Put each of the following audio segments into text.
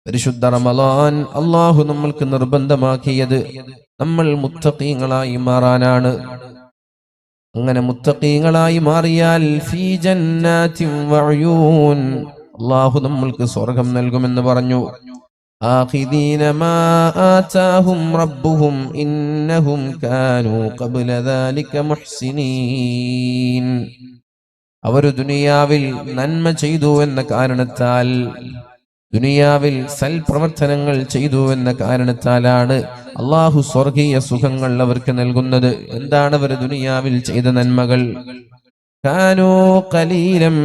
പരിശുദ്ധ റമളാൻ അല്ലാഹു നമ്മൾക്ക് നിർബന്ധമാക്കിയത് നമ്മൾ മുത്തഖീങ്ങളായി മാറാനാണ്. അങ്ങനെ മുത്തഖീങ്ങളായി മാറിയാൽ ഫീ ജന്നാത്തിൻ വഉയൂൻ, അല്ലാഹു നമ്മൾക്ക് സ്വർഗ്ഗം നൽകുമെന്ന് പറഞ്ഞു. ആഖിദീന മാ ആതാഹും റബ്ബുഹും ഇന്നഹും കാനൂ ഖബ്ല ദാലിക മുഹ്സിനീൻ. അവർ ദുനിയാവിൽ നന്മ ചെയ്തു എന്ന കാരണത്താൽ, ദുനിയാവിൽ സൽപ്രവർത്തനങ്ങൾ ചെയ്തു എന്ന കാരണത്താലാണ് അള്ളാഹു സ്വർഗീയ സുഖങ്ങൾ അവർക്ക് നൽകുന്നത്. എന്താണ് അവർ ദുനിയാവിൽ ചെയ്ത നന്മകൾ? കാനൂ ഖലീലം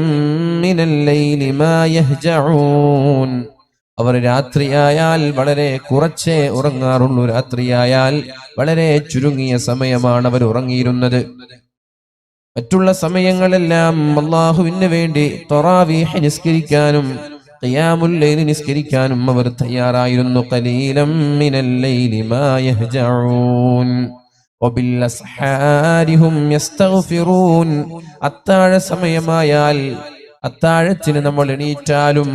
മിനൽ ലൈലി മാ യഹ്ജഊൻ, അവർ രാത്രിയായാൽ വളരെ കുറച്ചേ ഉറങ്ങാറുള്ളൂ. രാത്രിയായാൽ വളരെ ചുരുങ്ങിയ സമയമാണ് അവർ ഉറങ്ങിയിരുന്നത്. മറ്റുള്ള സമയങ്ങളെല്ലാം അല്ലാഹുവിന് വേണ്ടി തറാവീഹ് നിസ്കരിക്കാനും ഖിയാമുൽ ലൈൽ നിസ്കരിക്കാനും അവർ തയ്യാറായിരുന്നു. ഖലീലം മിനൽ ലൈലി മാ യഹ്ജഊൻ വബിൽ അസ്ഹാരി ഹും യസ്തഗ്ഫിറൂൻ. അത്താഴ സമയമായാൽ അത്താഴത്തിന് നമ്മൾ എണീറ്റാലും,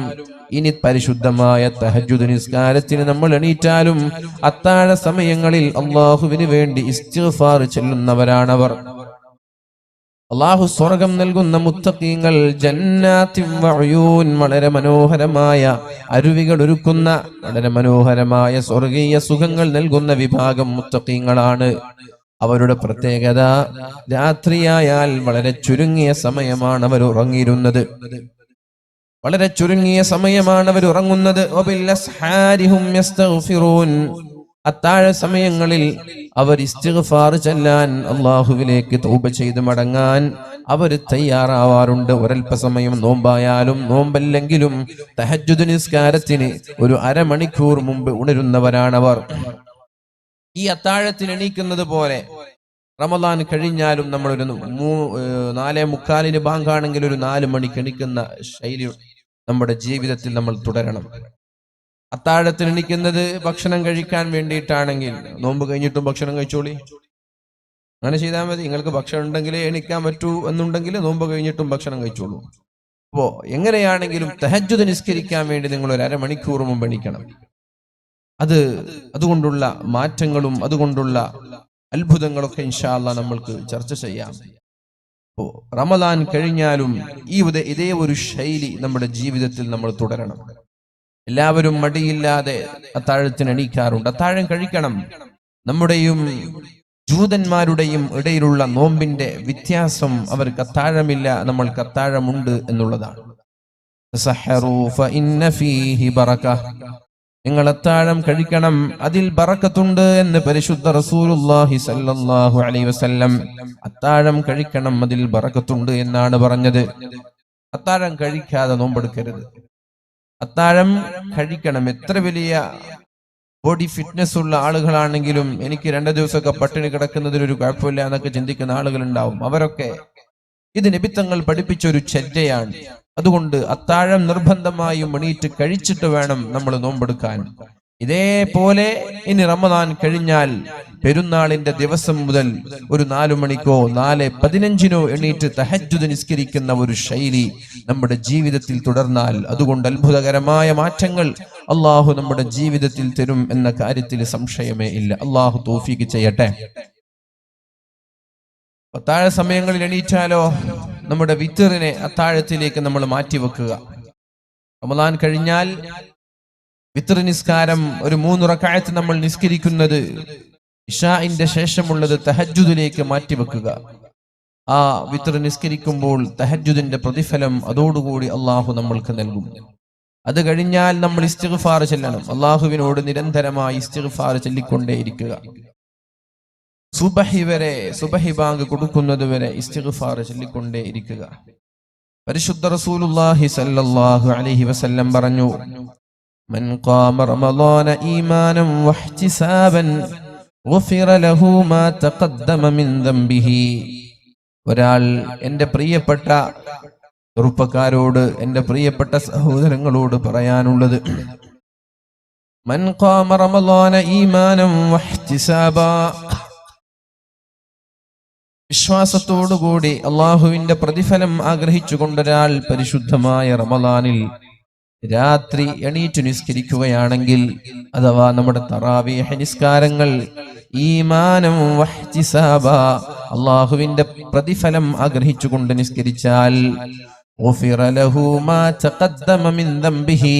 ഇനി പരിശുദ്ധമായ തഹജ്ജുദ് നിസ്കാരത്തിന് നമ്മൾ എണീറ്റാലും അത്താഴ സമയങ്ങളിൽ അല്ലാഹുവിന് വേണ്ടി ഇസ്തിഗ്ഫാർ ചൊല്ലുന്നവരാണവർ. അല്ലാഹു സ്വർഗ്ഗം നൽകുന്ന മുത്തഖീങ്ങൾ ജന്നാത്തിൻ വഉയൂൻ, വളരെ മനോഹരമായ അരുവികൾ ഒരുക്കുന്ന, വളരെ മനോഹരമായ സ്വർഗീയ സുഖങ്ങൾ നൽകുന്ന വിഭാഗം മുത്തഖീങ്ങളാണ്. അവരുടെ പ്രത്യേകത, രാത്രിയായാൽ വളരെ ചുരുങ്ങിയ സമയമാണ് അവർ ഉറങ്ങിയിരുന്നത്. വളരെ ചുരുങ്ങിയ സമയമാണ് അവർ ഉറങ്ങുന്നത്. വബിൽ അസ്ഹാരി ഹും യസ്തഗ്ഫിറൂൻ, അത്താഴ സമയങ്ങളിൽ അവർ ഇസ്തിഗ്ഫാർ ചൊല്ലാൻ, അല്ലാഹുവിലേക്ക് തൗബ ചെയ്ത് മടങ്ങാൻ അവർ തയ്യാറാവാറുണ്ട്. ഒരൽപ്പസമയം നോമ്പായാലും നോമ്പല്ലെങ്കിലും തഹജ്ജുദ് നിസ്കാരത്തിന് ഒരു അരമണിക്കൂർ മുമ്പ് ഉണരുന്നവരാണവർ. ഈ അത്താഴത്തിന് എണീക്കുന്നത് പോലെ റമദാൻ കഴിഞ്ഞാലും നമ്മളൊരു 4:45 ബാങ്കാണെങ്കിൽ ഒരു 4 മണിക്ക് എണീക്കുന്ന ശൈലി നമ്മുടെ ജീവിതത്തിൽ നമ്മൾ തുടരണം. അത്താഴത്തിന് എണീക്കുന്നത് ഭക്ഷണം കഴിക്കാൻ വേണ്ടിയിട്ടാണെങ്കിൽ നോമ്പ് കഴിഞ്ഞിട്ടും ഭക്ഷണം കഴിച്ചോളി, അങ്ങനെ ചെയ്താൽ മതി. നിങ്ങൾക്ക് ഭക്ഷണം ഉണ്ടെങ്കിലേ എണീക്കാൻ പറ്റൂ എന്നുണ്ടെങ്കിൽ നോമ്പ് കഴിഞ്ഞിട്ടും ഭക്ഷണം കഴിച്ചോളൂ. അപ്പോ എങ്ങനെയാണെങ്കിലും തഹജ്ജുദ് നിസ്കരിക്കാൻ വേണ്ടി നിങ്ങൾ ഒരു അരമണിക്കൂർ മുമ്പ് എണീക്കണം. അതുകൊണ്ടുള്ള മാറ്റങ്ങളും അതുകൊണ്ടുള്ള അത്ഭുതങ്ങളൊക്കെ ഇൻഷാ അല്ലാഹ് നമ്മൾക്ക് ചർച്ച ചെയ്യാം. റമദാൻ കഴിഞ്ഞാലും ഇതേ ഒരു ശൈലി നമ്മുടെ ജീവിതത്തിൽ നമ്മൾ തുടരണം. എല്ലാവരും മടിയില്ലാതെ അത്താഴത്തിന് എണീക്കാറുണ്ട്. അത്താഴം കഴിക്കണം. നമ്മുടെയും ജൂതന്മാരുടെയും ഇടയിലുള്ള നോമ്പിന്റെ വ്യത്യാസം, അവർക്ക് അത്താഴമില്ല, നമ്മൾക്ക് അത്താഴമുണ്ട് എന്നുള്ളതാണ്. തസഹറൂ ഫഇന്ന ഫീഹി ബറക, നിങ്ങൾ അത്താഴം കഴിക്കണം, അതിൽ ബറക്കത്തുണ്ട് എന്ന് പരിശുദ്ധ റസൂലുള്ളാഹി സ്വല്ലല്ലാഹു അലൈഹി വസല്ലം. അത്താഴം കഴിക്കണം, അതിൽ ബറക്കത്തുണ്ട് എന്നാണ് പറഞ്ഞത്. അത്താഴം കഴിക്കാതെ നോമ്പെടുക്കരുത്. അത്താഴം കഴിക്കണം. എത്ര വലിയ ബോഡി ഫിറ്റ്നസ് ഉള്ള ആളുകളാണെങ്കിലും എനിക്ക് 2 ദിവസമൊക്കെ പട്ടിണി കിടക്കുന്നതിലൊരു കുഴപ്പമില്ല എന്നൊക്കെ ചിന്തിക്കുന്ന ആളുകളുണ്ടാവും. അവരൊക്കെ ഇത് നബി തങ്ങൾ പഠിപ്പിച്ച ഒരു ചര്യയാണ്. അതുകൊണ്ട് അത്താഴം നിർബന്ധമായും എണീറ്റ് കഴിച്ചിട്ട് വേണം നമ്മൾ നോമ്പെടുക്കാൻ. ഇതേപോലെ ഇനി റമദാൻ കഴിഞ്ഞാൽ പെരുന്നാളിന്റെ ദിവസം മുതൽ ഒരു 4 മണിക്കോ 4:15 എണീറ്റ് തഹജ്ജുദ് നിസ്കരിക്കുന്ന ഒരു ശൈലി നമ്മുടെ ജീവിതത്തിൽ തുടർന്നാൽ അതുകൊണ്ട് അത്ഭുതകരമായ മാറ്റങ്ങൾ അല്ലാഹു നമ്മുടെ ജീവിതത്തിൽ തരും എന്ന കാര്യത്തിൽ സംശയമേ ഇല്ല. അല്ലാഹു തൗഫീഖ് ചെയ്യട്ടെ. അത്താഴ സമയങ്ങളിൽ എണീറ്റാലോ നമ്മുടെ വിത്തറിനെ അത്താഴത്തിലേക്ക് നമ്മൾ മാറ്റിവെക്കുക. റമദാൻ കഴിഞ്ഞാൽ വിത്തർ നിസ്കാരം ഒരു 3 റക്അത്ത് നമ്മൾ നിസ്കരിക്കുന്നത് ഇശാഇന്റെ ശേഷമുള്ളത് തഹജ്ജുദിലേക്ക് മാറ്റിവെക്കുക. ആ വിത്തർ നിസ്കരിക്കുമ്പോൾ തഹജ്ജുദിന്റെ പ്രതിഫലം അതോടുകൂടി അള്ളാഹു നമ്മൾക്ക് നൽകും. അത് കഴിഞ്ഞാൽ നമ്മൾ ഇസ്തിഗ്ഫാർ ചൊല്ലണം. അള്ളാഹുവിനോട് നിരന്തരമായി ഇസ്തിഗ്ഫാർ ചൊല്ലിക്കൊണ്ടേയിരിക്കുക. സുബഹി ബാങ്ക് കൊടുക്കുന്നത് വരെ ഇസ്തിഗ്ഫാർ ചൊല്ലിക്കൊണ്ടേ ഇരിക്കുക. പരിശുദ്ധ റസൂലുള്ളാഹി സ്വല്ലല്ലാഹു അലൈഹി വസല്ലം പറഞ്ഞു, മൻ ഖാമ റമളാന ഈമാനൻ വഹ്തിസാബൻ ഗുഫിറ ലഹു മാ തഖദ്ദമ മിൻ ദംബിഹി. ഒരാൾ, എൻ്റെ പ്രിയപ്പെട്ട ചെറുപ്പക്കാരോട്, എൻ്റെ പ്രിയപ്പെട്ട സഹോദരങ്ങളോട് പറയാനുള്ളത്, മൻ ഖാമ റമളാന ഈമാനൻ വഹ്തിസാബാ, വിശ്വാസത്തോടുകൂടി അള്ളാഹുവിന്റെ പ്രതിഫലം ആഗ്രഹിച്ചുകൊണ്ടൊരാൾ പരിശുദ്ധമായ റമളാനിൽ രാത്രി എണീറ്റു നിസ്കരിക്കുകയാണെങ്കിൽ, അഥവാ നമ്മുടെ തറാവീഹ് നിസ്കാരങ്ങൾ ഈമാനം വഹ്തിസാബ, അല്ലാഹുവിന്റെ പ്രതിഫലം ആഗ്രഹിച്ചുകൊണ്ട് നിസ്കരിച്ചാൽ, ഗുഫിറ ലഹു മാ തഖദ്ദമ മിൻ ദംബിഹി,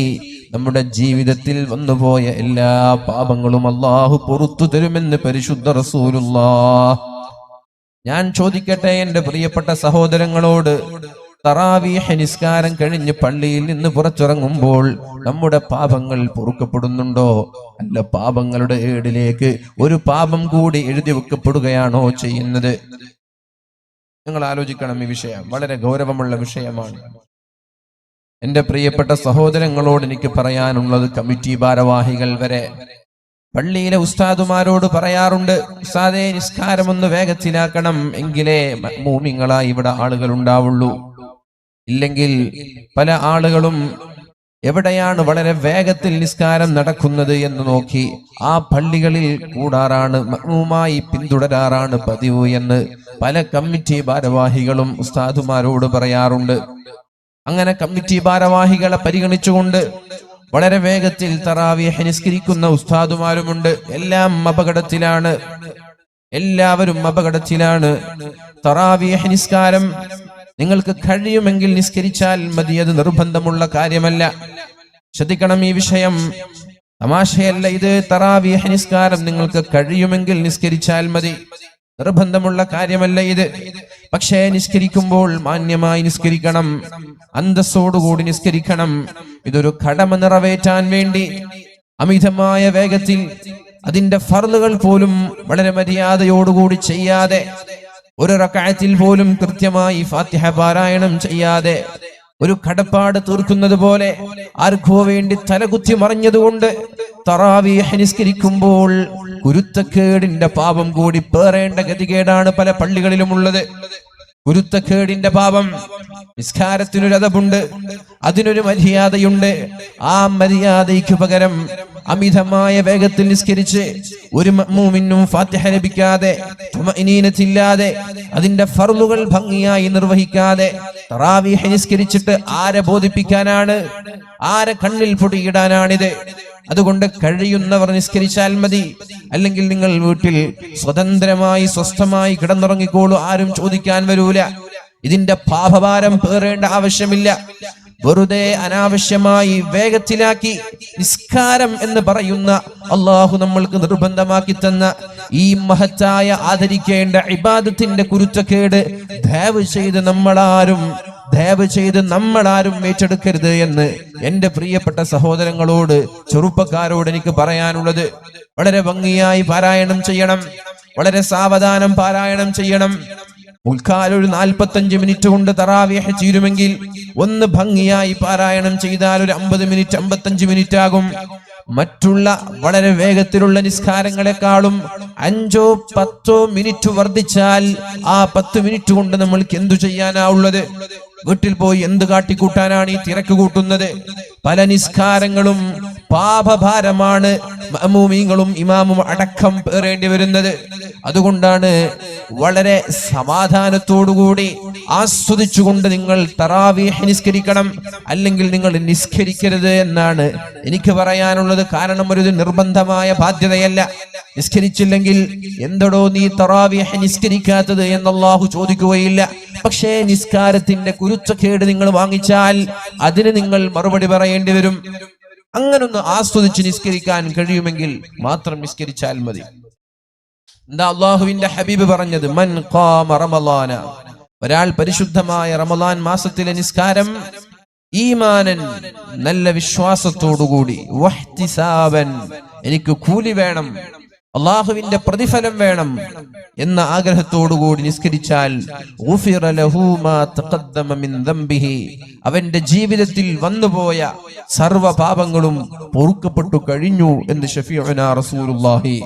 നമ്മുടെ ജീവിതത്തിൽ വന്നുപോയ എല്ലാ പാപങ്ങളും അല്ലാഹു പുറത്തു തരുമെന്ന് പരിശുദ്ധ റസൂലുള്ളാഹ്. ഞാൻ ചോദിക്കട്ടെ എന്റെ പ്രിയപ്പെട്ട സഹോദരങ്ങളോട്, തറാവീഹ് നിസ്കാരം കഴിഞ്ഞ് പള്ളിയിൽ നിന്ന് പുറത്തിറങ്ങുമ്പോൾ നമ്മുടെ പാപങ്ങൾ പൊറുക്കപ്പെടുന്നുണ്ടോ? അല്ല, പാപങ്ങളുടെ ഏടിലേക്ക് ഒരു പാപം കൂടി എഴുതി വെക്കപ്പെടുകയാണോ ചെയ്യുന്നത്? നിങ്ങൾ ആലോചിക്കണം. ഈ വിഷയം വളരെ ഗൗരവമുള്ള വിഷയമാണ്. എന്റെ പ്രിയപ്പെട്ട സഹോദരങ്ങളോട് എനിക്ക് പറയാനുള്ളത്, കമ്മിറ്റി ഭാരവാഹികൾ വരെ പള്ളിയിലെ ഉസ്താദുമാരോട് പറയാറുണ്ട്, ഉസ്താദേ നിസ്കാരം ഒന്ന് വേഗത്തിലാക്കണം, എങ്കിലേ മഅ്മൂമിങ്ങളായി ഇവിടെ ആളുകൾ ഉണ്ടാവുള്ളൂ. ഇല്ലെങ്കിൽ പല ആളുകളും എവിടെയാണ് വളരെ വേഗത്തിൽ നിസ്കാരം നടക്കുന്നത് എന്ന് നോക്കി ആ പള്ളികളിൽ കൂടാറാണ്, മഅ്മൂമായി പിന്തുടരാറാണ് പതിവ് എന്ന് പല കമ്മിറ്റി ഭാരവാഹികളും ഉസ്താദുമാരോട് പറയാറുണ്ട്. അങ്ങനെ കമ്മിറ്റി ഭാരവാഹികളെ പരിഗണിച്ചുകൊണ്ട് വളരെ വേഗത്തിൽ തറാവീഹ് നിസ്കരിക്കുന്ന ഉസ്താദുമാരുമുണ്ട്. എല്ലാം അപകടത്തിലാണ്, എല്ലാവരും അപകടത്തിലാണ്. തറാവീഹ് നിസ്കാരം നിങ്ങൾക്ക് കഴിയുമെങ്കിൽ നിസ്കരിച്ചാൽ മതി, അത് നിർബന്ധമുള്ള കാര്യമല്ല. ശ്രദ്ധിക്കണം, ഈ വിഷയം തമാശയല്ല ഇത്. തറാവീഹ് നിസ്കാരം നിങ്ങൾക്ക് കഴിയുമെങ്കിൽ നിസ്കരിച്ചാൽ മതി, നിർബന്ധമുള്ള കാര്യമല്ല ഇത്. പക്ഷേ നിസ്കരിക്കുമ്പോൾ മാന്യമായി നിസ്കരിക്കണം, അന്തസ്സോടുകൂടി നിസ്കരിക്കണം. ഇതൊരു കടമ നിറവേറ്റാൻ വേണ്ടി അമിതമായ വേഗത്തിൽ അതിന്റെ ഫർളുകൾ പോലും വളരെ മര്യാദയോടുകൂടി ചെയ്യാതെ, ഒരു റക്അത്തിൽ പോലും കൃത്യമായി ഫാത്തിഹ പാരായണം ചെയ്യാതെ, ഒരു കടപ്പാട് തീർക്കുന്നത് പോലെ ആർക്കോ വേണ്ടി തലകുത്തി മറിഞ്ഞതുകൊണ്ട് തറാവീഹ് നിസ്കരിക്കുമ്പോൾ കുരുത്തക്കേടിന്റെ പാപം കൂടി പേറേണ്ട ഗതികേടാണ് പല പള്ളികളിലും ഉള്ളത്. കുരുത്തക്കേടിന്റെ പാപം. നിസ്കാരത്തിനൊരു അദബുണ്ട്, അതിനൊരു മര്യാദയുണ്ട്. ആ മര്യാദയ്ക്ക് പകരം അമിതമായ വേഗത്തിൽ നിസ്കരിച്ച് ഒരു മഅ്മൂമിനും ഫാത്തിഹ ലഭിക്കാതെ, തുമഇനീനത്തില്ലാതെ, അതിന്റെ ഫർളുകൾ ഭംഗിയായി നിർവഹിക്കാതെ തറാവീഹ് നിസ്കരിച്ചിട്ട് ആരെ ബോധിപ്പിക്കാനാണ്? ആരെ കണ്ണിൽ പൊടിയിടാനാണിത്? അതുകൊണ്ട് കഴിയുന്നവർ നിസ്കരിച്ചാൽ മതി. അല്ലെങ്കിൽ നിങ്ങൾ വീട്ടിൽ സ്വതന്ത്രമായി സ്വസ്ഥമായി കിടന്നുറങ്ങിക്കോളൂ, ആരും ചോദിക്കാൻ വരൂല. ഇതിന്റെ പാപഭാരം പേറേണ്ട ആവശ്യമില്ല. വെറുതെ അനാവശ്യമായി വേഗത്തിലാക്കി നിസ്കാരം എന്ന് പറയുന്ന അള്ളാഹു നമ്മൾക്ക് നിർബന്ധമാക്കി തന്ന ഈ മഹത്തായ ആദരിക്കേണ്ട ഇബാദത്തിന്റെ കുരുത്തക്കേട് ദയവ് ചെയ്ത് നമ്മളാരും ഏറ്റെടുക്കരുത് എന്ന് എന്റെ പ്രിയപ്പെട്ട സഹോദരങ്ങളോട്, ചെറുപ്പക്കാരോട് എനിക്ക് പറയാനുള്ളത്. വളരെ ഭംഗിയായി പാരായണം ചെയ്യണം, വളരെ സാവധാനം പാരായണം ചെയ്യണം. ഒരു 45 മിനിറ്റ് കൊണ്ട് തറാവീഹ് തീരുമെങ്കിൽ ഒന്ന് ഭംഗിയായി പാരായണം ചെയ്താൽ ഒരു 50 മിനിറ്റ് 55 മിനിറ്റ് ആകും. മറ്റുള്ള വളരെ വേഗത്തിലുള്ള നിസ്കാരങ്ങളെക്കാളും 5-10 മിനിറ്റ് വർദ്ധിച്ചാൽ ആ 10 മിനിറ്റ് കൊണ്ട് നമ്മൾക്ക് എന്തു ചെയ്യാനാ ഉള്ളത്? വീട്ടിൽ പോയി എന്ത് കാട്ടിക്കൂട്ടാനാണ് ഈ തിരക്ക് കൂട്ടുന്നത്? പല നിസ്കാരങ്ങളും പാപഭാരമാണ് മഅ്മൂമീങ്ങളും ഇമാമും അടക്കം പേറേണ്ടി വരുന്നത്. അതുകൊണ്ടാണ് വളരെ സമാധാനത്തോടുകൂടി ആസ്വദിച്ചുകൊണ്ട് നിങ്ങൾ തറാവീഹ് നിസ്കരിക്കണം, അല്ലെങ്കിൽ നിങ്ങൾ നിസ്കരിക്കരുത് എന്നാണ് എനിക്ക് പറയാനുള്ളത്. കാരണം ഒരു നിർബന്ധമായ ബാധ്യതയല്ല. നിസ്കരിച്ചില്ലെങ്കിൽ എന്തടോ നീ തറാവീഹ് നിസ്കരിക്കാത്തത് എന്ന് അല്ലാഹു ചോദിക്കുകയില്ല. പക്ഷേ നിസ്കാരത്തിന്റെ കുരുത്തക്കേട് നിങ്ങൾ വാങ്ങിച്ചാൽ അതിന് നിങ്ങൾ മറുപടി പറയേണ്ടി വരും. അങ്ങനൊന്ന് ആസ്വദിച്ച് നിസ്കരിക്കാൻ കഴിയുമെങ്കിൽ മാത്രം നിസ്കരിച്ചാൽ മതി. എന്താ അല്ലാഹുവിന്റെ ഹബീബ് പറഞ്ഞത്? മൻ ഖാമ റമളാന, ഒരാൾ പരിശുദ്ധമായ റമളാൻ മാസത്തിലെ നിസ്കാരം ഈമാനൻ, നല്ല വിശ്വാസത്തോടുകൂടി, വഹ്തിസാബൻ, എനിക്ക് കൂലി വേണം, അള്ളാഹുവിന്റെ പ്രതിഫലം വേണം എന്ന ആഗ്രഹത്തോടുകൂടി നിസ്കരിച്ചാൽ ഗുഫിറ ലഹു മാ തഖദ്ദമ മിൻ ദംബിഹി, അവന്റെ ജീവിതത്തിൽ വന്നുപോയ സർവ്വ പാപങ്ങളും പൊറുക്കപ്പെട്ടു കഴിഞ്ഞു എന്ന് ശഫീഉനാ റസൂലുള്ളാഹി.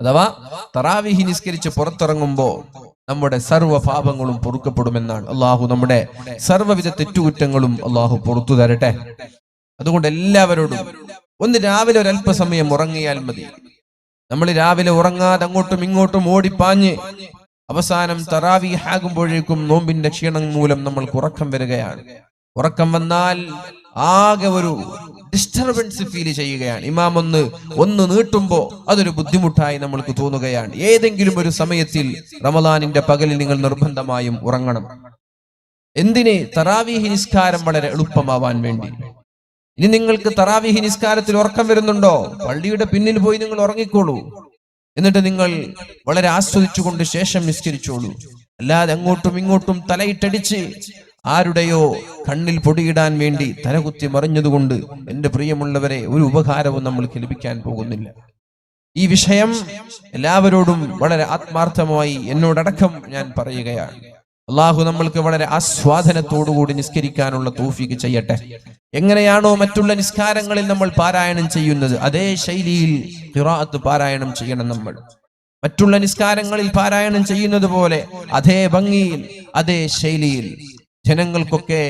അഥവാ തറാവീഹ് നിസ്കരിച്ച് പുറത്തിറങ്ങുമ്പോൾ നമ്മുടെ സർവ്വ പാപങ്ങളും പൊറുക്കപ്പെടുമെന്നാണ്. അള്ളാഹു നമ്മുടെ സർവ്വവിധ തെറ്റുകുറ്റങ്ങളും അള്ളാഹു പുറത്തു തരട്ടെ. അതുകൊണ്ട് എല്ലാവരോടും ഒന്ന് രാവിലെ ഒരല്പസമയം ഉറങ്ങിയാൽ മതി. നമ്മൾ രാവിലെ ഉറങ്ങാതെ അങ്ങോട്ടും ഇങ്ങോട്ടും ഓടിപ്പാഞ്ഞ് അവസാനം തറാവീഹ് ആകുമ്പോഴേക്കും നോമ്പിന്റെ ക്ഷീണം മൂലം നമ്മൾക്ക് ഉറക്കം വരികയാണ്. ഉറക്കം വന്നാൽ ആകെ ഒരു ഡിസ്റ്റർബൻസ് ഫീൽ ചെയ്യുകയാണ്. ഇമാം ഒന്ന് നീട്ടുമ്പോൾ അതൊരു ബുദ്ധിമുട്ടായി നമ്മൾക്ക് തോന്നുകയാണ്. ഏതെങ്കിലും ഒരു സമയത്തിൽ റമദാനിന്റെ പകലിൽ നിങ്ങൾ നിർബന്ധമായും ഉറങ്ങണം. എന്തിന്? തറാവീഹ് നിസ്കാരം വളരെ എളുപ്പമാവാൻ വേണ്ടി. ഇനി നിങ്ങൾക്ക് തറാവീഹ് നിസ്കാരത്തിൽ ഉറക്കം വരുന്നുണ്ടോ? പള്ളിയുടെ പിന്നിൽ പോയി നിങ്ങൾ ഉറങ്ങിക്കോളൂ. എന്നിട്ട് നിങ്ങൾ വളരെ ആസ്വദിച്ചുകൊണ്ട് ശേഷം നിസ്കരിച്ചോളൂ. അല്ലാതെ അങ്ങോട്ടും ഇങ്ങോട്ടും തലയിട്ടടിച്ച് ആരുടെയോ കണ്ണിൽ പൊടിയിടാൻ വേണ്ടി തലകുത്തി മറിഞ്ഞതുകൊണ്ട് എന്റെ പ്രിയമുള്ളവരെ ഒരു ഉപകാരവും നമ്മൾക്ക് ലഭിക്കാൻ പോകുന്നില്ല. ഈ വിഷയം എല്ലാവരോടും വളരെ ആത്മാർത്ഥമായി എന്നോടടക്കം ഞാൻ പറയുകയാണ്. അള്ളാഹു നമ്മൾക്ക് വളരെ ആസ്വാദനത്തോടുകൂടി നിസ്കരിക്കാനുള്ള തൗഫീഖ് ചെയ്യട്ടെ. എങ്ങനെയാണോ മറ്റുള്ള നിസ്കാരങ്ങളിൽ നമ്മൾ പാരായണം ചെയ്യുന്നത്, അതേ ശൈലിയിൽ ഖിറാഅത്ത് പാരായണം ചെയ്യണം. നമ്മൾ മറ്റുള്ള നിസ്കാരങ്ങളിൽ പാരായണം ചെയ്യുന്നത് പോലെ അതേ ഭംഗിയിൽ അതേ ശൈലിയിൽ. ജനങ്ങൾക്കൊക്കെ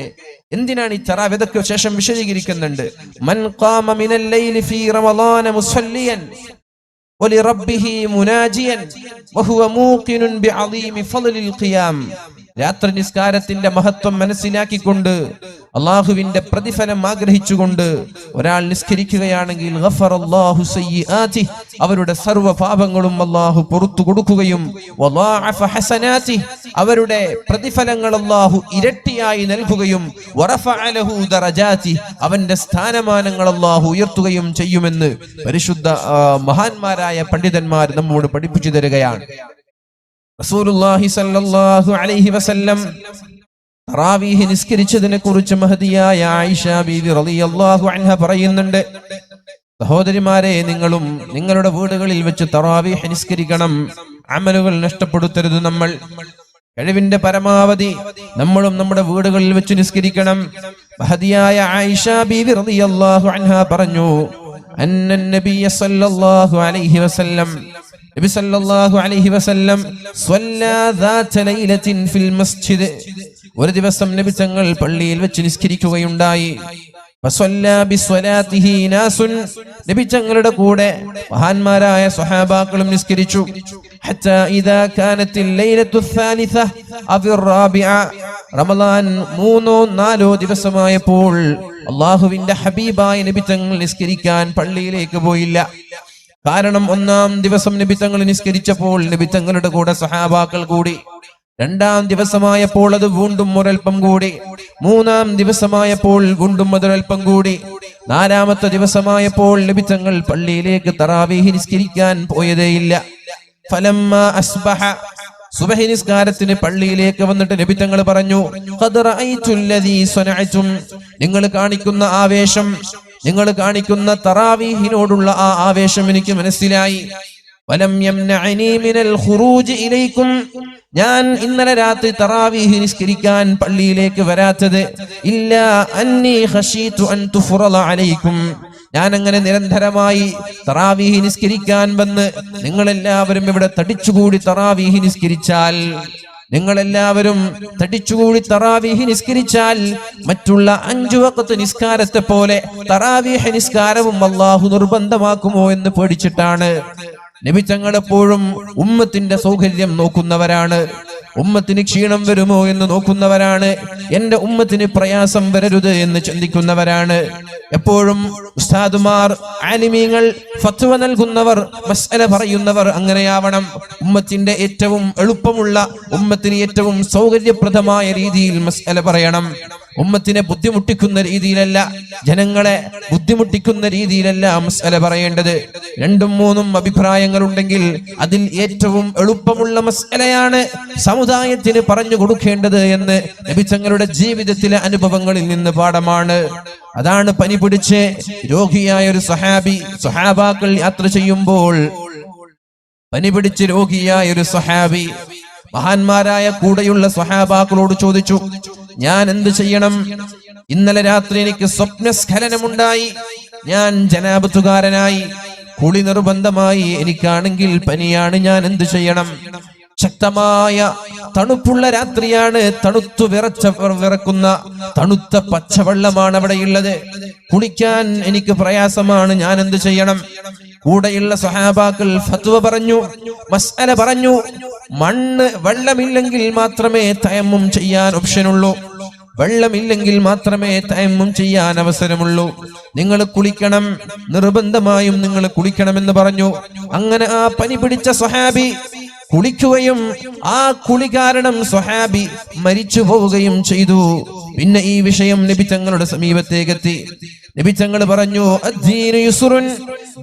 എന്തിനാണ് ഈ തറാവീഹ്? ഇതൊക്കെ ശേഷം വിശദീകരിക്കുന്നുണ്ട്. മൻ ഖാമ മിനൽ ലൈലി ഫീ റമളാന മുസല്ലിയൻ വലിറബ്ബിഹി മുനാജിയൻ വഹുവ മൂഖിനുൻ ബിഅളീമി ഫളലിൽ ഖിയാം. രാത്രി നിസ്കാരത്തിന്റെ മഹത്വം മനസ്സിലാക്കിക്കൊണ്ട് അള്ളാഹുവിന്റെ പ്രതിഫലം ആഗ്രഹിച്ചുകൊണ്ട് ഒരാൾ നിസ്കരിക്കുകയാണെങ്കിൽ ഗഫറല്ലാഹു സയ്യിആതി, അവരുടെ സർവ്വ പാപങ്ങളും അള്ളാഹു പുറത്തു കൊടുക്കുകയും വളാഅഫ ഹസനാതി, അവരുടെ പ്രതിഫലങ്ങൾ അള്ളാഹു ഇരട്ടിയായി നൽകുകയും വറഫഅ ലഹു ദറജാതി, അവന്റെ സ്ഥാനമാനങ്ങൾ അള്ളാഹു ഉയർത്തുകയും ചെയ്യുമെന്ന് പരിശുദ്ധ മഹാന്മാരായ പണ്ഡിതന്മാർ നമ്മോട് പഠിപ്പിച്ചു തരികയാണ്. റസൂലുള്ളാഹി സ്വല്ലല്ലാഹു അലൈഹി വസല്ലം തറാവീഹ് നിസ്കരിച്ചതിനെ കുറിച്ച് മഹദിയായ ആയിഷ ബീവി റളിയല്ലാഹു അൻഹ പറയുന്നുണ്ട്, സഹോദരിമാരെ, നിങ്ങളും നിങ്ങളുടെ വീടുകളിൽ വെച്ച് തറാവീഹ് നിസ്കരിക്കണം. അമലുകൾ നഷ്ടപ്പെടുത്തരുത്. നമ്മൾ കഴിവിന്റെ പരമാവധി നമ്മളും നമ്മുടെ വീടുകളിൽ വെച്ച് നിസ്കരിക്കണം. മഹദിയായ ആയിഷ ബീവി റളിയല്ലാഹു അൻഹ പറഞ്ഞു, അന്നൻ നബിയ സല്ലല്ലാഹു അലൈഹി വസല്ലം, നബി സല്ലല്ലാഹു അലൈഹി വസല്ലം സ്വല്ലാ ദാത ലൈലത്തിൻ ഫിൽ മസ്ജിദ്, ഒരു ദിവസം നബി തങ്ങൾ പള്ളിയിൽ വെച്ച് നിസ്കരിക്കുകയുണ്ടായി. ഫസല്ലാ ബിസ്വലാത്തിഹി നാസുൻ, നബി തങ്ങളുടെ കൂടെ മഹാന്മാരായ സ്വഹാബാക്കളും നിസ്കരിച്ചു. ഹത്താ ഇദാ കാനത്തിൽ ലൈലത്തു സാലിസ അവി റാബിഅ, റമളാൻ 3ഓ 4ഓ ദിവസമായപ്പോൾ അല്ലാഹുവിന്റെ ഹബീബായ നബി തങ്ങൾ നിസ്കരിക്കാൻ പള്ളിയിലേക്ക് പോയില്ല. കാരണം 1-ാം ദിവസം നബി തങ്ങൾ നിസ്കരിച്ചപ്പോൾ നബി തങ്ങളുടെ കൂടെ സഹാബാക്കൾ കൂടി. 2-ാം ദിവസമായപ്പോൾ അത് വീണ്ടും ഒരൽപ്പം കൂടി. 3-ാം ദിവസമായപ്പോൾ വീണ്ടും ഒരൽപ്പം കൂടി. 4-ാമത്തെ ദിവസമായപ്പോൾ നബി തങ്ങൾ പള്ളിയിലേക്ക് തറാവീഹ് നിസ്കരിക്കാൻ പോയതേയില്ല. ഫലമ്മാ അസ്ബഹ, സുബഹി നിസ്കാരത്തിന് പള്ളിയിലേക്ക് വന്നിട്ട് നബി തങ്ങൾ പറഞ്ഞു, ഖദ് റഅയ്തുല്ലദീ സനഅതും, നിങ്ങൾ കാണിക്കുന്ന ആവേശം, നിങ്ങൾ കാണിക്കുന്ന തറാവീഹിനോടുള്ള ആ ആവേശം എനിക്ക് മനസ്സിലായി. വലം യംനഅനി മിനൽ ഖുറൂജ് ഇലൈക്കും, ഞാൻ ഇന്നലെ രാത്രി തറാവീഹ് നിസ്കരിക്കാൻ പള്ളിയിലേക്ക് വരാത്തത് ഇല്ലാ അന്നി ഖശീതു അൻ തുഫറള അലൈക്കും, ഞാൻ അങ്ങനെ നിരന്തരമായി തറാവീഹ് നിസ്കരിക്കാൻ വന്ന് നിങ്ങളെല്ലാവരും ഇവിടെ തടിച്ചുകൂടി തറാവീഹ് നിസ്കരിച്ചാൽ, നിങ്ങളെല്ലാവരും തടിച്ചുകൂടി തറാവീഹ് നിസ്കരിച്ചാൽ മറ്റുള്ള 5 വഖത്ത് നിസ്കാരത്തെ പോലെ തറാവീഹ് നിസ്കാരവും അല്ലാഹു നിർബന്ധമാക്കുമോ എന്ന് പേടിച്ചിട്ടാണ്. നബി തങ്ങൾ എപ്പോഴും ഉമ്മത്തിന്റെ സൗകര്യം നോക്കുന്നവരാണ്. ഉമ്മത്തിന് ക്ഷീണം വരുമോ എന്ന് നോക്കുന്നവരാണ്. എന്റെ ഉമ്മത്തിന് പ്രയാസം വരരുത് എന്ന് ചിന്തിക്കുന്നവരാണ്. എപ്പോഴും ഉസ്താദുമാർ, ആലിമീങ്ങൾ, ഫത്വ നൽകുന്നവർ, മസ്അല പറയുന്നവർ അങ്ങനെയാവണം. ഉമ്മത്തിന്റെ ഏറ്റവും എളുപ്പമുള്ള, ഉമ്മത്തിന് ഏറ്റവും സൗകര്യപ്രദമായ രീതിയിൽ മസ്അല പറയണം. ഉമ്മത്തിനെ ബുദ്ധിമുട്ടിക്കുന്ന രീതിയിലല്ല, ജനങ്ങളെ ബുദ്ധിമുട്ടിക്കുന്ന രീതിയിലല്ല മസ്അല പറയേണ്ടത്. 2ഉം 3ഉം അഭിപ്രായങ്ങൾ ഉണ്ടെങ്കിൽ അതിൽ ഏറ്റവും എളുപ്പമുള്ള മസ്അലയാണ് സമുദായത്തിന് പറഞ്ഞു കൊടുക്കേണ്ടത് എന്ന് നബി തങ്ങളുടെ ജീവിതത്തിലെ അനുഭവങ്ങളിൽ നിന്ന് പാഠമാണ്. അതാണ് പനി പിടിച്ച് രോഗിയായ ഒരു സ്വഹാബാക്കൾ യാത്ര ചെയ്യുമ്പോൾ പനി പിടിച്ച് രോഗിയായ ഒരു സ്വഹാബി മഹാന്മാരായ കൂടെയുള്ള സ്വഹാബാക്കളോട് ചോദിച്ചു, ഞാൻ എന്ത് ചെയ്യണം? ഇന്നലെ രാത്രി എനിക്ക് സ്വപ്നസ്ഖലനമുണ്ടായി, ഞാൻ ജനാബത്തുകാരനായി, കുളി നിർബന്ധമായി, എനിക്കാണെങ്കിൽ പനിയാണ്, ഞാൻ എന്ത് ചെയ്യണം? ശക്തമായ തണുപ്പുള്ള രാത്രിയാണ്, തണുത്തു വിറക്കുന്ന തണുത്ത പച്ചവെള്ളമാണ് അവിടെയുള്ളത്, കുളിക്കാൻ എനിക്ക് പ്രയാസമാണ്, ഞാൻ എന്ത് ചെയ്യണം? കൂടെയുള്ള സ്വഹാബാക്കൾ ഫത്വ പറഞ്ഞു, മസ്അല പറഞ്ഞു. മണ്ണ് വെള്ളമില്ലെങ്കിൽ മാത്രമേ തയമ്മും ചെയ്യാൻ ഓപ്ഷനുള്ളൂ. വെള്ളമില്ലെങ്കിൽ മാത്രമേ തയമ്മും ചെയ്യാൻ അവസരമുള്ളൂ. നിങ്ങൾ കുളിക്കണം, നിർബന്ധമായും നിങ്ങൾ കുളിക്കണമെന്ന് പറഞ്ഞു. അങ്ങനെ ആ പനി പിടിച്ച സ്വഹാബി കുളിക്കുകയും ആ കുളി കാരണം സ്വഹാബി മരിച്ചു പോവുകയും ചെയ്തു. പിന്നെ ഈ വിഷയം നബി തങ്ങളുടെ സമീപത്തേക്കെത്തി. നബി തങ്ങൾ പറഞ്ഞു, അദ്ദീനു യുസ്റുൻ,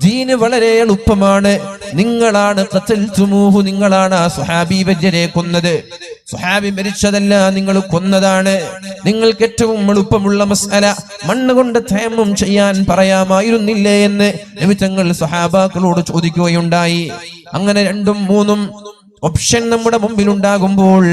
ദീന് വളരെ എളുപ്പമാണ്. നിങ്ങളാണ് ഖതൽതുമൂഹു, നിങ്ങളാണ് ആ സ്വഹാബി വര്യരെ കൊന്നത്. സ്വഹാബി മരിച്ചതല്ല, നിങ്ങൾ കൊന്നതാണ്. നിങ്ങൾക്ക് ഏറ്റവും എളുപ്പമുള്ള മസ്അല മണ്ണ് കൊണ്ട് തയമ്മും ചെയ്യാൻ പറയാമായിരുന്നില്ലേ എന്ന് നബി തങ്ങൾ സ്വഹാബാക്കളോട് ചോദിക്കുകയുണ്ടായി. അങ്ങനെ രണ്ടും മൂന്നും ഓപ്ഷൻ നമ്മുടെ മുമ്പിൽ ഉണ്ടാകുമ്പോൾ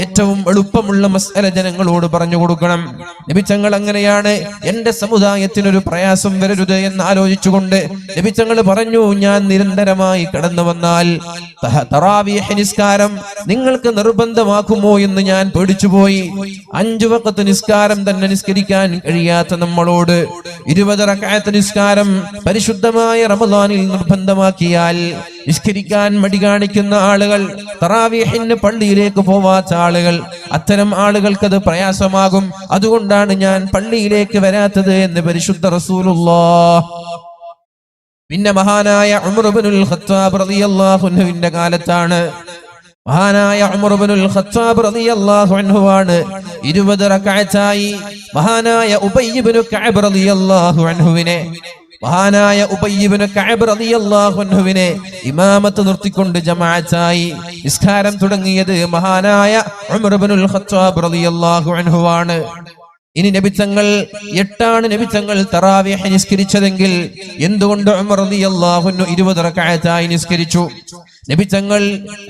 ഏറ്റവും എളുപ്പമുള്ള മസ്അല ജനങ്ങളോട് പറഞ്ഞു കൊടുക്കണം. നബി തങ്ങൾ അങ്ങനെയാണ്, എന്റെ സമുദായത്തിനൊരു പ്രയാസം വരരുത് എന്ന് ആലോചിച്ചുകൊണ്ട് നബി തങ്ങൾ പറഞ്ഞു, ഞാൻ നിരന്തരമായി കടന്നു വന്നാൽ തറാവീഹ് നിസ്കാരം നിങ്ങൾക്ക് നിർബന്ധമാക്കുമോ എന്ന് ഞാൻ പേടിച്ചുപോയി. 5 വഖത്ത് നിസ്കാരം തന്നെ നിസ്കരിക്കാൻ കഴിയാത്ത നമ്മളോട് 20 റക്അത്ത് നിസ്കാരം പരിശുദ്ധമായ റമദാനിൽ നിർബന്ധമാക്കിയാൽ നിസ്കരിക്കാൻ മടി കാണിക്കുന്ന ആളുകൾ, തറാവീഹിന് പള്ളിയിലേക്ക് പോവാത്ത ആളുകൾ, അത്തരം ആളുകൾക്കത് പ്രയാസമാകും. അതുകൊണ്ടാണ് ഞാൻ പള്ളിയിലേക്ക് വരാത്തത് എന്ന് പരിശുദ്ധ റസൂലുള്ളാഹ്. പിന്നെ മഹാനായ ഉമർ ഇബ്നുൽ ഖത്താബ് റളിയല്ലാഹു അൻഹുവിന്റെ കാലത്താണ്. മഹാനായ ഉമർ ഇബ്നുൽ ഖത്താബ് റളിയല്ലാഹു അൻഹു ആണ് 20 റക്അത്തായി മഹാനായ ഉബയ്യ് ഇബ്നു കഅബ് റളിയല്ലാഹു അൻഹുവിനെ മഹാനായ ഉബയ്യ് ഇബ്നു കഅബ് റളിയല്ലാഹു അൻഹുവിനെ ഇമാമത്ത് നിർത്തിക്കൊണ്ട് ജമാഅത്തായി നിസ്കാരം തുടങ്ങിയത് മഹാനായ ഉമർ ഇബ്നുൽ ഖത്താബ് റളിയല്ലാഹു അൻഹു ആണ്. ഇനി നബിതങ്ങൾ 8 നബിതങ്ങൾ തറാവീഹ് നിസ്കരിച്ചതെങ്കിൽ എന്തുകൊണ്ട് ഉമർ റളിയല്ലാഹു അൻഹു 20 റക്അത്തായി നിസ്കരിച്ചു? നബിതങ്ങൾ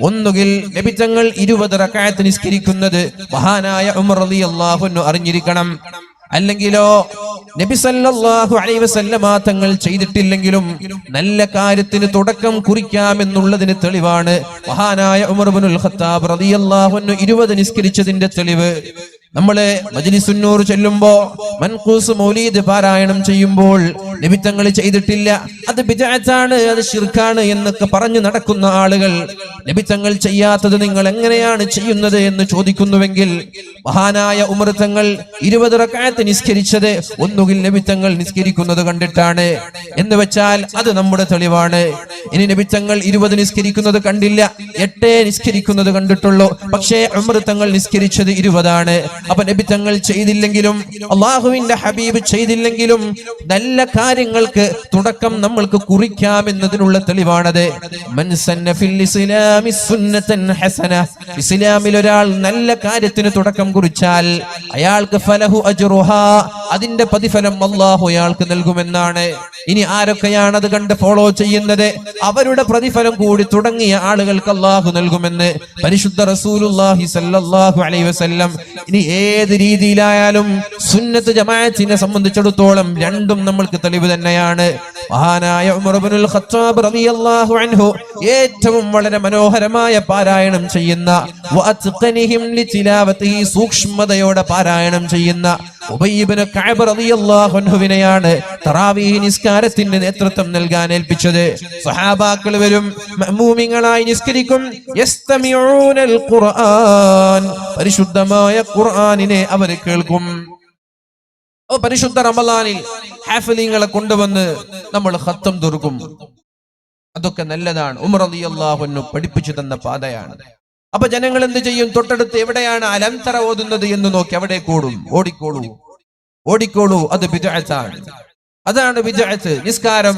ഒന്നുകിൽ നബിതങ്ങൾ 20 റക്അത്ത് നിസ്കരിക്കുന്നത് മഹാനായ ഉമർ റളിയല്ലാഹു അൻഹു അറിഞ്ഞിരിക്കണം, അല്ലെങ്കിലോ നബി സല്ലല്ലാഹു അലൈഹി വസല്ലമ തങ്ങൾ ചെയ്തിട്ടില്ലെങ്കിലും നല്ല കാര്യത്തിന് തുടക്കം കുറിക്കാമെന്നുള്ളതിന് തെളിവാണ് മഹാനായ ഉമർ ഇബ്നുൽ ഖത്താബ് റളിയല്ലാഹു അൻഹു 20 നിസ്കരിച്ചതിന്റെ തെളിവ്. നമ്മള് മജ്ലിസുന്നൂർ ചൊല്ലുമ്പോ മൻഖൂസ് മൗലീദ് പാരായണം ചെയ്യുമ്പോൾ നബി തങ്ങൾ ചെയ്തിട്ടില്ല, അത് ബിദ്അത്താണ്, അത് ശിർക്കാണ് എന്നൊക്കെ പറഞ്ഞു നടക്കുന്ന ആളുകൾ നബി തങ്ങൾ ചെയ്യാത്തത് നിങ്ങൾ എങ്ങനെയാണ് ചെയ്യുന്നത് എന്ന് ചോദിക്കുന്നുവെങ്കിൽ മഹാനായ ഉമർ തങ്ങൾ 20 റക്അത്ത് നിസ്കരിച്ചത് ഒന്നുകിൽ നബി തങ്ങൾ നിസ്കരിക്കുന്നത് കണ്ടിട്ടാണ് എന്ന് വെച്ചാൽ അത് നമ്മുടെ തെളിവാണ്. ഇനി നബി തങ്ങൾ 20 നിസ്കരിക്കുന്നത് കണ്ടില്ല, 8 നിസ്കരിക്കുന്നത് കണ്ടിട്ടുള്ളൂ, പക്ഷേ ഉമർ തങ്ങൾ നിസ്കരിച്ചത് 20 ആണ്. അപ്പൊ നബി തങ്ങൾ ചെയ്തില്ലെങ്കിലും അള്ളാഹുവിന്റെ ഹബീബ് ചെയ്തില്ലെങ്കിലും നല്ല കാര്യങ്ങൾക്ക് തുടക്കം നമ്മൾക്ക് കുറിക്കാമെന്നതിനുള്ള തെളിവാണത്. മൻ സന്ന ഫിൽ ഇസ്ലാമി സുന്നതൻ ഹസന, ഇസ്ലാമിൽ ഒരാൾ നല്ല കാര്യത്തിന് തുടക്കം കുറിച്ചാൽ അയാൾക്ക് ഫലഹു അജ്റുഹാ, അതിന്റെ പ്രതിഫലം അല്ലാഹു അയാൾക്ക് നൽകുമെന്നാണ്. ഇനി ആരൊക്കെയാണ് അത് കണ്ട് ഫോളോ ചെയ്യുന്നത്, അവരുടെ പ്രതിഫലം കൂടി തുടങ്ങിയ ആളുകൾക്ക് അല്ലാഹു നൽകുമെന്ന് പരിശുദ്ധ റസൂലുള്ളാഹി സ്വല്ലല്ലാഹു അലൈഹി വസല്ലം. ഇനി ഏത് രീതിയിലായാലും സുന്നത്ത് ജമാഅത്തിനെ സംബന്ധിച്ചിടത്തോളം രണ്ടും നമ്മൾക്ക് തെളിവ് തന്നെയാണ്. മഹാനായ ഉമർ ഇബ്നുൽ ഖത്താബ് റളിയല്ലാഹു അൻഹു ഏറ്റവും വളരെ മനോഹരമായ പാരായണം ചെയ്യുന്ന വഅത്ഖനിഹിം ലിതിലാവതിഹി, സൂക്ഷ്മതയോടെ പാരായണം ചെയ്യുന്ന ഉബയ്യ് ഇബ്നു കഅബ് റളിയല്ലാഹു അൻഹുവിനെയാണ് തറാവീഹ് നിസ്കാരത്തിന് നേതൃത്വം നൽകാൻ ഏൽപ്പിച്ചത്. സ്വഹാബാക്കൾ വരും, മഅ്മൂമിങ്ങളായി നിസ്കരിക്കും, യസ്തമിഊനൽ ഖുർആൻ, പരിശുദ്ധമായ ഖുർആനിനെ അവർ കേൾക്കും. പരിശുദ്ധ റമളാനിൽ ഹാഫിളീങ്ങളെ കൊണ്ടുവന്ന് നമ്മൾ ഖത്തം തീർക്കും. അതൊക്കെ നല്ലതാണ്. ഉമർ റളിയല്ലാഹു അൻഹു പഠിപ്പിച്ചു തന്ന പാതയാണ്. അപ്പൊ ജനങ്ങൾ എന്ത് ചെയ്യും? തൊട്ടടുത്ത് എവിടെയാണ് അലംതറ ഓതുന്നത് എന്ന് നോക്കി അവിടെ കൂടും. ഓടിക്കോളൂ, അത് ബിദ്അത്താണ്. അതാണ് ബിദ്അത്ത്. നിസ്കാരം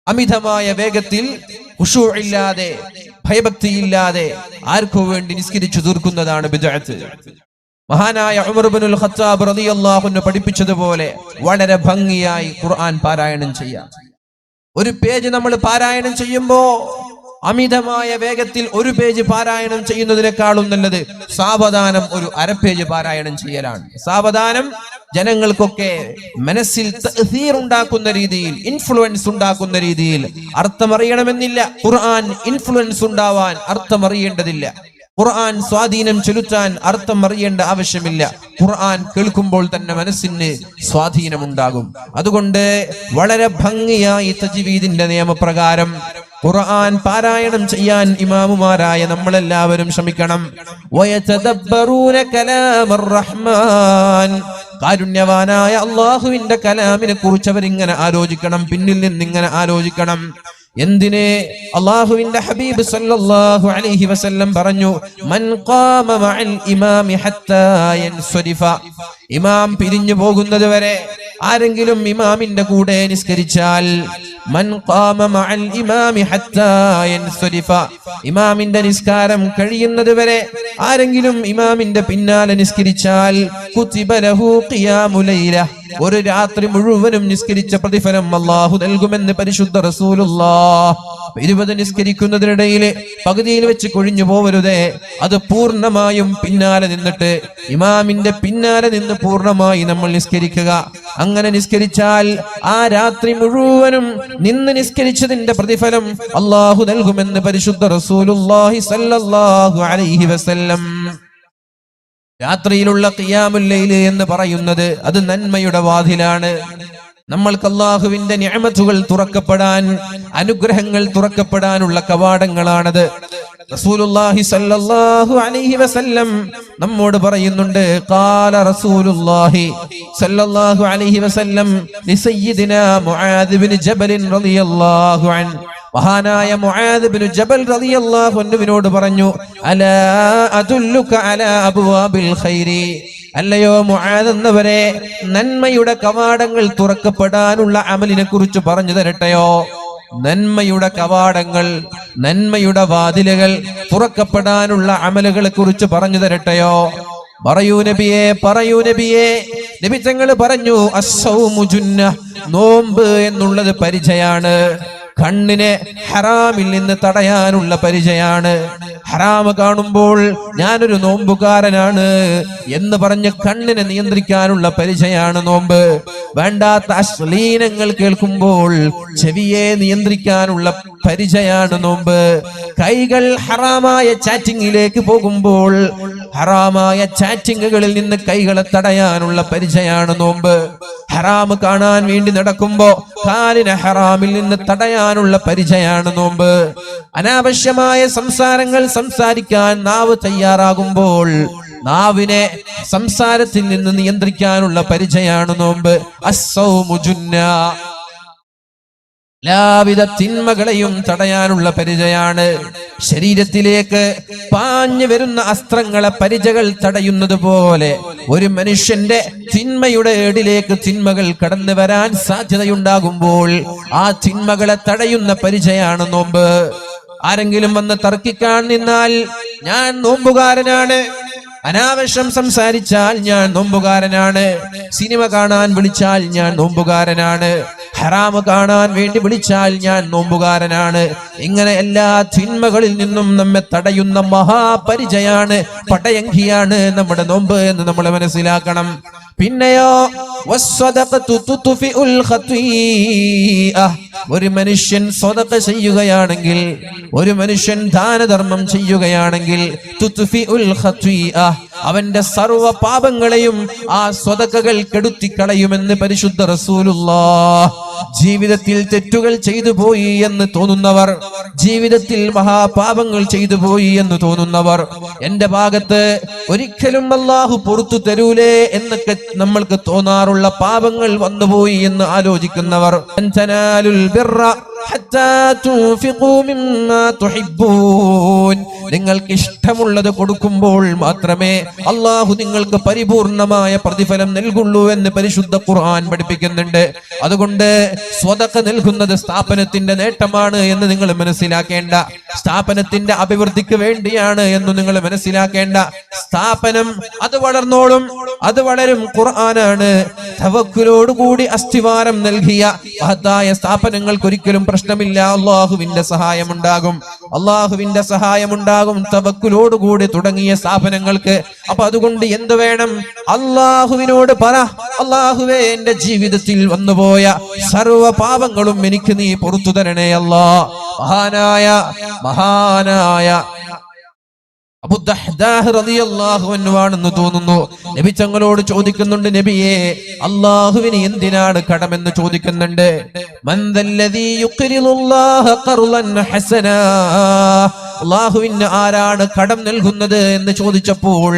അമിതമായ വേഗത്തിൽ ഖുശൂ' ഇല്ലാതെ ഭയഭക്തിയില്ലാതെ ആർക്കു വേണ്ടി നിസ്കരിച്ചു തീർക്കുന്നതാണ് ബിദ്അത്ത്. മഹാനായ ഉമർ ഇബ്നുൽ ഖത്താബ് റളിയല്ലാഹു അൻഹു പഠിപ്പിച്ചതുപോലെ വളരെ ഭംഗിയായി ഖുർആൻ പാരായണം ചെയ്യാം. ഒരു പേജ് നമ്മൾ പാരായണം ചെയ്യുമ്പോ അമിതമായ വേഗത്തിൽ ഒരു പേജ് പാരായണം ചെയ്യുന്നതിനേക്കാളും നല്ലത് സാവധാനം ഒരു അരപ്പേജ് പാരായണം ചെയ്യലാണ്. സാവധാനം ജനങ്ങൾക്കൊക്കെ മനസ്സിൽ തഅ്സീർ ഉണ്ടാക്കുന്ന രീതിയിൽ, ഇൻഫ്ലുവൻസ് ഉണ്ടാക്കുന്ന രീതിയിൽ. അർത്ഥമറിയണമെന്നില്ല, ഖുർആൻ ഇൻഫ്ലുവൻസ് ഉണ്ടാവാൻ അർത്ഥമറിയേണ്ടതില്ല. ഖുർആൻ സ്വാധീനം ചെലുത്താൻ അർത്ഥം അറിയേണ്ട ആവശ്യമില്ല. ഖുർആൻ കേൾക്കുമ്പോൾ തന്നെ മനസ്സിന് സ്വാധീനമുണ്ടാകും. അതുകൊണ്ട് വളരെ ഭംഗിയായി തജ്വീദിന്റെ നിയമപ്രകാരം ഖുർആൻ പാരായണം ചെയ്യാൻ ഇമാമുമാരായ നമ്മളെല്ലാവരും ശ്രമിക്കണം. വയതദബ്ബറൂന കലാമർ റഹ്മാൻ, കാരുണ്യവാനായ അല്ലാഹുവിന്റെ കലാമിനെ കുറിച്ച് അവരിങ്ങനെ ആലോചിക്കണം, പിന്നിൽ നിന്നിങ്ങനെ ആലോചിക്കണം. എന്തിനെ? അല്ലാഹുവിന്റെ ഹബീബ് സല്ലല്ലാഹു അലൈഹി വസല്ലം പറഞ്ഞു, മൻ ഖാമ മഅൽ ഇമാമി ഹത്താ യൻസരിഫ, ഇമാം പിരിഞ്ഞു പോകുന്നത് വരെ ആരെങ്കിലും ഇമാമിന്റെ കൂടെ നിസ്കരിച്ചാൽ, മൻ ഖാമ മഅൽ ഇമാമി ഹത്താ യൻസരിഫ, ഇമാമിന്റെ നിസ്കാരം കഴിയുന്നത് വരെ ആരെങ്കിലും ഇമാമിന്റെ പിന്നാലെ നിസ്കരിച്ചാൽ, കുതിബ ലഹു ഖിയാമു ലൈല, ഒരു രാത്രി മുഴുവനും നിസ്കരിച്ച പ്രതിഫലം അല്ലാഹു നൽകുമെന്ന് പരിശുദ്ധ റസൂലുള്ളാഹ്. 20 നിസ്കരിക്കുന്നതിനിടയിൽ പകുതിയിൽ വെച്ച് കൊഴിഞ്ഞു പോവരുതേ, അത് പൂർണ്ണമായും പിന്നാലെ നിന്നിട്ട് ഇമാമിന്റെ പിന്നാലെ നിന്ന് പൂർണ്ണമായി നമ്മൾ നിസ്കരിക്കുക. അങ്ങനെ നിസ്കരിച്ചാൽ ആ രാത്രി മുഴുവനും നിന്ന് നിസ്കരിച്ചതിന്റെ പ്രതിഫലം അല്ലാഹു നൽകുമെന്ന് പരിശുദ്ധ റസൂലുള്ളാഹി സ്വല്ലല്ലാഹു അലൈഹി വസല്ലം. രാത്രിയിലുള്ള ഖിയാമുൽ ലൈൽ എന്ന് പറയുന്നത് അത് നന്മയുടെ വാതിലാണ്. നമ്മൾക്ക് അല്ലാഹുവിന്റെ നിഅമത്തുകൾ തുറക്കപ്പെടാൻ, അനുഗ്രഹങ്ങൾ തുറക്കപ്പെടാനുള്ള കവാടങ്ങളാണത്. റസൂലുള്ളാഹി സ്വല്ലല്ലാഹു അലൈഹി വസല്ലം നമ്മോട് പറയുന്നുണ്ട്, ഖാല റസൂലുള്ളാഹി സ്വല്ലല്ലാഹു അലൈഹി വസല്ലം ലിസയ്യിദിനാ മുആദ് ഇബ്നു ജബൽ റളിയല്ലാഹു അൻഹു, മഹാനായ മുആദ് ഇബ്നു ജബൽ റളിയല്ലാഹു അൻഹുവിനോട് പറഞ്ഞു, അലാ അദുല്ലുക അലാ അബ്വാബിൽ ഖൈരി, അല്ലയോ മുആദ് എന്നവരെ, നന്മയുടെ കവാടങ്ങൾ തുറക്കപ്പെടാനുള്ള അമലിനെ കുറിച്ച് പറഞ്ഞു തരട്ടെയോ? നന്മയുടെ കവാടങ്ങൾ, നന്മയുടെ വാതിലുകൾ തുറക്കപ്പെടാനുള്ള അമലുകളെ കുറിച്ച് പറഞ്ഞു തരട്ടെയോ? പറയൂ നബിയേ, പറയൂ നബിയേ. നബി തങ്ങൾ പറഞ്ഞു, അസ്സൗമു ജുന്ന, നോമ്പ് എന്നുള്ളത് പരിചയാണ്, കണ്ണിനെ ഹറാമിൽ നിന്ന് തടയാനുള്ള പരിചയാണ്. ഹറാമ് കാണുമ്പോൾ ഞാനൊരു നോമ്പുകാരനാണ് എന്ന് പറഞ്ഞ് കണ്ണിനെ നിയന്ത്രിക്കാനുള്ള പരിചയാണ് നോമ്പ്. വേണ്ടാത്ത അശ്ലീലങ്ങൾ കേൾക്കുമ്പോൾ ചെവിയെ നിയന്ത്രിക്കാനുള്ള പരിചയാണ് നോമ്പ്. കൈകൾ ഹറാമായ ചാറ്റിങ്ങിലേക്ക് പോകുമ്പോൾ ഹറാമായ ചാറ്റിങ്ങുകളിൽ നിന്ന് കൈകളെ തടയാനുള്ള പരിചയാണ് നോമ്പ്. ഹറാമ് കാണാൻ വേണ്ടി നടക്കുമ്പോ കാലിനെ ഹറാമിൽ നിന്ന് തടയാനുള്ള പരിചയാണ് നോമ്പ്. അനാവശ്യമായ സംസാരങ്ങൾ സംസാരിക്കാൻ നാവ് തയ്യാറാകുമ്പോൾ നാവിനെ സംസാരത്തിൽ നിന്ന് നിയന്ത്രിക്കാനുള്ള പരിചയാണ് നോമ്പ്. അസ്സൗമു ജുന്ന, എല്ലാവിധ തിന്മകളെയും തടയാനുള്ള പരിചയാണ്. ശരീരത്തിലേക്ക് പാഞ്ഞു വരുന്ന അസ്ത്രങ്ങളെ പരിചകൾ തടയുന്നത് പോലെ ഒരു മനുഷ്യന്റെ തിന്മയുടെ ഏടിലേക്ക് തിന്മകൾ കടന്നു വരാൻ സാധ്യതയുണ്ടാകുമ്പോൾ ആ തിന്മകളെ തടയുന്ന പരിചയാണ് നോമ്പ്. ആരെങ്കിലും വന്ന് തർക്കിക്കാൻ നിന്നാൽ ഞാൻ നോമ്പുകാരനാണ്, അനാവശ്യം സംസാരിച്ചാൽ ഞാൻ നോമ്പുകാരനാണ്, സിനിമ കാണാൻ വിളിച്ചാൽ ഞാൻ നോമ്പുകാരനാണ്, ഹറാമ് കാണാൻ വേണ്ടി വിളിച്ചാൽ ഞാൻ നോമ്പുകാരനാണ്, ഇങ്ങനെ എല്ലാ തിന്മകളിൽ നിന്നും നമ്മെ തടയുന്ന മഹാപരിചയാണ്, പടയങ്കിയാണ് നമ്മുടെ നോമ്പ് എന്ന് നമ്മൾ മനസ്സിലാക്കണം. പിന്നെയോ ഒരു മനുഷ്യൻ സ്വദഖ ചെയ്യുകയാണെങ്കിൽ, ഒരു മനുഷ്യൻ ദാനധർമ്മം ചെയ്യുകയാണെങ്കിൽ, അവന്റെ സർവ്വ പാപങ്ങളെയും ആ സ്വദഖകൾ കെടുത്തിക്കളയുമെന്ന് പരിശുദ്ധ റസൂലുള്ളാഹ്. ജീവിതത്തിൽ തെറ്റുകൾ ചെയ്തു പോയി എന്ന് തോന്നുന്നവർ, ജീവിതത്തിൽ മഹാപാപങ്ങൾ ചെയ്തു പോയി എന്ന് തോന്നുന്നവർ, എന്റെ ഭാഗത്ത് ഒരിക്കലും അല്ലാഹു പുറത്തു തരൂലേ എന്നൊക്കെ നമ്മൾക്ക് തോന്നാറുള്ള പാപങ്ങൾ വന്നുപോയി എന്ന് ആലോചിക്കുന്നവർ, നിങ്ങൾക്ക് ഇഷ്ടമുള്ളത് കൊടുക്കുമ്പോൾ മാത്രമേ അല്ലാഹു നിങ്ങൾക്ക് പരിപൂർണമായ പ്രതിഫലം നൽകുള്ളൂ എന്ന് പരിശുദ്ധ ഖുർആൻ പഠിപ്പിക്കുന്നുണ്ട്. അതുകൊണ്ട് സ്വദഖ നൽകുന്നത് സ്ഥാപനത്തിന്റെ നേട്ടമാണ് എന്ന് നിങ്ങൾ മനസ്സിലാക്കേണ്ട, സ്ഥാപനത്തിന്റെ അഭിവൃദ്ധിക്ക് വേണ്ടിയാണ് എന്ന് നിങ്ങൾ മനസ്സിലാക്കേണ്ട. സ്ഥാപനം അത് വളർന്നോളും, അത് വളരും. ഖുർആനാണ് തവക്കുലോടുകൂടി അസ്ഥിവാരം നൽകിയ മഹത്തായ സ്ഥാപനങ്ങൾക്ക് ഒരിക്കലും പ്രശ്നമില്ല, അള്ളാഹുവിന്റെ സഹായമുണ്ടാകും, അള്ളാഹുവിന്റെ സഹായമുണ്ടാകും തവക്കുലോടുകൂടി തുടങ്ങിയ സ്ഥാപനങ്ങൾക്ക്. അപ്പൊ അതുകൊണ്ട് എന്ത് വേണം? അള്ളാഹുവിനോട് പറ, അള്ളാഹുവേ എന്റെ ജീവിതത്തിൽ വന്നുപോയ സർവ പാപങ്ങളും എനിക്ക് നീ പുറത്തു തരണേ അല്ലാ. മഹാനായ അബൂ ദഹ്ദാഹ് റളിയല്ലാഹു അൻഹു ആണെന്ന് തോന്നുന്നു. നബി തങ്ങളോട് ചോദിക്കുന്നുണ്ട്, നബിയെ, അല്ലാഹുവിന് എന്തിനാണ് കടമെന്ന് ചോദിക്കുന്നുണ്ട്. മൻ ദല്ലദീ യുഖ്രിളുല്ലാഹ ഖർളൻ ഹസനാ, അല്ലാഹുവിന് ആരാണ് കടം നൽകുന്നത് എന്ന് ചോദിച്ചപ്പോൾ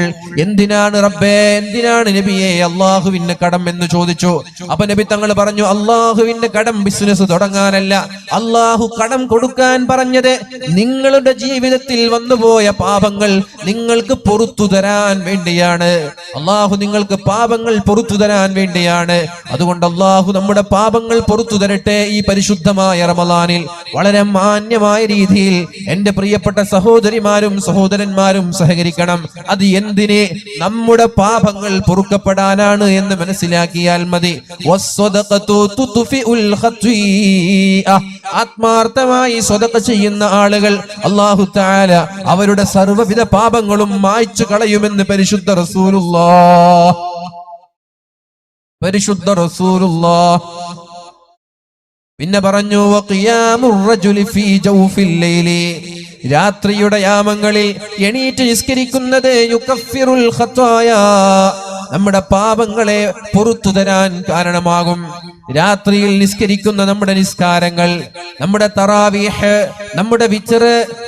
എന്തിനാണ് റബ്ബേ, എന്തിനാണ് നബിയെ അല്ലാഹുവിന് കടം എന്ന് ചോദിച്ചു. അപ്പൊ നബി തങ്ങൾ പറഞ്ഞു, അല്ലാഹുവിന്റെ കടം ബിസിനസ് തുടങ്ങാനല്ല, അല്ലാഹു കടം കൊടുക്കാൻ പറഞ്ഞത് നിങ്ങളുടെ ജീവിതത്തിൽ വന്നുപോയ പാപങ്ങൾ നിങ്ങൾക്ക് പുറത്തു തരാൻ വേണ്ടിയാണ്. അല്ലാഹു നിങ്ങൾക്ക് പാപങ്ങൾ പുറത്തു തരാൻ വേണ്ടിയാണ്. അതുകൊണ്ട് അല്ലാഹു നമ്മുടെ പാപങ്ങൾ പുറത്തു തരട്ടെ. ഈ പരിശുദ്ധമായ റമളാനിൽ വളരെ മാന്യമായ രീതിയിൽ എന്റെ പ്രിയപ്പെട്ട സഹോദരിമാരും സഹോദരന്മാരും സഹകരിക്കണം. അത് എന്തിനെ? നമ്മുടെ പാപങ്ങൾ പൊറുക്കപ്പെടാനാണ് എന്ന് മനസ്സിലാക്കിയാൽ മതി. ആത്മാർത്ഥമായി സ്വദഖ ചെയ്യുന്ന ആളുകൾ അല്ലാഹു തആല അവരുടെ സർവ്വവിധ പാപങ്ങളും മായ്ച്ചു കളയുമെന്ന് പരിശുദ്ധ റസൂലുള്ളാഹ്. പിന്നെ പറഞ്ഞു, വഖിയാമുർ റജുലി ഫീ ജൗഫിൽ ലൈലി, രാത്രിയുടെ യാമങ്ങളിൽ എണീറ്റ് നിസ്കരിക്കുന്നത് യുകഫിറുൽ ഖതായാ, നമ്മുടെ പാപങ്ങളെ പുറത്തു തരാൻ കാരണമാകും. രാത്രിയിൽ നിസ്കരിക്കുന്ന നമ്മുടെ നിസ്കാരങ്ങൾ, നമ്മുടെ തറാവീഹ്, നമ്മുടെ വിത്ർ,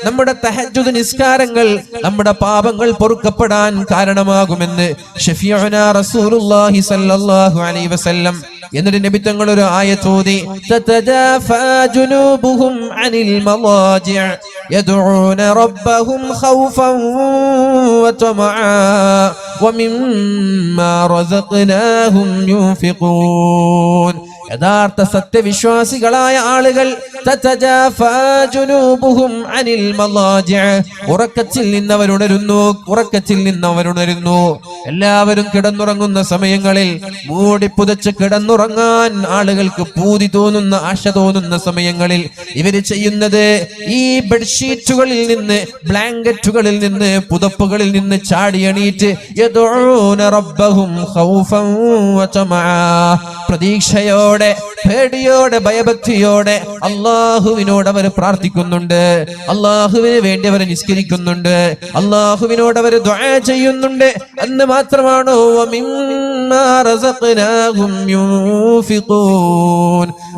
നമ്മുടെ തഹജ്ജുദ് നിസ്കാരങ്ങൾ നമ്മുടെ പാപങ്ങൾ പൊറുക്കപ്പെടാൻ കാരണമാകുമെന്ന് ശഫീഉനാ റസൂലുള്ളാഹി സ്വല്ലല്ലാഹു അലൈഹി വസല്ലം. എന്നിട്ട് നബി തങ്ങൾ ഒരു ആയത്ത് ഓതി, തതജാഫാ ജുനൂബുഹും അനിൽ മളാജിഅ യദ്ഊന റബ്ബഹും ഖൗഫൻ വതമആ വമിമ്മാ റസഖ്നാഹും യുൻഫിഖൂൻ. യഥാർത്ഥ സത്യവിശ്വാസികളായ ആളുകൾ ഉറക്കത്തിൽ നിന്നവരുണരുന്നു. എല്ലാവരും കിടന്നുറങ്ങുന്ന സമയങ്ങളിൽ മൂടിപ്പുതച്ച് കിടന്നുറങ്ങാൻ ആളുകൾക്ക് പൂതി തോന്നുന്ന, ആശ തോന്നുന്ന സമയങ്ങളിൽ ഇവര് ചെയ്യുന്നത് ഈ ബെഡ്ഷീറ്റുകളിൽ നിന്ന്, ബ്ലാങ്കറ്റുകളിൽ നിന്ന്, പുതപ്പുകളിൽ നിന്ന് ചാടി എണീറ്റ് പ്രതീക്ഷയോടെ, പേടിയോടെ, ഭയഭക്തിയോടെ അള്ളാഹുവിനോട് അവർ പ്രാർത്ഥിക്കുന്നുണ്ട്. അള്ളാഹുവിന് വേണ്ടി അവർ നിസ്കരിക്കുന്നുണ്ട്. അള്ളാഹുവിനോട് അവർ ദുആ ചെയ്യുന്നുണ്ട്. എന്ന് മാത്രമാണോ,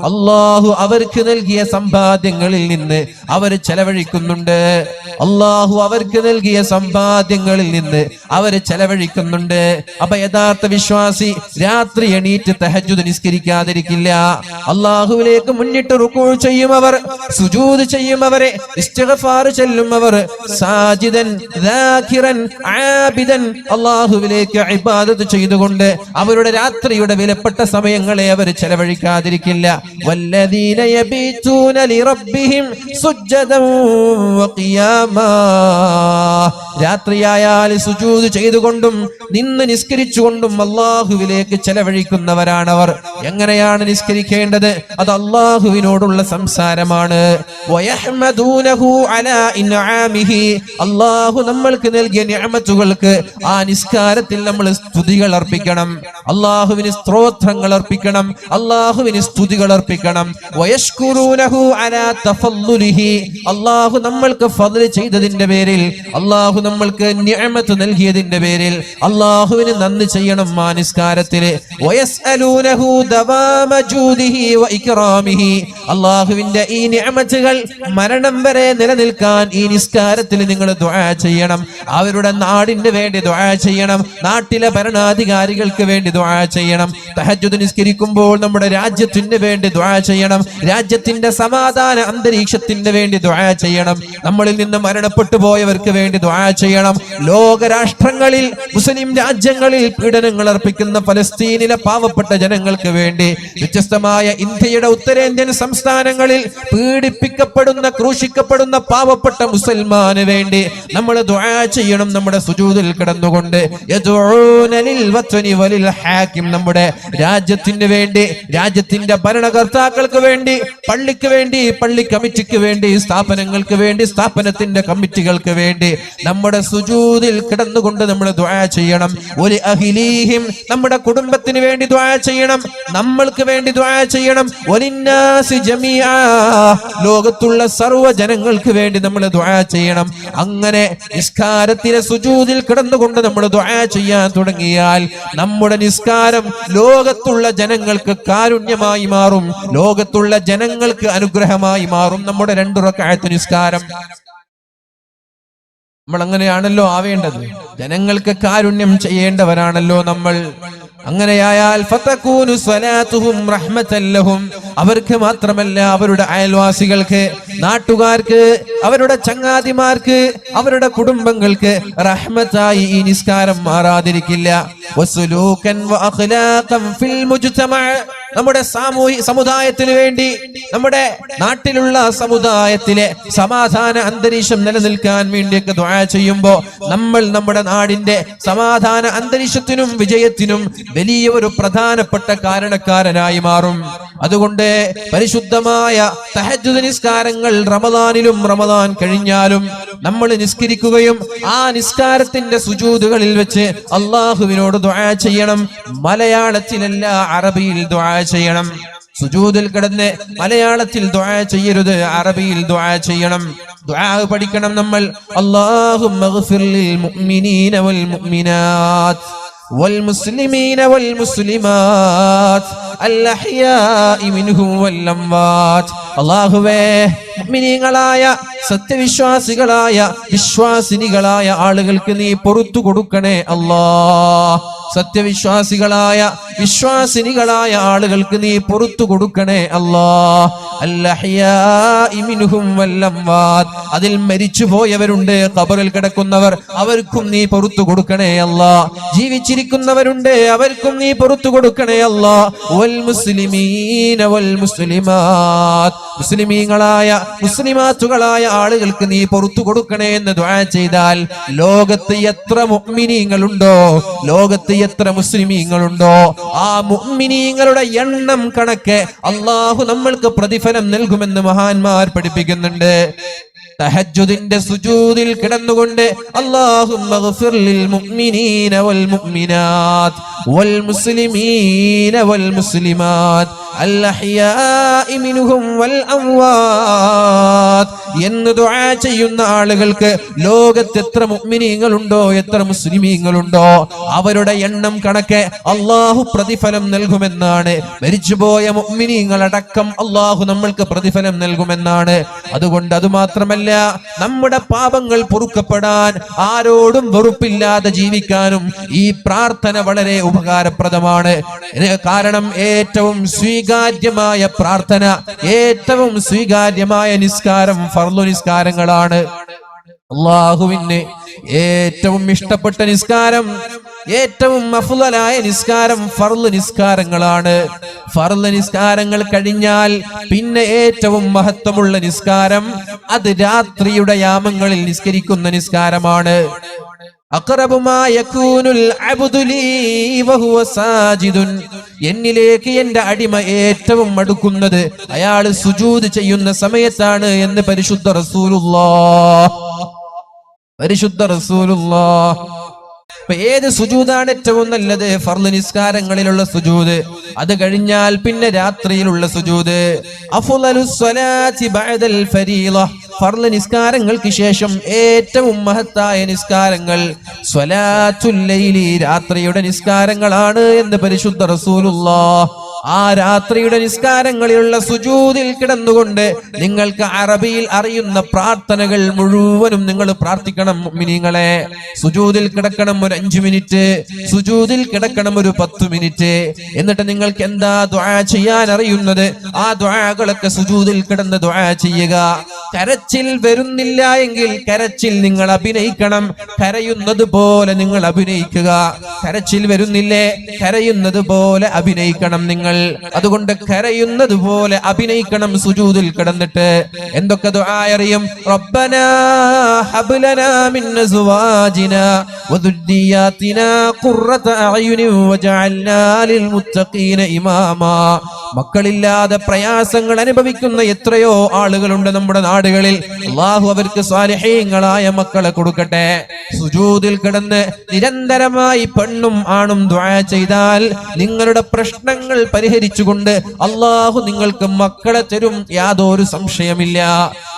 അള്ളാഹു അവർക്ക് നൽകിയ സമ്പാദ്യങ്ങളിൽ നിന്ന് അവർ ചെലവഴിക്കുന്നുണ്ട്. അള്ളാഹു അവർക്ക് നൽകിയ സമ്പാദ്യങ്ങളിൽ നിന്ന് അവർ ചെലവഴിക്കുന്നുണ്ട്. അപ്പൊ യഥാർത്ഥ വിശ്വാസി രാത്രി എണീറ്റ് തഹജ്ജുദ് നിസ്കരിക്കാതിരിക്കില്ല. അള്ളാഹുവിലേക്ക് മുന്നിട്ട് റുകൂ ചെയ്യും അവർ, സുജൂദ് ചെയ്യും അവരെ, ഇസ്തിഗ്ഫാർ ചൊല്ലും അവർ, സാജിദൻ ദാകിറൻ ആബിദൻ, അള്ളാഹുവിലേക്ക് ഇബാദത്ത് ചെയ്തുകൊണ്ട് അവരുടെ രാത്രിയുടെ വിലപ്പെട്ട സമയങ്ങളെ അവർ ചെലവഴിക്കാതിരിക്കില്ല. വല്ലദീന യബീതൂന ലിറബ്ബിഹിം സുജ്ജദൻ വഖിയാമാ, രാത്രിയായാൽ സുജൂദ് ചെയ്തുകൊണ്ടും നിന്ന് നിസ്കരിച്ചുകൊണ്ടും അള്ളാഹുവിലേക്ക് ചെലവഴിക്കുന്നവരാണവർ. എങ്ങനെയാണ് നിസ്കരിക്കേണ്ടത്? അത് അള്ളാഹുവിനോടുള്ള സംസാരമാണ്. വയഹ്മദൂനഹു അലാ ഇൻആമിഹി, അള്ളാഹു നമ്മൾക്ക് നൽകിയ നിഅമത്തുകൾക്ക് ആ നിസ്കാരത്തിൽ നമ്മൾ സ്തുതികൾ അർപ്പിക്കണം, അള്ളാഹുവിന് സ്തോത്രങ്ങൾ അർപ്പിക്കണം, അള്ളാഹുവിന് സ്തുതികൾ അർപ്പിക്കണം. വയഷ്കുറൂനഹു അലാ തഫദ്ദുലിഹി, അള്ളാഹു നമ്മൾക്ക് ഫദ്ൽ ചെയ്തതിന്റെ പേരിൽ, അള്ളാഹു നമ്മൾക്ക് നിഅമത്ത് നൽകിയതിന്റെ പേരിൽ അള്ളാഹുവിന് നന്ദി ചെയ്യണം ആ നിസ്കാരത്തിൽ. വയസ്അലൂനഹു ദവാമ ജൂദിഹി വ ഇക്റാമിഹി, അള്ളാഹുവിന്റെ ഈ നിഅമത്തുകൾ മരണം വരെ നിലനിൽക്കാൻ ഈ നിസ്കാരത്തിൽ നിങ്ങൾ ദുആ ചെയ്യണം. അവരുടെ നാടിന് വേണ്ടി ദുആ ചെയ്യണം, നാട്ടിലെ ഭരണാധികാരികൾക്ക് വേണ്ടി ദുആ ചെയ്യണം. തഹജ്ജുദ് നിസ്കരിക്കുമ്പോൾ നമ്മുടെ രാജ്യത്തിന് വേണ്ടി ദുആ ചെയ്യണം, രാജ്യത്തിന്റെ സമാധാന അന്തരീക്ഷത്തിന് വേണ്ടി ദുആ ചെയ്യണം, നമ്മളിൽ നിന്ന് മരണപ്പെട്ടു പോയവർക്ക് വേണ്ടി ദുആ ചെയ്യണം. ലോകരാഷ്ട്രങ്ങളിൽ, മുസ്ലിം രാജ്യങ്ങളിൽ പീഡനങ്ങൾ അർപ്പിക്കുന്ന ഫലസ്തീനിലെ പാവപ്പെട്ട ജനങ്ങൾക്ക് വേണ്ടി, വ്യത്യസ്തമായ ഇന്ത്യയുടെ ഉത്തരേന്ത്യൻ സംസ്ഥാനങ്ങളിൽ പീഡിപ്പിക്കപ്പെടുന്ന, ക്രൂശിക്കപ്പെടുന്ന പാവപ്പെട്ട മുസൽമാന് വേണ്ടി നമ്മൾ ദുആ ചെയ്യണം. നമ്മുടെ സുജൂദിൽ കിടന്നുകൊണ്ട് നമ്മുടെ രാജ്യത്തിന് വേണ്ടി, രാജ്യത്തിന്റെ ഭരണകർത്താക്കൾക്ക് വേണ്ടി, പള്ളിക്ക് വേണ്ടി, പള്ളി കമ്മിറ്റിക്ക് വേണ്ടി, സ്ഥാപനങ്ങൾക്ക് വേണ്ടി, സ്ഥാപനത്തിന്റെ കമ്മിറ്റികൾക്ക് വേണ്ടി, നമ്മുടെ നമ്മുടെ സുജൂദിൽ കിടന്നുകൊണ്ട് നമ്മൾ ദുആ ചെയ്യണം. ഒരു അഹ്ലീഹിം, നമ്മുടെ കുടുംബത്തിന് വേണ്ടി ദുആ ചെയ്യണം, നമ്മൾക്ക് വേണ്ടി ദുആ ചെയ്യണം. വലിന്നാസി ജമീഅ, ലോകത്തുള്ള സർവ്വ ജനങ്ങൾക്ക് വേണ്ടി നമ്മൾ ദുആ ചെയ്യണം. അങ്ങനെ നിസ്കാരത്തിലെ സുജൂദിൽ കിടന്നുകൊണ്ട് നമ്മൾ ദുആ ചെയ്യാൻ തുടങ്ങിയാൽ നമ്മുടെ നിസ്കാരം ലോകത്തുള്ള ജനങ്ങൾക്ക് കാരുണ്യമായി മാറും, ലോകത്തുള്ള ജനങ്ങൾക്ക് അനുഗ്രഹമായി മാറും. നമ്മുടെ 2 റക്അത്ത് നിസ്കാരം നമ്മൾ അങ്ങനെയാണല്ലോ ആവേണ്ടത്. ജനങ്ങൾക്ക് കാരുണ്യം ചെയ്യേണ്ടവരാണല്ലോ നമ്മൾ. അങ്ങനെയായാൽ ഫതകൂനു സ്വലാത്തുഹും റഹ്മതൻ ലഹും, അവർക്ക് മാത്രമല്ല അവരുടെ അയൽവാസികൾക്ക്, നാട്ടുകാർക്ക്, അവരുടെ ചങ്ങാതിമാർക്ക്, അവരുടെ കുടുംബങ്ങൾക്ക് റഹ്മത്തായി ഈ നിസ്കാരം മാറാതിരിക്കില്ല. വസുലൂകൻ വഅഖ്ലാഖൻ ഫിൽ മുജ്തമഅ, നമ്മുടെ സമുദായത്തിന് വേണ്ടി, നമ്മുടെ നാട്ടിലുള്ള സമുദായത്തിലെ സമാധാന അന്തരീക്ഷം നിലനിൽക്കാൻ വേണ്ടിയൊക്കെ ദുആ ചെയ്യുമ്പോൾ നമ്മൾ നമ്മുടെ നാടിന്റെ സമാധാന അന്തരീക്ഷത്തിനും വിജയത്തിനും വലിയ ഒരു പ്രധാനപ്പെട്ട കാരണക്കാരനായി മാറും. അതുകൊണ്ട് പരിശുദ്ധമായ തഹജ്ജുദ് നിസ്കാരങ്ങൾ റമദാനിലും റമദാൻ കഴിഞ്ഞാലും നമ്മൾ നിസ്കരിക്കുകയും ആ നിസ്കാരത്തിന്റെ സുജൂദുകളിൽ വെച്ച് അള്ളാഹുവിനോട് ദുആ ചെയ്യണം. മലയാളത്തിലല്ല, അറബിയിൽ ദുആ ചെയ്യണം. സുജൂദിൽ കിടന്ന് മലയാളത്തിൽ ദുആ ചെയ്യരുത്, അറബിയിൽ ദുആ ചെയ്യണം. ദുആ പഠിക്കണം നമ്മൾ. അല്ലാഹുമ്മ ഗ്ഫിർ ലിൽ മുഅ്മിനീന വൽ മുഅ്മിനാത്ത് والمسلمين والمسلمات الأحياء منهم والأموات. അല്ലാഹുവേ, മുഅ്മിനീങ്ങളായ സത്യവിശ്വാസികളായ വിശ്വാസിനികളായ ആളുകൾക്ക് നീ പൊറുത്തു കൊടുക്കണേ അല്ലാഹ്. സത്യവിശ്വാസികളായ വിശ്വാസിനികളായ ആളുകൾക്ക് നീ പൊറുത്തു കൊടുക്കണേ അല്ലാഹ്. അൽഅഹ്യാഇ മിൻഹും വല്ലംവാത്, അതിൽ മരിച്ചു പോയവരുണ്ട്, ഖബറിൽ കിടക്കുന്നവർ, അവർക്കും നീ പൊറുത്തു കൊടുക്കണേ അല്ലാഹ്. ജീവിച്ചിരിക്കുന്നവരുണ്ട്, അവർക്കും നീ പൊറുത്തു കൊടുക്കണേ അല്ലാഹ്. വൽ മുസ്ലിമീന വൽ മുസ്ലിമാത്ത്, മുസ്ലിമീങ്ങളായ മുസ്ലിമാത്തുകളായ ആളുകൾക്ക് നീ പൊറുത്തു കൊടുക്കണേ എന്ന് ദുആ ചെയ്താൽ ലോകത്ത് എത്ര മുഅ്മിനീങ്ങളുണ്ടോ, ലോകത്ത് എത്ര മുസ്ലിമീങ്ങളുണ്ടോ, ആ മുഅ്മിനീങ്ങളുടെ എണ്ണം കണക്കെ അല്ലാഹു നമ്മൾക്ക് പ്രതിഫലം നൽകുമെന്ന് മഹാന്മാർ പഠിപ്പിക്കുന്നുണ്ട്. തഹജ്ജുദിന്റെ സുജൂദിൽ കിടന്നുകൊണ്ട് അല്ലാഹുമ്മ ഗ്ഫിർ ലിൽ മുഅ്മിനീന വൽ മുഅ്മിനാത്ത് വൽ മുസ്ലിമീന വൽ മുസ്ലിമാത്ത് അൽഅഹ്യാഇ മിൻഹും വൽ അംവാത്ത് എന്ന് ദുആ ചെയ്യുന്ന ആളുകൾക്ക് ലോകത്ത് എത്ര മുഅ്മിനീങ്ങളുണ്ടോ, എത്ര മുസ്ലിമീങ്ങളുണ്ടോ, അവരുടെ എണ്ണം കണക്കെ അല്ലാഹു പ്രതിഫലം നൽകുമെന്നാണ്. മരിച്ചുപോയ മുഅ്മിനീങ്ങളടക്കം അല്ലാഹു നമ്മൾക്ക് പ്രതിഫലം നൽകുമെന്നാണ്. അതുകൊണ്ട് അതുമാത്രമല്ല, നമ്മുടെ പാപങ്ങൾ പൊറുക്കപ്പെടാൻ, ആരോടും വെറുപ്പില്ലാതെ ജീവിക്കാനും ഈ പ്രാർത്ഥന വളരെ ഉപകാരപ്രദമാണ്. കാരണം ഏറ്റവും സ്വീകാര്യമായ പ്രാർത്ഥന, ഏറ്റവും സ്വീകാര്യമായ നിസ്കാരം ഫർളു നിസ്കാരങ്ങളാണ്. അല്ലാഹുവിന് ഏറ്റവും ഇഷ്ടപ്പെട്ട നിസ്കാരം, ഏറ്റവും അഫ്ളലായ നിസ്കാരം ഫർള് നിസ്കാരങ്ങളാണ്. ഫർള് നിസ്കാരങ്ങൾ കഴിഞ്ഞാൽ പിന്നെ ഏറ്റവും മഹത്വമുള്ള നിസ്കാരം അത് രാത്രിയുടെ യാമങ്ങളിൽ നിസ്കരിക്കുന്ന നിസ്കാരമാണ്. അഖറബു മാ യകൂനുൽ അബ്ദു ലീ വഹുവ സാജിദുൻ, എന്നിലേക്ക് എന്റെ അടിമ ഏറ്റവും അടുക്കുന്നത് അയാൾ സുജൂദ് ചെയ്യുന്ന സമയത്താണ് എന്ന് പരിശുദ്ധ റസൂലുള്ളാഹ്. പരിശുദ്ധ റസൂലുള്ളാഹ്. ഏത് സുജൂദാണ് ഏറ്റവും നല്ലത്? ഫർള് നിസ്കാരങ്ങളിലുള്ള സുജൂദ്. അത് കഴിഞ്ഞാൽ പിന്നെ രാത്രിയിലുള്ള സുജൂദ്. അഫ്ളലുസ് സ്വലാത്തി ബഅദൽ ഫരീള, ഫർള് നിസ്കാരങ്ങൾക്ക് ശേഷം ഏറ്റവും മഹത്തായ നിസ്കാരങ്ങൾ സ്വലാത്തുൽ ലൈലി, രാത്രിയുടെ നിസ്കാരങ്ങളാണ് എന്ന് പരിശുദ്ധ റസൂലുള്ളാഹ്. ആ രാത്രിയുടെ നിസ്കാരങ്ങളിലുള്ള സുജൂദിൽ കിടന്നുകൊണ്ട് നിങ്ങൾക്ക് അറബിയിൽ അറിയുന്ന പ്രാർത്ഥനകൾ മുഴുവനും നിങ്ങൾ പ്രാർത്ഥിക്കണം. മുഅ്മിനീങ്ങളെ, സുജൂദിൽ കിടക്കണം ഒരു 5 മിനിറ്റ്, സുജൂദിൽ കിടക്കണം ഒരു 10 മിനിറ്റ്. എന്നിട്ട് നിങ്ങൾക്ക് എന്താ ദുആ ചെയ്യാൻ അറിയുന്നത്, ആ ദുആകളൊക്കെ സുജൂദിൽ കിടന്ന് ദുആ ചെയ്യുക. കരച്ചിൽ വരുന്നില്ല എങ്കിൽ കരച്ചിൽ നിങ്ങൾ അഭിനയിക്കണം, കരയുന്നത് പോലെ നിങ്ങൾ അഭിനയിക്കുക. കരച്ചിൽ വരുന്നില്ലേ, കരയുന്നത് പോലെ അഭിനയിക്കണം നിങ്ങൾ. അതുകൊണ്ട് കരയുന്നത് പോലെ അഭിനയിക്കണം സുജൂദിൽ കിടന്നിട്ട്. എന്തൊക്കെ ദുആ അറിയും? റബ്ബനാ ഹബ് ലനാ മിൻ അസ്വാജിനാ വദുരിയാതിനാ ഖുർറത അഅ്യുനി വജഅൽനാ ലിൽ മുത്തഖീന ഇമാമാ. മക്കളില്ലാതെ പ്രയാസങ്ങൾ അനുഭവിക്കുന്ന എത്രയോ ആളുകളുണ്ട് നമ്മുടെ നാട്. നാടുകളിൽ അല്ലാഹു അവർക്ക് സാലിഹീങ്ങളായ മക്കളെ കൊടുക്കട്ടെ. സുജൂദിൽ കിടന്ന് നിരന്തരമായി പെണ്ണും ആണും ദുആ ചെയ്താൽ നിങ്ങളുടെ പ്രശ്നങ്ങൾ പരിഹരിച്ചുകൊണ്ട് അല്ലാഹു നിങ്ങൾക്ക് മക്കളെ തരും, യാതൊരു സംശയമില്ല.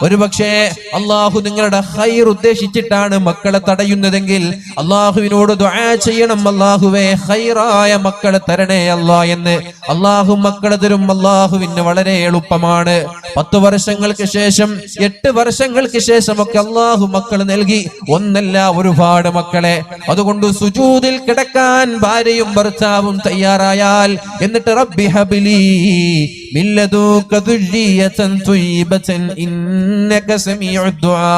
ഒരുപക്ഷേ അല്ലാഹു നിങ്ങളുടെ ഖൈർ ഉദ്ദേശിച്ചിട്ടാണ് മക്കളെ തടയുന്നതെങ്കിൽ അല്ലാഹുവിനോട് ദുആ ചെയ്യണം, അല്ലാഹുവേ ഖൈറായ മക്കളെ തരണേ അല്ലാ എന്ന്. അല്ലാഹു മക്കളെ തരും, അല്ലാഹുവിന് വളരെ എളുപ്പമാണ്. 10 വർഷങ്ങൾക്ക് ശേഷം 8 വർഷങ്ങൾക്ക് ശേഷമൊക്കെ അല്ലാഹു മക്കൾ നൽകി, ഒന്നല്ല ഒരുപാട് മക്കളെ. അതുകൊണ്ട് സുജൂദിൽ കിടക്കാൻ ഭാര്യയും ഭർത്താവും തയ്യാറായാൽ എന്നിട്ട് റബ്ബി ഹബ്ലി മിൻ ലദുക ദുർരിയതൻ ത്വയ്യിബതൻ ഇന്നക സമീഉദ് ദുആ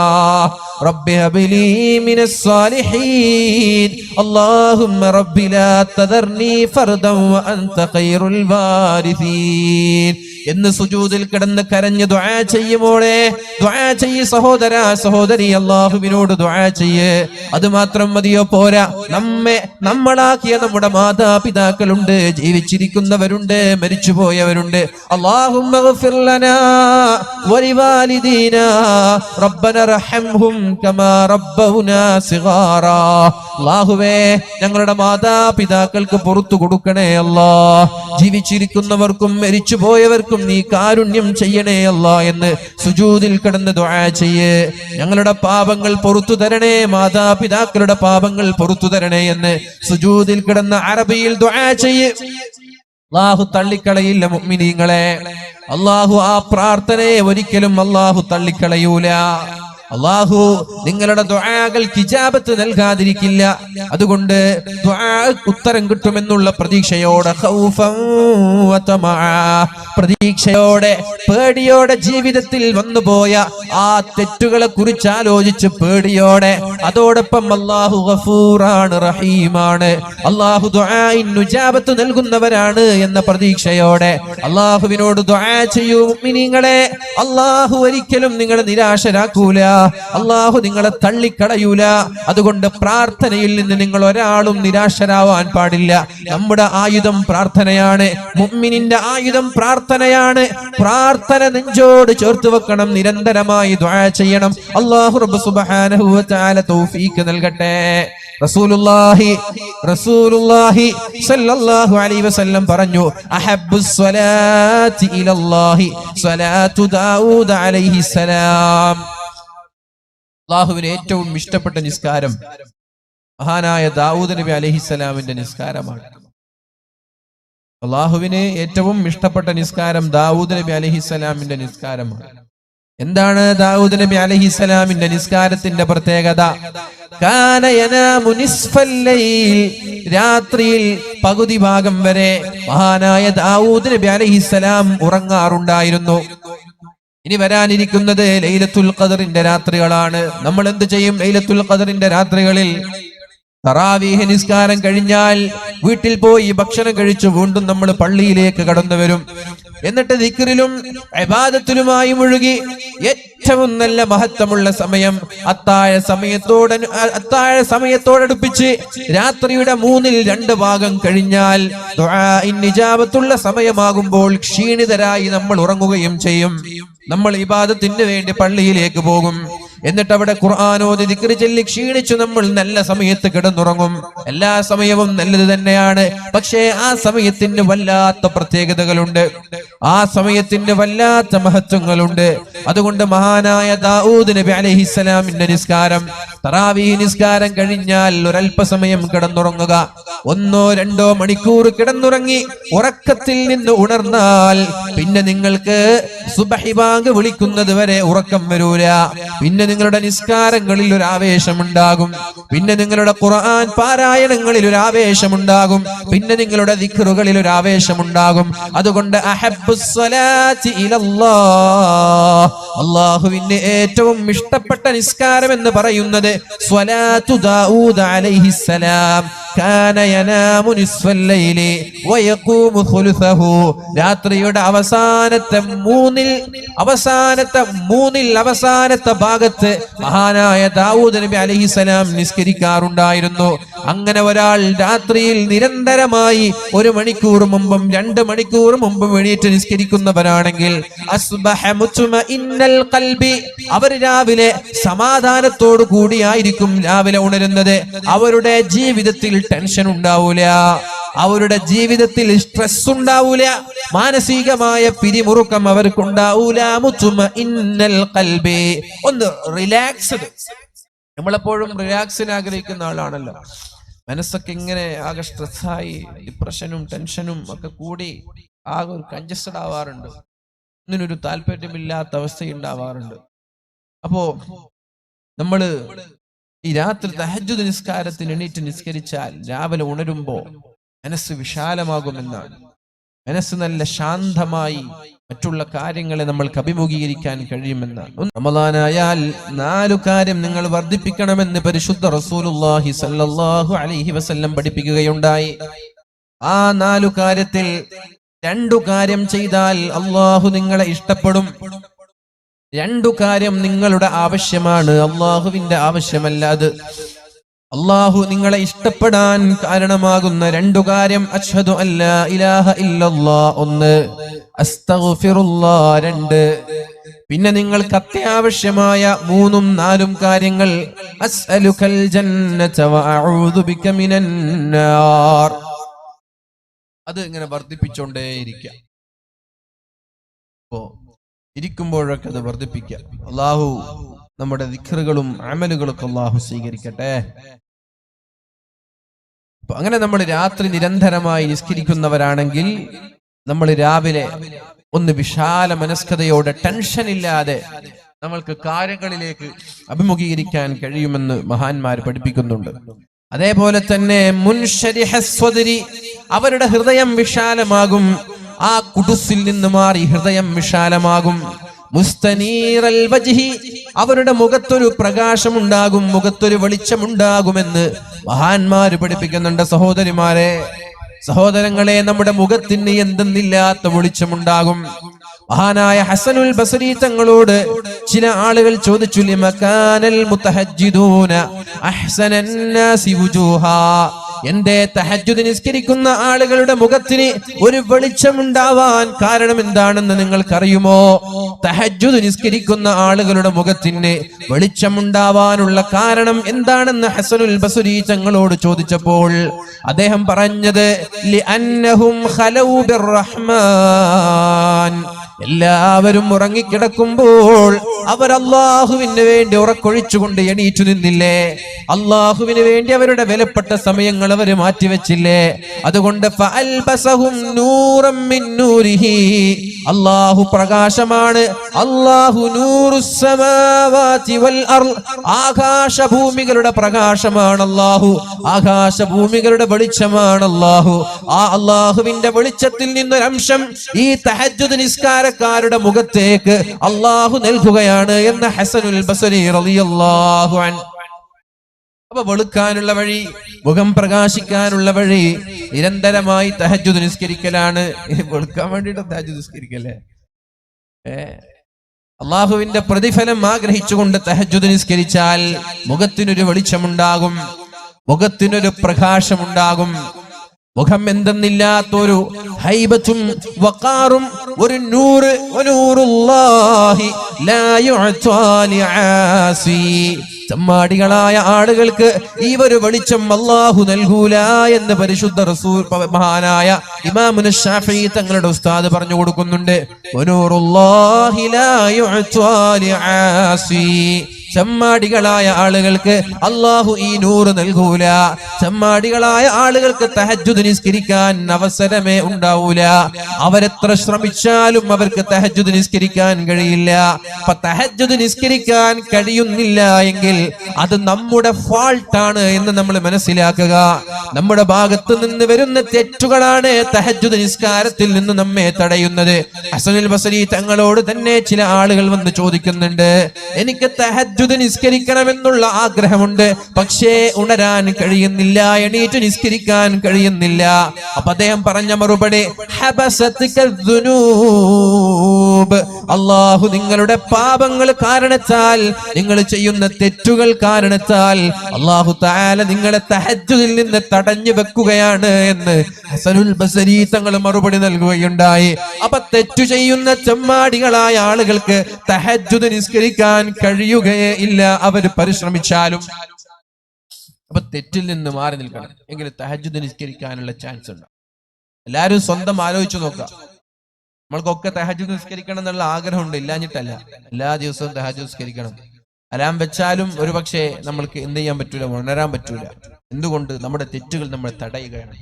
റബ്ബി ഹബ്ലി മിനസ് സാലിഹീൻ അല്ലാഹുമ്മ റബ്ബി ലാ തദർനി ഫർദൻ വ അൻത ഖൈറുൽ വാരിസീൻ എന്ന് സുജൂദിൽ കിടന്ന് കരഞ്ഞ് ദുആ ചെയ്യുമോളെ, ദുആ ചെയ്യ് സഹോദരാ സഹോദരി, അല്ലാഹുവിനോട് ദുആ ചെയ്യ്. അത് മാത്രം മതിയോ? പോരാ, നമ്മളാക്കിയ നമ്മുടെ മാതാപിതാക്കളുണ്ട്, ജീവിച്ചിരിക്കുന്നവരുണ്ട്, മരിച്ചുപോയവരുണ്ട്. അല്ലാഹുമ്മ ഗ്ഫിർ ലനാ വലിവാലിദീനാ റബ്ബന റഹംഹും കമാ റബ്ബൗനാ സിഗാറാ. അല്ലാഹുവേ ഞങ്ങളുടെ മാതാപിതാക്കൾക്ക് പുറത്തു കൊടുക്കണേ അല്ലാ, ജീവിച്ചിരിക്കുന്നവർക്കും മരിച്ചുപോയവർക്കും നീ കാരുണ്യം ചെയ്യണേ അല്ലാ എന്ന് സുജൂദിൽ കിടന്ന് ദുആ ചെയ്യ്. ഞങ്ങളുടെ പാപങ്ങൾ പുറത്തു തരണേ, മാതാപിതാക്കളുടെ പാപങ്ങൾ പുറത്തു തരണേ എന്ന് സുജൂദിൽ കിടന്ന് അറബിയിൽ ദുആ ചെയ്യ്. അല്ലാഹു തള്ളിക്കളയില്ല മുഅ്മിനീങ്ങളെ. അല്ലാഹു ആ പ്രാർത്ഥനയെ ഒരിക്കലും അല്ലാഹു തള്ളിക്കളയൂല. അല്ലാഹു നിങ്ങളുടെ ദുആകൾക്ക് ഇജാബത്ത് നൽകാതിരിക്കില്ല. അതുകൊണ്ട് ദുആക്ക് ഉത്തരം കിട്ടുമെന്നുള്ള പ്രതീക്ഷയോടെ, ഖൗഫൻ വ തമഅ, പ്രതീക്ഷയോടെ പേടിയോടെ ജീവിതത്തിൽ വന്നുപോയ ആ തെറ്റുകളെ കുറിച്ച് ആലോചിച്ച് പേടിയോടെ, അതോടൊപ്പം അല്ലാഹു ഗഫൂറാണ് റഹീമാണ്, അല്ലാഹു ദുആഇന് ഇജാബത്ത് നൽകുന്നവരാണ് എന്ന പ്രതീക്ഷയോടെ അല്ലാഹുവിനോട് ദുആ ചെയ്യൂ മുഅ്മിനീങ്ങളെ. അല്ലാഹു ഒരിക്കലും നിങ്ങളെ നിരാശരാക്കൂല, അല്ലാഹു നിങ്ങളെ തള്ളിക്കളയൂല. അതുകൊണ്ട് പ്രാർത്ഥനയിൽ നിന്ന് നിങ്ങൾ ഒരാളും നിരാശരാവാൻ പാടില്ല. നമ്മുടെ ആയുധം പ്രാർത്ഥനയാണ്, മുഅ്മിനിന്റെ ആയുധം പ്രാർത്ഥനയാണ്. പ്രാർത്ഥന നെഞ്ചോട് ചേർത്ത് വെക്കണം, നിരന്തരമായി ദുആ ചെയ്യണം. അല്ലാഹു റബ്ബ് സുബ്ഹാനഹു വ തആല തൗഫീഖ് നൽകട്ടെ. റസൂലുള്ളാഹി സ്വല്ലല്ലാഹു അലൈഹി വസല്ലം പറഞ്ഞു, അഹബ്ബുസ് സ്വലാത്തി ഇലല്ലാഹി സ്വലാത്തു ദാവൂദ് അലൈഹിസ്സലാം. അല്ലാഹുവിന് ഏറ്റവും ഇഷ്ടപ്പെട്ട നിസ്കാരം മഹാനായ ദാവൂദ് നബി അലൈഹിസ്സലാമിന്റെ നിസ്കാരമാണ്. അല്ലാഹുവിന് ഏറ്റവും ഇഷ്ടപ്പെട്ട നിസ്കാരം ദാവൂദ് നബി അലൈഹിസ്സലാമിന്റെ നിസ്കാരമാണ്. എന്താണ് ദാവൂദ് നബി അലൈഹിസ്സലാമിന്റെ നിസ്കാരത്തിന്റെ പ്രത്യേകത? കാന യനാമു നിസ്ഫൽ ലൈൽ, രാത്രിയിൽ പകുതി ഭാഗം വരെ മഹാനായ ദാവൂദ് നബി അലൈഹിസ്സലാം ഉറങ്ങാറുണ്ടായിരുന്നു. ഇനി വരാനിരിക്കുന്നത് ലൈലത്തുൽ ഖദറിന്റെ രാത്രികളാണ്. നമ്മൾ എന്ത് ചെയ്യും ലൈലത്തുൽ ഖദറിന്റെ രാത്രികളിൽ? തറാവീഹ് നിസ്കാരം കഴിഞ്ഞാൽ വീട്ടിൽ പോയി ഭക്ഷണം കഴിച്ചു വീണ്ടും നമ്മൾ പള്ളിയിലേക്ക് കടന്നു വരും. എന്നിട്ട് ദിക്റിലും ഇബാദത്തിലുമായി മുഴുകി ഏറ്റവും നല്ല മഹത്വമുള്ള സമയം അത്താഴ സമയത്തോടടുപ്പിച്ച് രാത്രിയുടെ 2/3 ഭാഗം കഴിഞ്ഞാൽ ദുആഇന് ഇജാബത്തുള്ള സമയമാകുമ്പോൾ ക്ഷീണിതരായി നമ്മൾ ഉറങ്ങുകയും ചെയ്യും. നമ്മൾ ഇബാദത്തിന് വേണ്ടി പള്ളിയിലേക്ക് പോകും. എന്നിട്ട് അവിടെ ഖുർആൻ ഓതി ദിക്ർ ചൊല്ലി ക്ഷീണിച്ചു നമ്മൾ നല്ല സമയത്ത് കിടന്നുറങ്ങും. എല്ലാ സമയവും നല്ലത് തന്നെയാണ്, പക്ഷേ ആ സമയത്തിന് വല്ലാത്ത പ്രത്യേകതകളുണ്ട്, ആ സമയത്തിന് വല്ലാത്ത മഹത്വങ്ങളുണ്ട്. അതുകൊണ്ട് മഹാനായ ദാവൂദ് നബി അലൈഹിസ്സലാമിന്റെ നിസ്കാരം, തറാവീഹ് നിസ്കാരം കഴിഞ്ഞാൽ ഒരല്പസമയം കിടന്നുറങ്ങുക. 1-2 മണിക്കൂർ കിടന്നുറങ്ങി ഉറക്കത്തിൽ നിന്ന് ഉണർന്നാൽ പിന്നെ നിങ്ങൾക്ക് സുബ്ഹി ബാങ്ക് വിളിക്കുന്നത് വരെ ഉറക്കം വരൂല. പിന്നെ നിങ്ങളുടെ നിസ്കാരങ്ങളിൽ ഒരു ആവേശമുണ്ടാകും, പിന്നെ നിങ്ങളുടെ ഖുർആൻ പാരായണങ്ങളിൽ ഒരു ആവേശമുണ്ടാകും, പിന്നെ നിങ്ങളുടെ ദിക്റുകളിൽ ഒരു ആവേശമുണ്ടാകും. അതുകൊണ്ട് അഹബ്ബുസ് സ്വലാത്തി ഇലല്ലാഹ്, അല്ലാഹുവിന്റെ ഏറ്റവും ഇഷ്ടപ്പെട്ട നിസ്കാരം എന്ന് പറയുന്നത് സ്വലാത്തു ദാവൂദ് അലൈഹിസ്സലാം. കാന യനാമു നിസ്ഫൽ ലൈലി വയഖൂമു ഖുലുസഹു, രാത്രിയുടെ അവസാനത്തെ മൂന്നിൽ അവസാനത്തെ ഭാഗത്ത് മഹാനായ ദാവൂദ് നബി അലൈഹിസ്സലാം നിസ്കരിക്കാറുണ്ടായിരുന്നു. അങ്ങനെ ഒരാൾ രാത്രിയിൽ നിരന്തരമായി 1 മണിക്കൂർ മുമ്പും 2 മണിക്കൂർ മുമ്പും എണീറ്റ് നിസ്കരിക്കുന്നവരാണെങ്കിൽ അസ്ബഹ മുത്മഇന്നൽ ഖൽബി, അവർ രാവിലെ സമാധാനത്തോടു കൂടിയായിരിക്കും രാവിലെ ഉണരുന്നത്. അവരുടെ ജീവിതത്തിൽ ടെൻഷൻ ഉണ്ടാവൂല, അവരുടെ ജീവിതത്തിൽ സ്ട്രെസ് ഉണ്ടാവൂല, മാനസികമായ പിരിമുറുക്കം അവർക്കുണ്ടാവൂല. മുത്മഇന്നൽ ഖൽബി, ഒന്ന് റിലാക്സ്ഡ്. നമ്മളെപ്പോഴും റിലാക്സിന് ആഗ്രഹിക്കുന്ന ആളാണല്ലോ. മനസ്സൊക്കെ ഇങ്ങനെ ആകെ സ്ട്രെസ്സായി ഡിപ്രഷനും ടെൻഷനും ഒക്കെ കൂടി ആകെ ഒരു കൺജസ്റ്റഡ് ആവാറുണ്ട്, ഇതിനൊരു താല്പര്യമില്ലാത്ത അവസ്ഥയുണ്ടാവാറുണ്ട്. അപ്പോ നമ്മള് ഈ രാത്രി തഹജ്ജുദ് നിസ്കാരത്തിന് എണീറ്റ് നിസ്കരിച്ചാൽ രാവിലെ ഉണരുമ്പോ മനസ്സ് വിശാലമാകുമെന്നാണ്. മനസ്സ് നല്ല ശാന്തമായി മറ്റുള്ള കാര്യങ്ങളെ നമ്മൾക്ക് അഭിമുഖീകരിക്കാൻ കഴിയുമെന്നാണ്. റമദാനായാൽ 4 കാര്യം നിങ്ങൾ വർദ്ധിപ്പിക്കണമെന്ന് പരിശുദ്ധ റസൂലുള്ളാഹി സ്വല്ലല്ലാഹു അലൈഹി വസല്ലം പഠിപ്പിക്കുകയുണ്ടായി. ആ 4 കാര്യത്തിൽ 2 കാര്യം ചെയ്താൽ അള്ളാഹു നിങ്ങളെ ഇഷ്ടപ്പെടും. 2 കാര്യം നിങ്ങളുടെ ആവശ്യമാണ്, അള്ളാഹുവിന്റെ ആവശ്യമല്ല അത്. അള്ളാഹു നിങ്ങളെ ഇഷ്ടപ്പെടാൻ കാരണമാകുന്ന 2 കാര്യം: അശ്ഹദു അല്ലാ ഇലാഹ ഇല്ലല്ലാഹ് 1, അസ്തഗ്ഫിറുല്ലാഹ് 2. പിന്നെ നിങ്ങൾക്ക് അത്യാവശ്യമായ 3ഉം 4ഉം കാര്യങ്ങൾ: അസ്അലുകൽ ജന്നത വ അഊദു ബിക മിനന്നാർ. അത് ഇങ്ങനെ വർദ്ധിപ്പിച്ചുകൊണ്ടേയിരിക്കുക. അപ്പോ ഇരിക്കുമ്പോഴൊക്കെ അത് വർദ്ധിപ്പിക്കുക. അള്ളാഹു നമ്മുടെ ദിക്റുകളും അമലുകളൊക്കെ അള്ളാഹു സ്വീകരിക്കട്ടെ. അങ്ങനെ നമ്മൾ രാത്രി നിരന്തരമായി നിസ്കരിക്കുന്നവരാണെങ്കിൽ നമ്മൾ രാവിലെ ഒന്ന് വിശാല മനസ്കതയോടെ ടെൻഷൻ ഇല്ലാതെ നമ്മൾക്ക് കാര്യങ്ങളിലേക്ക് അഭിമുഖീകരിക്കാൻ കഴിയുമെന്ന് മഹാന്മാർ പഠിപ്പിക്കുന്നുണ്ട്. അതേപോലെ തന്നെ മുൻശരിഹസ് സ്വദരി, അവരുടെ ഹൃദയം വിശാലമാകും. ആ കുടുസിൽ നിന്ന് മാറി ഹൃദയം വിശാലമാകും. മുസ്തനീറൽ വജ്ഹി, അവരുടെ മുഖത്തൊരു പ്രകാശമുണ്ടാകും, മുഖത്തൊരു വെളിച്ചമുണ്ടാകുമെന്ന് മഹാന്മാര് പഠിപ്പിക്കുന്നുണ്ട്. സഹോദരങ്ങളെ, നമ്മുടെ മുഖത്തിന് എന്തെന്നില്ലാത്ത വെളിച്ചമുണ്ടാകും. മഹാനായ ഹസനുൽ ബസരി തങ്ങളോട് ചില ആളുകൾ ചോദിച്ചു: ലിമകാനൽ മുതഹജ്ജിദൂന അഹ്സനൻ നാസി വുജൂഹാ, എന്റെ തഹജ്ജുദ് നിസ്കരിക്കുന്ന ആളുകളുടെ മുഖത്തിന് ഒരു വെളിച്ചമുണ്ടാവാൻ കാരണം എന്താണെന്ന് നിങ്ങൾക്കറിയുമോ? തഹജ്ജുദ് നിസ്കരിക്കുന്ന ആളുകളുടെ മുഖത്തിന് വെളിച്ചമുണ്ടാവാനുള്ള കാരണം എന്താണെന്ന് ഹസനുൽ ബസരി തങ്ങളോട് ചോദിച്ചപ്പോൾ അദ്ദേഹം പറഞ്ഞത്: ലിഅന്നഹും ഖലൗ ബിർറഹ്മാൻ, എല്ലാവരും ഉറങ്ങിക്കിടക്കുമ്പോൾ അവർ അള്ളാഹുവിന് വേണ്ടി ഉറക്കൊഴിച്ചുകൊണ്ട് എണീറ്റു നിന്നില്ലേ? അള്ളാഹുവിന് വേണ്ടി അവരുടെ വിലപ്പെട്ട സമയങ്ങൾ അവർ മാറ്റിവെച്ചില്ലേ? അതുകൊണ്ട് ഫഅൽബസഹും നൂറൻ മിൻ നൂരിഹി, അള്ളാഹു പ്രകാശമാണ്. അള്ളാഹു നൂറുസ് സമാവാതി വൽ അർള്, ആകാശഭൂമികളുടെ പ്രകാശമാണ് അള്ളാഹു, ആകാശഭൂമികളുടെ വെളിച്ചമാണ് അള്ളാഹു. ആ അള്ളാഹുവിന്റെ വെളിച്ചത്തിൽ നിന്നൊരംശം ഈ തഹജ്ജുദ് നിസ്കാരക്കാരുടെ മുഖത്തേക്ക് അള്ളാഹു നൽകുകയാണ് എന്ന് ഹസനുൽ ബസരി റളിയല്ലാഹു അൻഹു. അപ്പൊ വെളുക്കാനുള്ള വഴി, മുഖം പ്രകാശിക്കാനുള്ള വഴി നിരന്തരമായി തഹജ്ജുദ് നിസ്കരിക്കലാണ്. വെളുക്കാൻ വേണ്ടിയിട്ട് തഹജ്ജുദ് നിസ്കരിക്കല്ലേ? അള്ളാഹുവിന്റെ പ്രതിഫലം ആഗ്രഹിച്ചുകൊണ്ട് തഹജ്ജുദ് നിസ്കരിച്ചാൽ മുഖത്തിനൊരു വെളിച്ചമുണ്ടാകും, മുഖത്തിനൊരു പ്രകാശമുണ്ടാകും. മുഖം എന്തെന്നില്ലാത്തൊരു ഹൈബത്തും വഖാറും ഒരു നൂറുല്ലാഹി ലാ യുഅതാ ലിആസി, ചമ്മാടികളായ ആളുകൾക്ക് ഈ ഒരു വെളിച്ചം അല്ലാഹു നൽകൂല എന്ന് പരിശുദ്ധ റസൂൽ മഹാനായ ഇമാമുന ശാഫിഈ തങ്ങളുടെ ഉസ്താദ് പറഞ്ഞു കൊടുക്കുന്നുണ്ട്. വനൂറുല്ലാഹി ലാ യുഅതാ ലിആസി, ചമ്മാടികളായ ആളുകൾക്ക് അള്ളാഹു ഈ നൂറ് നൽകൂല. ചമ്മാടികളായ ആളുകൾക്ക് തഹജ്ജുദ് നിസ്കരിക്കാൻ അവസരമേ ഉണ്ടാവൂല. അവരെത്ര ശ്രമിച്ചാലും അവർക്ക് തഹജ്ജുദ് നിസ്കരിക്കാൻ കഴിയില്ല. അപ്പൊ തഹജ്ജുദ് നിസ്കരിക്കാൻ കഴിയുന്നില്ല എങ്കിൽ അത് നമ്മുടെ ഫാൾട്ടാണ് എന്ന് നമ്മൾ മനസ്സിലാക്കുക. നമ്മുടെ ഭാഗത്ത് നിന്ന് വരുന്ന തെറ്റുകളാണ് തഹജ്ജുദ് നിസ്കാരത്തിൽ നിന്ന് നമ്മെ തടയുന്നത്. ഹസനുൽ ബസരി തങ്ങളോട് തന്നെ ചില ആളുകൾ വന്ന് ചോദിക്കുന്നുണ്ട്: എനിക്ക് തഹജ്ജുദ് തഹജ്ജുദ് നിസ്കരിക്കണമെന്നുള്ള ആഗ്രഹമുണ്ട്, പക്ഷേ ഉണരാൻ കഴിയുന്നില്ല, എണീറ്റ് നിസ്കരിക്കാൻ കഴിയുന്നില്ല. അപ്പൊ അദ്ദേഹം പറഞ്ഞ മറുപടി, അള്ളാഹു നിങ്ങളുടെ പാപങ്ങൾ കാരണത്താൽ, നിങ്ങൾ ചെയ്യുന്ന തെറ്റുകൾ കാരണത്താൽ അള്ളാഹു തആല നിങ്ങളെ തഹജ്ജുദിൽ നിന്ന് തടഞ്ഞു വെക്കുകയാണ് എന്ന് ഹസനുൽ ബസരി തങ്ങൾ മറുപടി നൽകുകയുണ്ടായി. അപ്പൊ തെറ്റു ചെയ്യുന്ന ചെമ്മാടികളായ ആളുകൾക്ക് തഹജ്ജുദ് നിസ്കരിക്കാൻ കഴിയുകയേ ഇല്ല, അവർ പരിശ്രമിച്ചാലും. അപ്പൊ തെറ്റിൽ നിന്ന് മാറി നിൽക്കണം, എങ്കിൽ തഹജ്ജുദ് നിസ്കരിക്കാനുള്ള ചാൻസ് ഉണ്ട്. എല്ലാവരും സ്വന്തം ആലോചിച്ചു നോക്കാം. നമ്മൾക്കൊക്കെ തഹജ്ജുദ് നിസ്കരിക്കണം എന്നുള്ള ആഗ്രഹമുണ്ട്, ഇല്ലാഞ്ഞിട്ടല്ല. എല്ലാ ദിവസവും തഹജ്ജുദ് നിസ്കരിക്കണം. അലാം വെച്ചാലും ഒരു പക്ഷേ നമ്മൾക്ക് എന്ത് ചെയ്യാൻ പറ്റൂല, ഉണരാൻ പറ്റൂല. എന്തുകൊണ്ട്? നമ്മുടെ തെറ്റുകൾ നമ്മളെ തടയുകയാണ്.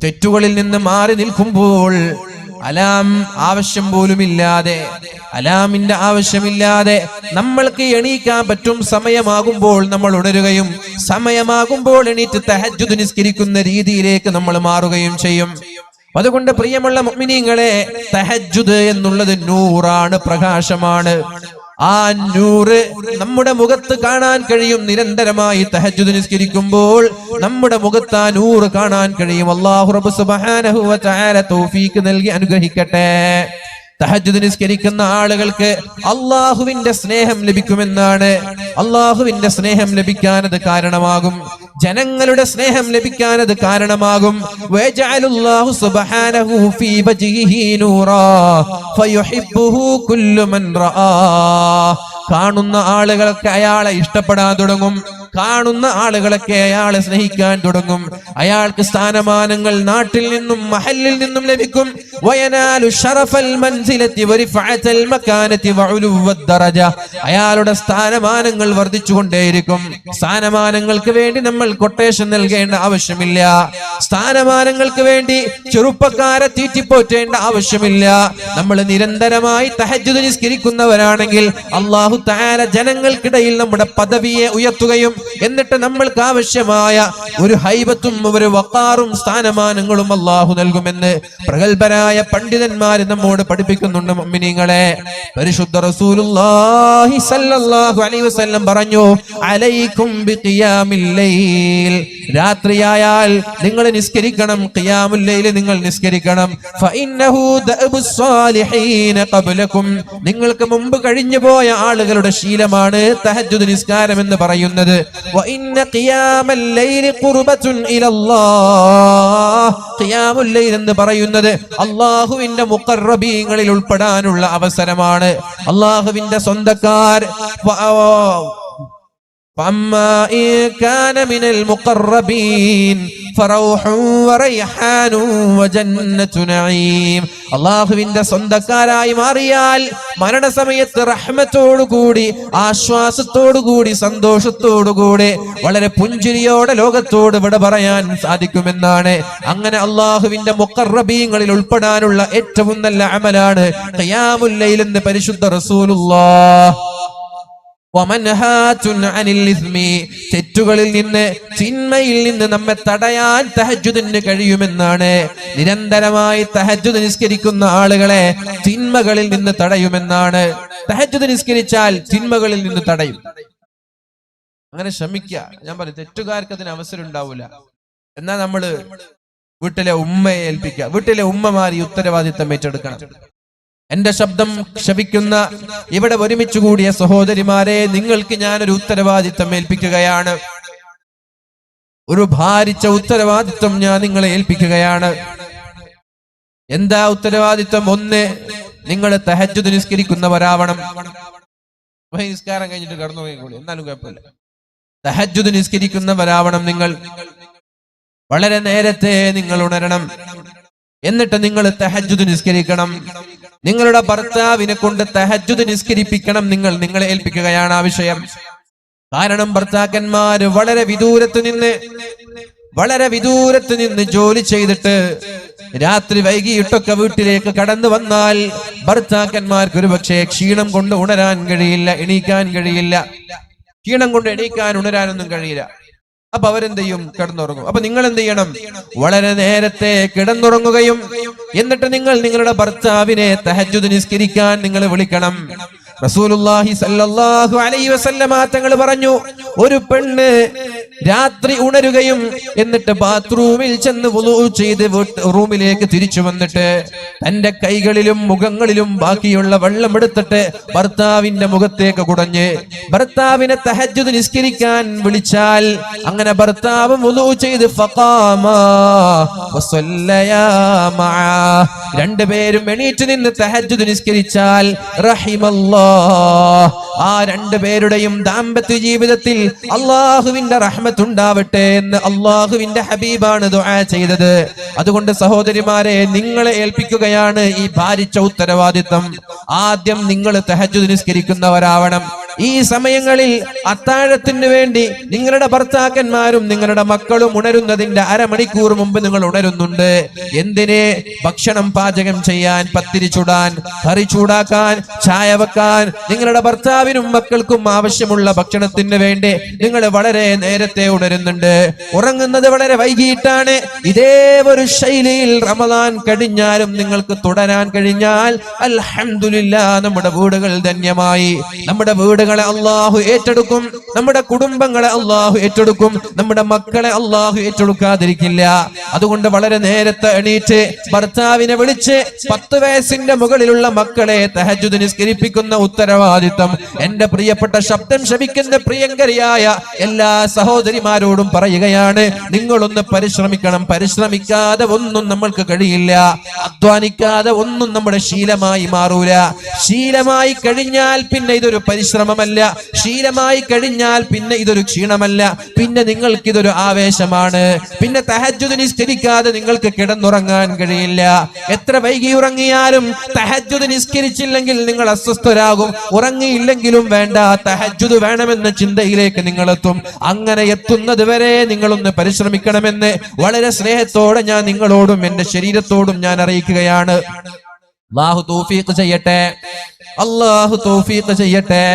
തെറ്റുകളിൽ നിന്ന് മാറി നിൽക്കുമ്പോൾ അലാം ആവശ്യം പോലുമില്ലാതെ, അലാമിന്റെ ആവശ്യമില്ലാതെ നമ്മൾക്ക് എണീക്കാൻ പറ്റും. സമയമാകുമ്പോൾ നമ്മൾ ഉണരുകയും സമയമാകുമ്പോൾ എണീറ്റ് തഹജ്ജുദ് നിസ്കരിക്കുന്ന രീതിയിലേക്ക് നമ്മൾ മാറുകയും ചെയ്യും. അതുകൊണ്ട് പ്രിയമുള്ള മുഅ്മിനീങ്ങളെ, തഹജ്ജുദ് എന്നുള്ളത് നൂറാണ്, പ്രകാശമാണ്. ആ നൂറ് നമ്മുടെ മുഖത്ത് കാണാൻ കഴിയും. നിരന്തരമായി തഹജ്ജുദ് നിസ്കരിക്കുമ്പോൾ നമ്മുടെ മുഖത്ത് ആ നൂറ് കാണാൻ കഴിയും. അല്ലാഹു റബ്ബ് സുബ്ഹാനഹു വ തആല തൗഫീഖ് നൽകി അനുഗ്രഹിക്കട്ടെ. തഹജ്ജുദ് നിസ്കരിക്കുന്ന ആളുകൾക്ക് അള്ളാഹുവിന്റെ സ്നേഹം ലഭിക്കുമെന്നാണ്. അള്ളാഹുവിന്റെ സ്നേഹം ലഭിക്കാൻ അത് കാരണമാകും, ജനങ്ങളുടെ സ്നേഹം ലഭിക്കാൻ അത് കാരണമാകും. വയജഅലുല്ലാഹു സുബ്ഹാനഹു ഫീ വജ്ഹിഹി നൂറാ ഫയുഹിബ്ബുഹു കുല്ലു മൻ റആ. കാണുന്ന ആളുകൾക്ക് അയാളെ ഇഷ്ടപ്പെടാൻ തുടങ്ങും, കാണുന്ന ആളുകളൊക്കെ അയാളെ സ്നേഹിക്കാൻ തുടങ്ങും. അയാൾക്ക് സ്ഥാനമാനങ്ങൾ നാട്ടിൽ നിന്നും മഹല്ലിൽ നിന്നും ലഭിക്കും. വയനാലു ശറഫൽ മൻസിലത്തി വരിഫഅതൽ മകാനത്തി വഉലുവദ് ദറജ. അയാളുടെ സ്ഥാനമാനങ്ങൾ വർദ്ധിച്ചുകൊണ്ടേയിരിക്കും. സ്ഥാനമാനങ്ങൾക്ക് വേണ്ടി നമ്മൾ കൊട്ടേഷൻ നൽകേണ്ട ആവശ്യമില്ല, സ്ഥാനമാനങ്ങൾക്ക് വേണ്ടി ചെറുപ്പക്കാരെ തീറ്റിപ്പോറ്റേണ്ട ആവശ്യമില്ല. നമ്മൾ നിരന്തരമായി തഹജ്ജുദ് നിസ്കരിക്കുന്നവരാണെങ്കിൽ അല്ലാഹു തആല ജനങ്ങൾക്കിടയിൽ നമ്മുടെ പദവിയെ ഉയർത്തുകയും എന്നിട്ട് നമ്മൾക്ക് ആവശ്യമായ ഒരു ഹൈബത്തും ഒരു വഖാറും സ്ഥാനമാനങ്ങളും അല്ലാഹു നൽകുമെന്ന് പ്രഗൽഭരായ പണ്ഡിതന്മാർ നമ്മോട് പഠിപ്പിക്കുന്നുണ്ട്. മുഅ്മിനീങ്ങളെ, പരിശുദ്ധ റസൂലുള്ളാഹി സ്വല്ലല്ലാഹു അലൈഹി വസല്ലം പറഞ്ഞു, അലൈക്കും ബിഖിയാമിൽ ലൈൽ. രാത്രിയായാൽ നിങ്ങൾ നിസ്കരിക്കണം, ഖിയാമുൽ ലൈൽ നിങ്ങൾ നിസ്കരിക്കണം. ഫഇന്നഹു ദഅബുസ് സാലിഹീന ഖബ്ലകും. നിങ്ങൾക്ക് മുമ്പ് കഴിഞ്ഞു പോയ ആളുകളുടെ ശീലമാണ് തഹജ്ജുദ് നിസ്കാരം എന്ന് പറയുന്നത്. വഇന്ന ഖിയാമൽ ലൈലി ഖുർബത്തുൻ ഇലല്ലാഹ്. ഖിയാമുൽ ലൈൽ എന്ന് പറയുന്നത് അല്ലാഹുവിന്റെ മുഖറബീങ്ങളിൽ ഉൾപ്പെടാനുള്ള അവസരമാണ്. അല്ലാഹുവിന്റെ സ്വന്തക്കാർ. فأما إن كان من المقربين فروح وريحان وجنة نعيم. അല്ലാഹുവിന്റെ സ്വന്തക്കാരായി മാറിയാൽ മരണസമയത്ത് റഹ്മത്തോടുകൂടി, ആശ്വാസത്തോടുകൂടി, സന്തോഷത്തോടുകൂടി, വളരെ പുഞ്ചിരിയോടെ ലോകത്തോട് വിട പറയാൻ സാധിക്കുമെന്നാണ്. അങ്ങനെ അല്ലാഹുവിന്റെ മുഖറബീങ്ങളിൽ ഉൾപ്പെടാനുള്ള ഏറ്റവും നല്ല അമലാണ് ഖിയാമുൽ ലൈൽ എന്ന് പരിശുദ്ധ റസൂലുള്ളാഹ്. തെറ്റുകളിൽ നിന്ന്, തിന്മയിൽ നിന്ന് നമ്മെ തടയാൻ തഹജ്ജുദിന് കഴിയുമെന്നാണ്. നിരന്തരമായി തഹജ്ജുദ് നിസ്കരിക്കുന്ന ആളുകളെ തിന്മകളിൽ നിന്ന് തടയുമെന്നാണ്. തഹജ്ജുദ് നിസ്കരിച്ചാൽ തിന്മകളിൽ നിന്ന് തടയും. അങ്ങനെ ശ്രമിക്കുക. ഞാൻ പറയും, തെറ്റുകാർക്ക് അതിന് അവസരം ഉണ്ടാവില്ല. എന്നാൽ നമ്മള് വീട്ടിലെ ഉമ്മയെ ഏൽപ്പിക്കുക. വീട്ടിലെ ഉമ്മമാർ ഈ ഉത്തരവാദിത്തം ഏറ്റെടുക്കണം. എന്റെ ശബ്ദം ശ്രവിക്കുന്ന ഇവിടെ ഒരുമിച്ച് കൂടിയ സഹോദരിമാരെ, നിങ്ങൾക്ക് ഞാനൊരു ഉത്തരവാദിത്തം ഏൽപ്പിക്കുകയാണ്. ഒരു ഭാരിച്ച ഉത്തരവാദിത്തം ഞാൻ നിങ്ങളെ ഏൽപ്പിക്കുകയാണ്. എന്താ ഉത്തരവാദിത്തം? ഒന്ന്, നിങ്ങൾ തഹജ്ജുദ് നിസ്കരിക്കുന്നവരാവണം. നിസ്കാരം കഴിഞ്ഞിട്ട് കടന്നു പോയിക്കോളൂ, എന്നാലും കുഴപ്പമില്ല. തഹജ്ജുദ് നിസ്കരിക്കുന്നവരാവണം നിങ്ങൾ. വളരെ നേരത്തെ നിങ്ങൾ ഉണരണം. എന്നിട്ട് നിങ്ങൾ തഹജ്ജുദ് നിസ്കരിക്കണം. നിങ്ങളുടെ ഭർത്താവിനെ കൊണ്ട് തഹജ്ജുദ് നിസ്കരിപ്പിക്കണം. നിങ്ങളെ ഏൽപ്പിക്കുകയാണ് ആ വിഷയം. കാരണം ഭർത്താക്കന്മാര് വളരെ വിദൂരത്ത് നിന്ന് ജോലി ചെയ്തിട്ട് രാത്രി വൈകിട്ടൊക്കെ വീട്ടിലേക്ക് കടന്നു വന്നാൽ ഭർത്താക്കന്മാർക്ക് ഒരുപക്ഷെ ക്ഷീണം കൊണ്ട് ഉണരാൻ കഴിയില്ല, എണീക്കാൻ കഴിയില്ല. ക്ഷീണം കൊണ്ട് എണീക്കാൻ ഉണരാനൊന്നും കഴിയില്ല. അപ്പൊ അവരെന്ത് ചെയ്യും? കിടന്നുറങ്ങും. അപ്പൊ നിങ്ങൾ എന്ത് ചെയ്യണം? വളരെ നേരത്തെ കിടന്നുറങ്ങുകയും എന്നിട്ട് നിങ്ങൾ നിങ്ങളുടെ ഭർത്താവിനെ തഹജ്ജുദ് നിസ്കരിക്കാൻ നിങ്ങൾ വിളിക്കണം. റസൂലുള്ളാഹി സല്ലല്ലാഹു അലൈഹി വസല്ലമ തങ്ങൾ പറഞ്ഞു, ഒരു പെണ്ണ് രാത്രി ഉണരുകയും എന്നിട്ട് ബാത്റൂമിൽ ചെന്ന് വുളൂ ചെയ്ത് റൂമിലേക്ക് തിരിച്ചു വന്നിട്ട് തന്റെ കൈകളിലും മുഖങ്ങളിലും ബാക്കിയുള്ള വെള്ളം എടുത്തിട്ട് ഭർത്താവിന്റെ മുഖത്തേക്ക് കുടഞ്ഞ് ഭർത്താവിനെ തഹജ്ജുദ് നിസ്കരിക്കാൻ വിളിച്ചാൽ അങ്ങനെ ഭർത്താവ് വുളൂ ചെയ്ത് ഫഖാമാ വസല്ലയാ മഅ രണ്ടുപേരും എണീറ്റ് നിന്ന് തഹജ്ജുദ് നിസ്കരിച്ചാൽ റഹിമല്ലാഹ് ആ രണ്ടുപേരുടെയും ദാമ്പത്യ ജീവിതത്തിൽ അല്ലാഹുവിന്റെ റഹ്മത്ത് ഉണ്ടാവട്ടെ എന്ന് അല്ലാഹുവിന്റെ ഹബീബാണ് ദുആ ചെയ്തത്. അതുകൊണ്ട് സഹോദരിമാരെ, നിങ്ങളെ ഏൽപ്പിക്കുകയാണ് ഈ ഭാരിച്ച ഉത്തരവാദിത്വം. ആദ്യം നിങ്ങൾ തഹജ്ജുദ് നിസ്കരിക്കുന്നവരാവണം. ഈ സമയങ്ങളിൽ അത്താഴത്തിന് വേണ്ടി നിങ്ങളുടെ ഭർത്താക്കന്മാരും നിങ്ങളുടെ മക്കളും ഉണരുന്നതിന്റെ അരമണിക്കൂർ മുമ്പ് നിങ്ങൾ ഉണരുന്നുണ്ട്. എന്തിന്? ഭക്ഷണം പാചകം ചെയ്യാൻ, പത്തിരി ചൂടാൻ, കറി ചൂടാക്കാൻ, ചായ വെക്കാൻ, നിങ്ങളുടെ ഭർത്താവിനും മക്കൾക്കും ആവശ്യമുള്ള ഭക്ഷണത്തിന് വേണ്ടി നിങ്ങൾ വളരെ നേരത്തെ ഉണരുന്നുണ്ട്. ഉറങ്ങുന്നത് വളരെ വൈകിട്ടാണ്. ഇതേ ഒരു ശൈലിയിൽ റമദാൻ കഴിഞ്ഞാലും നിങ്ങൾക്ക് തുടരാൻ കഴിഞ്ഞാൽ അൽഹംദുലില്ലാ, നമ്മുടെ വീടുകൾ ധന്യമായി. നമ്മുടെ വീടുകളെ അല്ലാഹു ഏറ്റെടുക്കും, നമ്മുടെ കുടുംബങ്ങളെ അല്ലാഹു ഏറ്റെടുക്കും, നമ്മുടെ മക്കളെ അല്ലാഹു ഏറ്റെടുക്കാതിരിക്കില്ല. അതുകൊണ്ട് വളരെ നേരത്തെ എണീറ്റ് ഭർത്താവിനെ വിളിച്ച് 10 വയസ്സിന്റെ മുകളിലുള്ള മക്കളെ തഹജ്ജുദ് നിസ്കരിപ്പിക്കുന്ന ഉത്തരവാദിത്തം എന്റെ പ്രിയപ്പെട്ട ശബ്ദം ശമിക്കുന്ന പ്രിയങ്കരിയായ എല്ലാ സഹോദരിമാരോടും പറയുകയാണ്. നിങ്ങളൊന്ന് പരിശ്രമിക്കണം. പരിശ്രമിക്കാതെ ഒന്നും നമ്മൾക്ക് കഴിയില്ല. അധ്വാനിക്കാതെ ഒന്നും നമ്മുടെ ശീലമായി മാറൂല. ശീലമായി കഴിഞ്ഞാൽ പിന്നെ ഇതൊരു പരിശ്രമമല്ല. ശീലമായി കഴിഞ്ഞാൽ പിന്നെ ഇതൊരു ക്ഷീണമല്ല. പിന്നെ നിങ്ങൾക്ക് ഇതൊരു ആവേശമാണ്. പിന്നെ തഹജ്ജുദ് നിസ്കരിക്കാതെ നിങ്ങൾക്ക് കിടന്നുറങ്ങാൻ കഴിയില്ല. എത്ര വൈകി ഉറങ്ങിയാലും തഹജ്ജുദ് നിസ്കരിച്ചില്ലെങ്കിൽ നിങ്ങൾ അസ്വസ്ഥരാകും. ഉറങ്ങിയില്ലെങ്കിലും വേണ്ട, തഹജ്ജുദ് വേണമെന്ന ചിന്തയിലേക്ക് നിങ്ങൾ എത്തും. അങ്ങനെ എത്തുന്നത് വരെ നിങ്ങളൊന്ന് പരിശ്രമിക്കണമെന്ന് വളരെ സ്നേഹത്തോടെ ഞാൻ നിങ്ങളോടും എന്റെ ശരീരത്തോടും ഞാൻ അറിയിക്കുകയാണ്. അല്ലാഹു തൗഫീഖ് ചെയ്യട്ടെ. അല്ലാഹു തൗഫീഖ് ചെയ്യട്ടെ.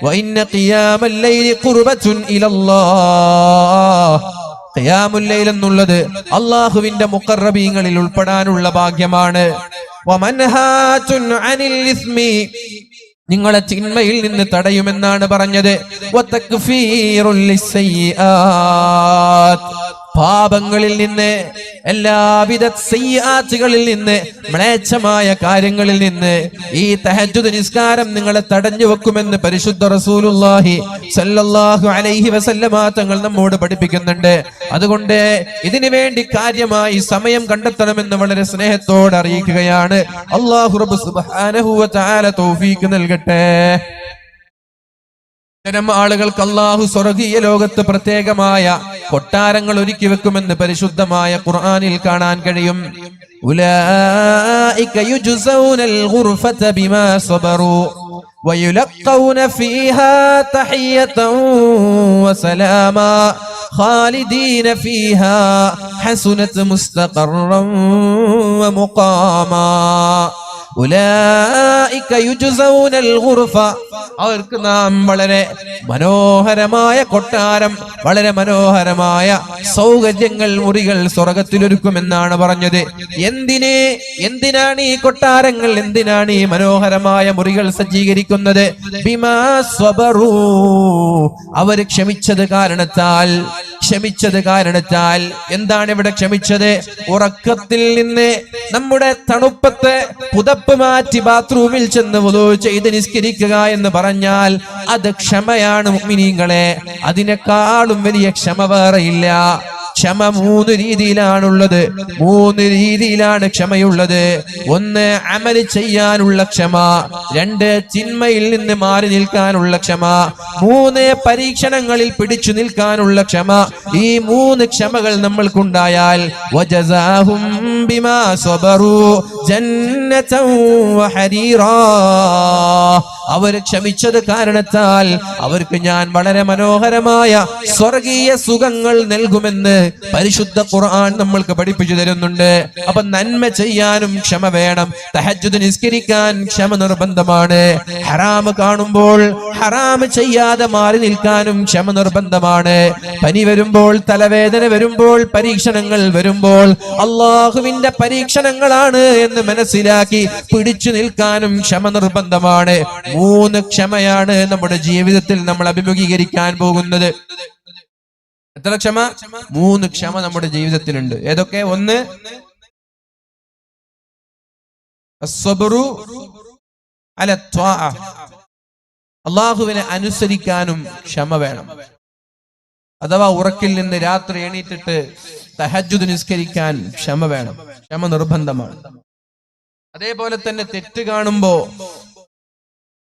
വഇന്ന ഖിയാമൽ ലൈലി ഖുർബത്തുൻ ഇലല്ലാഹ്. ഖിയാമുൽ ലൈൽ എന്നുള്ളത് അല്ലാഹുവിന്റെ മുഖറബീങ്ങളിൽ ഉൾപ്പെടാനുള്ള ഭാഗ്യമാണ്. വമൻഹാതുൻ അനിൽ ഇസ്മി, നിങ്ങളെ തിന്മയിൽ നിന്ന് തടയുമെന്നാണ് പറഞ്ഞത്. വതക്ഫീറുൽ ലിസ്സയ്യിആത്ത്, പാപങ്ങളിൽ നിന്ന്, എല്ലാവിധ സയ്യിആത്തുകളിൽ നിന്ന്, മ്ലേച്ഛമായ കാര്യങ്ങളിൽ നിന്ന് ഈ തഹജ്ജുദ് നിസ്കാരം നിങ്ങളെ തടഞ്ഞു വെക്കുമെന്ന് പരിശുദ്ധ റസൂലുള്ളാഹി സല്ലല്ലാഹു അലൈഹി വസല്ലമ തങ്ങൾ നമ്മോട് പഠിപ്പിക്കുന്നുണ്ട്. അതുകൊണ്ട് ഇതിനു വേണ്ടി കാര്യമായി സമയം കണ്ടെത്തണമെന്ന് വളരെ സ്നേഹത്തോടെ അറിയിക്കുകയാണ്. അല്ലാഹു റബ്ബ് സുബ്ഹാനഹു വ തആല തൗഫീഖ് നൽകട്ടെ. ഇത്തരം ആളുകൾക്ക് അല്ലാഹു സ്വർഗീയ ലോകത്ത് പ്രത്യേകമായ കൊട്ടാരങ്ങൾ ഒരുക്കി വെക്കുമെന്ന് പരിശുദ്ധമായ ഖുർആനിൽ കാണാൻ കഴിയും. ഉലൈക യുജ്സൗനൽ ഗുർഫത ബിമാ സബറു വയുലഖൗന ഫീഹാ തഹിയ്യതൻ വസലാമാ ഖാലിദീന ഫീഹാ ഹസുനത് മുസ്തഖറൻ വമുഖാമാ. ഉലൈക യുജ്സൗനൽ ഗുർഫ, അവർക്ക് നാം വളരെ മനോഹരമായ കൊട്ടാരം, വളരെ മനോഹരമായ സൗകര്യങ്ങൾ, മുറികൾ സ്വർഗത്തിലൊരുക്കുമെന്നാണ് പറഞ്ഞത്. എന്തിനാണ് ഈ കൊട്ടാരങ്ങൾ, എന്തിനാണ് ഈ മനോഹരമായ മുറികൾ സജ്ജീകരിക്കുന്നത്? ബിമാ സ്വബറൂ, അവർ ക്ഷമിച്ചത് കാരണത്താൽ. എന്താണ് ഇവിടെ ക്ഷമിച്ചത്? ഉറക്കത്തിൽ നിന്ന് നമ്മുടെ തണുപ്പത്തെ പുതപ്പ് മാറ്റി ബാത്റൂമിൽ ചെന്ന് വുളൂ ചെയ്ത് നിസ്കരിക്കുക എന്ന് പറഞ്ഞാൽ അത് ക്ഷമയാണ് മുഅ്മിനീങ്ങളെ. അതിനേക്കാളും വലിയ ക്ഷമ വേറെയില്ല. ക്ഷമ 3 രീതിയിലാണുള്ളത്. 3 രീതിയിലാണ് ക്ഷമയുള്ളത്. 1 അമൽ ചെയ്യാനുള്ള ക്ഷമ, 2 തിന്മയിൽ നിന്ന് മാറി നിൽക്കാനുള്ള ക്ഷമ, 3 പരീക്ഷണങ്ങളിൽ പിടിച്ചു നിൽക്കാനുള്ള ക്ഷമ. ഈ 3 ക്ഷമകൾ നമ്മൾക്കുണ്ടായാൽ വജസാഹും ബിമാ സബറു ജന്നതൻ വഹരീറാ, അവർ ക്ഷമിച്ചത് കാരണത്താൽ അവർക്ക് ഞാൻ വളരെ മനോഹരമായ സ്വർഗീയ സുഖങ്ങൾ നൽകുമെന്ന് പരിശുദ്ധ ഖുർആൻ നമ്മൾക്ക് പഠിപ്പിച്ചു തരുന്നുണ്ട്. അപ്പൊ നന്മ ചെയ്യാനും ക്ഷമ വേണം. തഹജ്ജുദ് നിസ്കരിക്കാൻ ക്ഷമ നിർബന്ധമാണ്. ഹറാം കാണുമ്പോൾ ഹറാം ചെയ്യാതെ മാറി നിൽക്കാനും ക്ഷമ നിർബന്ധമാണ്. പനി വരുമ്പോൾ, തലവേദന വരുമ്പോൾ, പരീക്ഷണങ്ങൾ വരുമ്പോൾ അള്ളാഹുവിന്റെ പരീക്ഷണങ്ങളാണ് എന്ന് മനസ്സിലാക്കി പിടിച്ചു നിൽക്കാനും ക്ഷമ നിർബന്ധമാണ്. 3 ക്ഷമയാണ് നമ്മുടെ ജീവിതത്തിൽ നമ്മൾ അഭിമുഖീകരിക്കാൻ പോകുന്നത്. എത്ര ക്ഷമ? 3 ക്ഷമ നമ്മുടെ ജീവിതത്തിലുണ്ട്. ഏതൊക്കെ? ഒന്ന്, അസ്സബ്റു അല ത്വാഅ, അല്ലാഹുവിനെ അനുസരിക്കാനും ക്ഷമ വേണം. അഥവാ ഉറക്കിൽ നിന്ന് രാത്രി എണീറ്റിട്ട് തഹജ്ജുദ് നിസ്കരിക്കാൻ ക്ഷമ വേണം. ക്ഷമ നിർബന്ധമാണ്. അതേപോലെ തന്നെ തെറ്റ് കാണുമ്പോ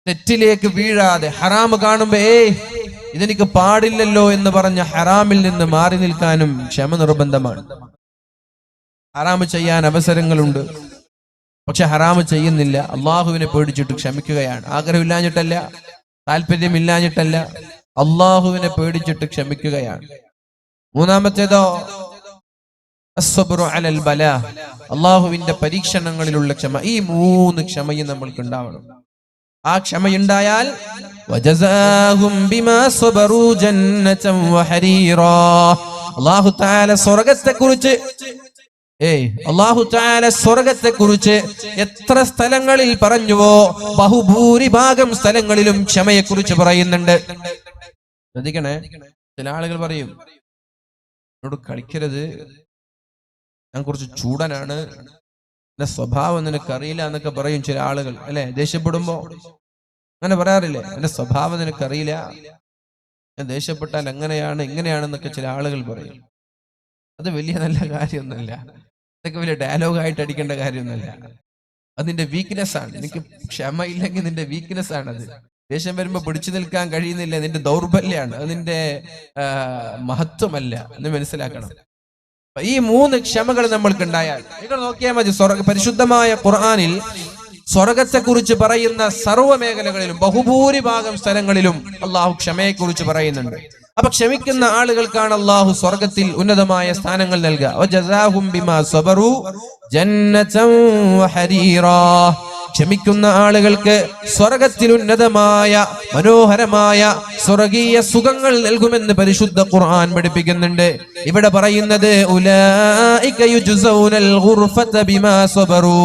തെറ്റിലേക്ക് വീഴാതെ, ഹറാം കാണുമ്പോ ഇതെനിക്ക് പാടില്ലല്ലോ എന്ന് പറഞ്ഞ ഹറാമിൽ നിന്ന് മാറി നിൽക്കാനും ക്ഷമ നിർബന്ധമാണ്. ഹറാമ് ചെയ്യാൻ അവസരങ്ങളുണ്ട്, പക്ഷെ ഹറാമ് ചെയ്യുന്നില്ല. അള്ളാഹുവിനെ പേടിച്ചിട്ട് ക്ഷമിക്കുകയാണ്. ആഗ്രഹമില്ലാഞ്ഞിട്ടല്ല, താല്പര്യമില്ലാഞ്ഞിട്ടല്ല, അള്ളാഹുവിനെ പേടിച്ചിട്ട് ക്ഷമിക്കുകയാണ്. മൂന്നാമത്തേതോ അസ്സബ്റു അലൽ ബലാ, അള്ളാഹുവിന്റെ പരീക്ഷണങ്ങളിലുള്ള ക്ഷമ. ഈ 3 ക്ഷമയും നമ്മൾക്ക് ഉണ്ടാവണം. ആ ക്ഷമയുണ്ടായാൽ വജസാഹും ബിമാ സബറു ജന്നതൻ വഹരീറാ, അല്ലാഹു തആല സ്വർഗ്ഗത്തെക്കുറിച്ച് അല്ലാഹു തആല സ്വർഗ്ഗത്തെക്കുറിച്ച് എത്ര സ്ഥലങ്ങളിൽ പറഞ്ഞുവോ ബഹുഭൂരിഭാഗം സ്ഥലങ്ങളിലും ക്ഷമയെക്കുറിച്ച് പറയുന്നുണ്ട്. ശ്രദ്ധിക്കണേ. ചില ആളുകൾ പറയും, എന്നോട് കളിക്കരുത്, ഞാൻ കുറച്ച് ചൂടനാണ്, എന്റെ സ്വഭാവം നിനക്കറിയില്ല എന്നൊക്കെ പറയും ചില ആളുകൾ, അല്ലെ? ദേഷ്യപ്പെടുമ്പോ അങ്ങനെ പറയാറില്ലേ? എന്റെ സ്വഭാവം നിനക്കറിയില്ല, ഞാൻ ദേഷ്യപ്പെട്ടാൽ എങ്ങനെയാണ് ഇങ്ങനെയാണെന്നൊക്കെ ചില ആളുകൾ പറയും. അത് വലിയ നല്ല കാര്യമൊന്നുമല്ല. അതൊക്കെ വലിയ ഡയലോഗായിട്ട് അടിക്കേണ്ട കാര്യമൊന്നുമല്ല. അതിന്റെ വീക്ക്നെസ് ആണ്. എനിക്ക് ക്ഷമ ഇല്ലെങ്കിൽ നിന്റെ വീക്ക്നെസ് ആണത്. ദേഷ്യം വരുമ്പോ പിടിച്ചു നിൽക്കാൻ കഴിയുന്നില്ല, നിന്റെ ദൗർബല്യാണ്, അതിന്റെ മഹത്വമല്ല എന്ന് മനസ്സിലാക്കണം. ഈ 3 ക്ഷമകൾ നമ്മൾക്ക് ഉണ്ടായാൽ, നിങ്ങൾ നോക്കിയാൽ മതി, പരിശുദ്ധമായ ഖുർആനിൽ സ്വർഗത്തെ കുറിച്ച് പറയുന്ന സർവ്വ മേഖലകളിലും ബഹുഭൂരിഭാഗം സ്ഥലങ്ങളിലും അള്ളാഹു ക്ഷമയെ കുറിച്ച് പറയുന്നുണ്ട്. അപ്പൊ ക്ഷമിക്കുന്ന ആളുകൾക്കാണ് അള്ളാഹു സ്വർഗത്തിൽ ഉന്നതമായ സ്ഥാനങ്ങൾ നൽകുക. വജസാഹും ബിമാ സബറു ജന്നതൻ വഹരീറാ, ക്ഷമിക്കുന്ന ആളുകൾക്ക് സ്വർഗത്തിൽ ഉന്നതമായ മനോഹരമായ സ്വർഗീയ സുഖങ്ങൾ നൽകുമെന്ന് പരിശുദ്ധ ഖുർആൻ പഠിപ്പിക്കുന്നുണ്ട്. ഇവിടെ പറയുന്നത് ഉലൈക യുജ്സൗനൽ ഗുർഫത ബിമാ സബറു,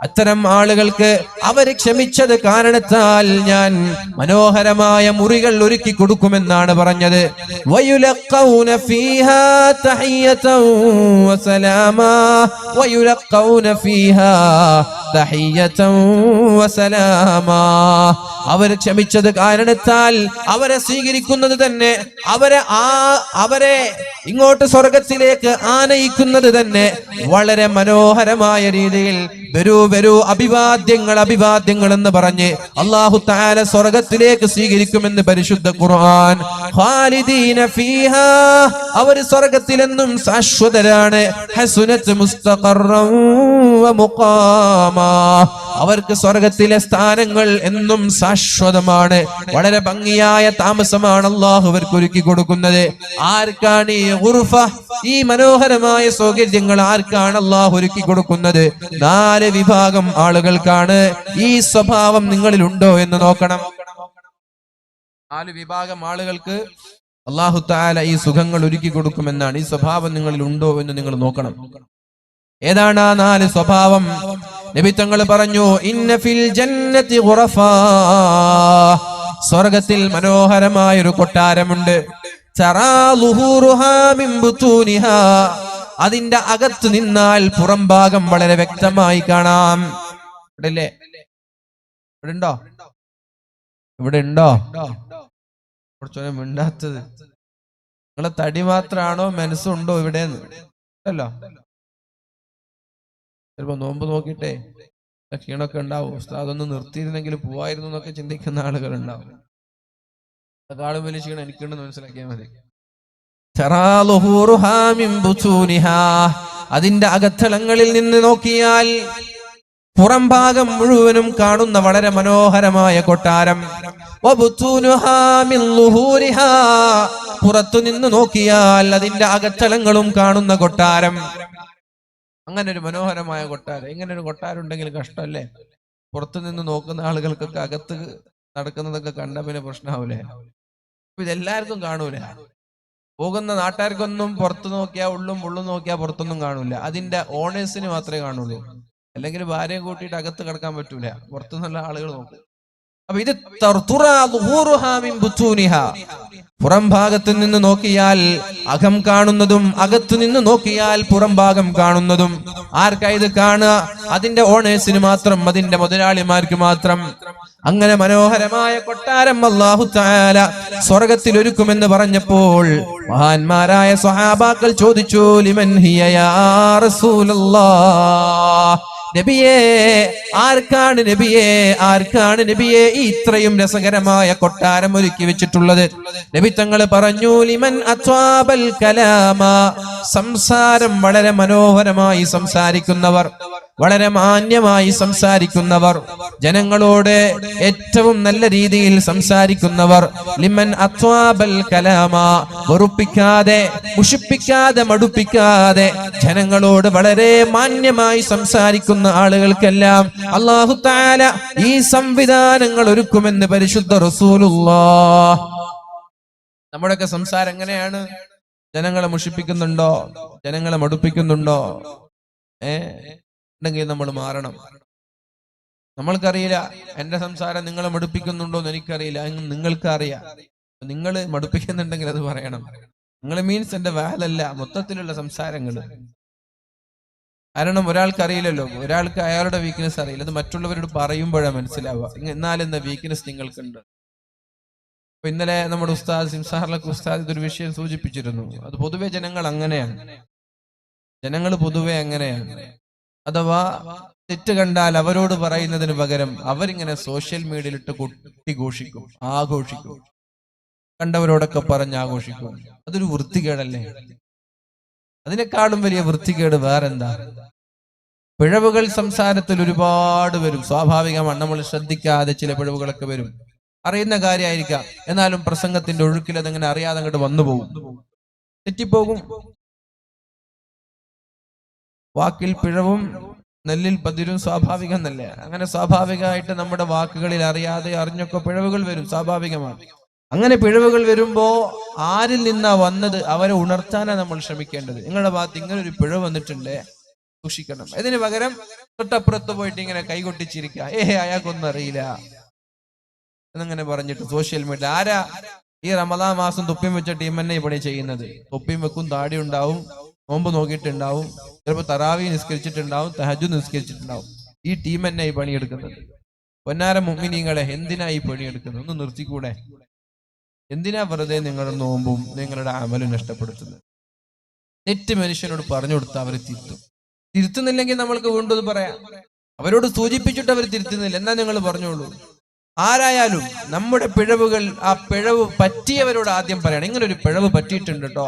അത്തരം ആളുകൾക്ക് അവര് ക്ഷമിച്ചത് കാരണത്താൽ ഞാൻ മനോഹരമായ മുറികൾ ഒരുക്കി കൊടുക്കുമെന്നാണ് പറഞ്ഞത്. വയുലഖൗന ഫീഹാ തഹിയ്യതൻ വസലാമാ, വയുലഖൗന ഫീഹാ തഹിയ്യതൻ വസലാമാ, അവർ ക്ഷമിച്ചത് കാരണത്താൽ അവരെ സ്വീകരിക്കുന്നത് തന്നെ, അവരെ ഇങ്ങോട്ട് സ്വർഗത്തിലേക്ക് ആനയിക്കുന്നത് തന്നെ വളരെ മനോഹരമായ രീതിയിൽ വരൂ അഭിവാദ്യങ്ങൾ എന്ന് പറഞ്ഞ് അല്ലാഹു തആല സ്വർഗത്തിലേക്ക് സ്വീകരിക്കുമെന്ന് പരിശുദ്ധ ഖുർആൻ. ഖാലിദീന ഫീഹാ, അവർ സ്വർഗത്തിലെന്നും ശാശ്വതരാണ്. ഹസുനത് മുസ്തഖറൻ വ മുഖാമാ, അവർക്ക് സ്വർഗത്തിലെ സ്ഥാനങ്ങൾ എന്നും ശാശ്വതമാണ്. വളരെ ഭംഗിയായ താമസമാണ് അല്ലാഹു അവർക്ക് ഒരുക്കി കൊടുക്കുന്നത്. ആർക്കാണ് ഈ ഗുർഫ, ഈ മനോഹരമായ സൗകര്യങ്ങൾ ആർക്കാണ് അല്ലാഹു ഒരുക്കി കൊടുക്കുന്നത്? 4 വിഭാഗം ആളുകൾക്കാണ്. ഈ സ്വഭാവം നിങ്ങളിൽ ഉണ്ടോ എന്ന് നോക്കണം. 4 വിഭാഗം ആളുകൾക്ക് അല്ലാഹു തആല ഈ സുഖങ്ങൾ ഒരുക്കി കൊടുക്കുമെന്നാണ്. ഈ സ്വഭാവം നിങ്ങളിൽ ഉണ്ടോ എന്ന് നിങ്ങൾ നോക്കണം. ഏതാണ് ആ 4 സ്വഭാവം? നബി തങ്ങൾ പറഞ്ഞു, ഇന്ന ഫിൽ ജന്നതി ഖുറഫാ, സ്വർഗ്ഗത്തിൽ മനോഹരമായ ഒരു കൊട്ടാരമുണ്ട്. തറാ ളുഹൂറുഹാ മിൻ ബുതൂനിഹാ, അതിന്റെ അകത്ത് നിന്നാൽ പുറം ഭാഗം വളരെ വ്യക്തമായി കാണാം. ഇവിടെ ഉണ്ടോ? ഇവിടെ ഉണ്ടോ? കുറച്ചൊന്നും മിണ്ടാത്തത്. നിങ്ങളെ തടി മാത്രമാണോ മനസ്സുണ്ടോ ഇവിടെ? അല്ലോ, ചിലപ്പോ നോമ്പ് നോക്കിയിട്ടേ ക്ഷീണമൊക്കെ ഉണ്ടാവും. അതൊന്ന് നിർത്തിയിരുന്നെങ്കിൽ പോവായിരുന്നു എന്നൊക്കെ ചിന്തിക്കുന്ന ആളുകൾ ഉണ്ടാവും. അതാളും വലിയ ക്ഷീണം എനിക്കുണ്ടെന്ന് മനസ്സിലാക്കിയാൽ മതി. അതിന്റെ അകത്തളങ്ങളിൽ നിന്ന് നോക്കിയാൽ പുറം ഭാഗം മുഴുവനും കാണുന്ന വളരെ മനോഹരമായ കൊട്ടാരം. പുറത്തു നിന്ന് നോക്കിയാൽ അതിന്റെ അകത്തളങ്ങളും കാണുന്ന കൊട്ടാരം. അങ്ങനെ ഒരു മനോഹരമായ കൊട്ടാരം. ഇങ്ങനെ ഒരു കൊട്ടാരം ഉണ്ടെങ്കിൽ കഷ്ടമല്ലേ? പുറത്തു നിന്ന് നോക്കുന്ന ആളുകൾക്കൊക്കെ അകത്ത് നടക്കുന്നതൊക്കെ കണ്ട പിന്നെ പ്രശ്നമാവൂലേ? ഇതെല്ലാവർക്കും കാണൂല. പോകുന്ന നാട്ടുകാർക്കൊന്നും പുറത്തു നോക്കിയാൽ ഉള്ളും നോക്കിയാൽ പുറത്തൊന്നും കാണൂല. അതിന്റെ ഓണേഴ്സിന് മാത്രമേ കാണുള്ളൂ. അല്ലെങ്കിൽ ഭാര്യയും കൂട്ടിയിട്ട് അകത്ത് കിടക്കാൻ പറ്റൂല. പുറത്തുനിന്നുള്ള ആളുകൾ നോക്കും. അപ്പൊ ഇത് പുറം ഭാഗത്ത് നിന്ന് നോക്കിയാൽ അകം കാണുന്നതും അകത്തു നിന്ന് നോക്കിയാൽ പുറം ഭാഗം കാണുന്നതും ആർക്കാ ഇത് കാണുക? അതിന്റെ ഓണേഴ്സിന് മാത്രം, അതിന്റെ മുതലാളിമാർക്ക് മാത്രം. അങ്ങനെ മനോഹരമായ കൊട്ടാരം അല്ലാഹു തആല സ്വർഗ്ഗത്തിൽ ഒരുക്കുമെന്ന് പറഞ്ഞപ്പോൾ മഹാന്മാരായ സ്വഹാബാക്കൾ ചോദിച്ചു, ലിമൻ ഹിയ യാ റസൂലല്ലാഹ്, നബിയേ ആർക്കാണ് നബിയേ, ആർക്കാണ് നബിയേ ഈ ഇത്രയും രസകരമായ കൊട്ടാരം ഒരുക്കി വെച്ചിട്ടുള്ളത്? നബി തങ്ങൾ പറഞ്ഞു, ലിമൻ അത്വാബൽ കലാമ, സംസാരം വളരെ മനോഹരമായി സംസാരിക്കുന്നവർ, വളരെ മാന്യമായി സംസാരിക്കുന്നവർ, ജനങ്ങളോട് ഏറ്റവും നല്ല രീതിയിൽ സംസാരിക്കുന്നവർ. ലിമൻ അത്വാബൽ കലാമ, വെറുപ്പിക്കാതെ, മുഷിപ്പിക്കാതെ, മടുപ്പിക്കാതെ ജനങ്ങളോട് വളരെ മാന്യമായി സംസാരിക്കുന്ന ആളുകൾക്കെല്ലാം അല്ലാഹു തആല ഈ സംവിധാനങ്ങൾ ഒരുക്കുമെന്ന് പരിശുദ്ധ റസൂലുള്ളാഹ്. നമ്മുടെയൊക്കെ സംസാരം എങ്ങനെയാണ്? ജനങ്ങളെ മുഷിപ്പിക്കുന്നുണ്ടോ? ജനങ്ങളെ മടുപ്പിക്കുന്നുണ്ടോ? ഉണ്ടെങ്കിൽ നമ്മൾ മാറണം. നമ്മൾക്കറിയില്ല എന്റെ സംസാരം നിങ്ങളെ മടുപ്പിക്കുന്നുണ്ടോ എന്ന് എനിക്കറിയില്ല, നിങ്ങൾക്ക് അറിയാം. നിങ്ങൾ മടുപ്പിക്കുന്നുണ്ടെങ്കിൽ അത് പറയണം. നിങ്ങൾ മീൻസ് എന്റെ വാലല്ല, മൊത്തത്തിലുള്ള സംസാരങ്ങൾ. കാരണം ഒരാൾക്ക് അറിയില്ലല്ലോ, ഒരാൾക്ക് അയാളുടെ വീക്ക്നെസ് അറിയില്ല, അത് മറ്റുള്ളവരോട് പറയുമ്പോഴാണ് മനസ്സിലാവുക. എന്നാലെന്ന വീക്ക്നെസ് നിങ്ങൾക്കുണ്ട്. അപ്പൊ ഇന്നലെ നമ്മുടെ ഉസ്താദ് സിംസാറിലൊക്കെ ഉസ്താദ് ഇതൊരു വിഷയം സൂചിപ്പിച്ചിരുന്നു. അത് പൊതുവെ ജനങ്ങൾ അങ്ങനെയാണ്, ജനങ്ങൾ പൊതുവെ അങ്ങനെയാണ്. അഥവാ തെറ്റ് കണ്ടാൽ അവരോട് പറയുന്നതിന് പകരം അവരിങ്ങനെ സോഷ്യൽ മീഡിയയിലിട്ട് കൊട്ടിഘോഷിക്കും, ആഘോഷിക്കും, കണ്ടവരോടൊക്കെ പറഞ്ഞ് ആഘോഷിക്കും. അതൊരു വൃത്തികേടല്ലേ? അതിനേക്കാളും വലിയ വൃത്തികേട് വേറെന്താ? പിഴവുകൾ സംസാരത്തിൽ ഒരുപാട് വരും, സ്വാഭാവികമാണ്. നമ്മൾ ശ്രദ്ധിക്കാതെ ചില പിഴവുകളൊക്കെ വരും, അറിയുന്ന കാര്യമായിരിക്കാം, എന്നാലും പ്രസംഗത്തിന്റെ ഒഴുക്കിൽ അതങ്ങനെ അറിയാതെ അങ്ങോട്ട് വന്നു പോകും, തെറ്റിപ്പോകും. വാക്കിൽ പിഴവും നെല്ലിൽ പതിരും സ്വാഭാവികം എന്നല്ലേ? അങ്ങനെ സ്വാഭാവികമായിട്ട് നമ്മുടെ വാക്കുകളിൽ അറിയാതെ അറിഞ്ഞൊക്കെ പിഴവുകൾ വരും, സ്വാഭാവികമാണ്. അങ്ങനെ പിഴവുകൾ വരുമ്പോ ആരിൽ നിന്നാ വന്നത് അവരെ ഉണർത്താനാണ് നമ്മൾ ശ്രമിക്കേണ്ടത്. നിങ്ങളുടെ ഭാഗത്ത് ഇങ്ങനെ ഒരു പിഴവ് വന്നിട്ടുണ്ട്, സൂക്ഷിക്കണം. ഇതിന് പകരം തൊട്ടപ്പുറത്ത് പോയിട്ട് ഇങ്ങനെ കൈകൊട്ടിച്ചിരിക്കുക, അയാൾക്കൊന്നും അറിയില്ല എന്നങ്ങനെ പറഞ്ഞിട്ട് സോഷ്യൽ മീഡിയ. ആരാ ഈ റമദാൻ മാസം തൊപ്പിയും വെച്ച ടീം തന്നെ ഈ പണി ചെയ്യുന്നത്? തൊപ്പിയും വെക്കും, താടി ഉണ്ടാവും, നോമ്പ് നോക്കിയിട്ടുണ്ടാവും, ചിലപ്പോൾ തറാവി നിസ്കരിച്ചിട്ടുണ്ടാവും, തഹജ്ജുദ് നിസ്കരിച്ചിട്ടുണ്ടാവും. ഈ ടീം തന്നെ ഈ പണിയെടുക്കുന്നത്. പൊന്നാര മുഅ്മിനീങ്ങളെ, എന്തിനാ ഈ പണിയെടുക്കുന്നത്? ഒന്ന് നിർത്തിക്കൂടെ? എന്തിനാ വെറുതെ നിങ്ങളുടെ നോമ്പും നിങ്ങളുടെ അമലും നഷ്ടപ്പെടുത്തുന്നത്? തെറ്റ് മനുഷ്യനോട് പറഞ്ഞു കൊടുത്താൽ അവർ തിരുത്തുന്നില്ലെങ്കിൽ നമ്മൾക്ക് വീണ്ടും പറയാം. അവരോട് സൂചിപ്പിച്ചിട്ട് അവർ തിരുത്തുന്നില്ല, എന്നാ നിങ്ങൾ പറഞ്ഞോളൂ. ആരായാലും നമ്മുടെ പിഴവുകൾ, ആ പിഴവ് പറ്റിയവരോട് ആദ്യം പറയണം, ഇങ്ങനെ ഒരു പിഴവ് പറ്റിയിട്ടുണ്ട് കേട്ടോ.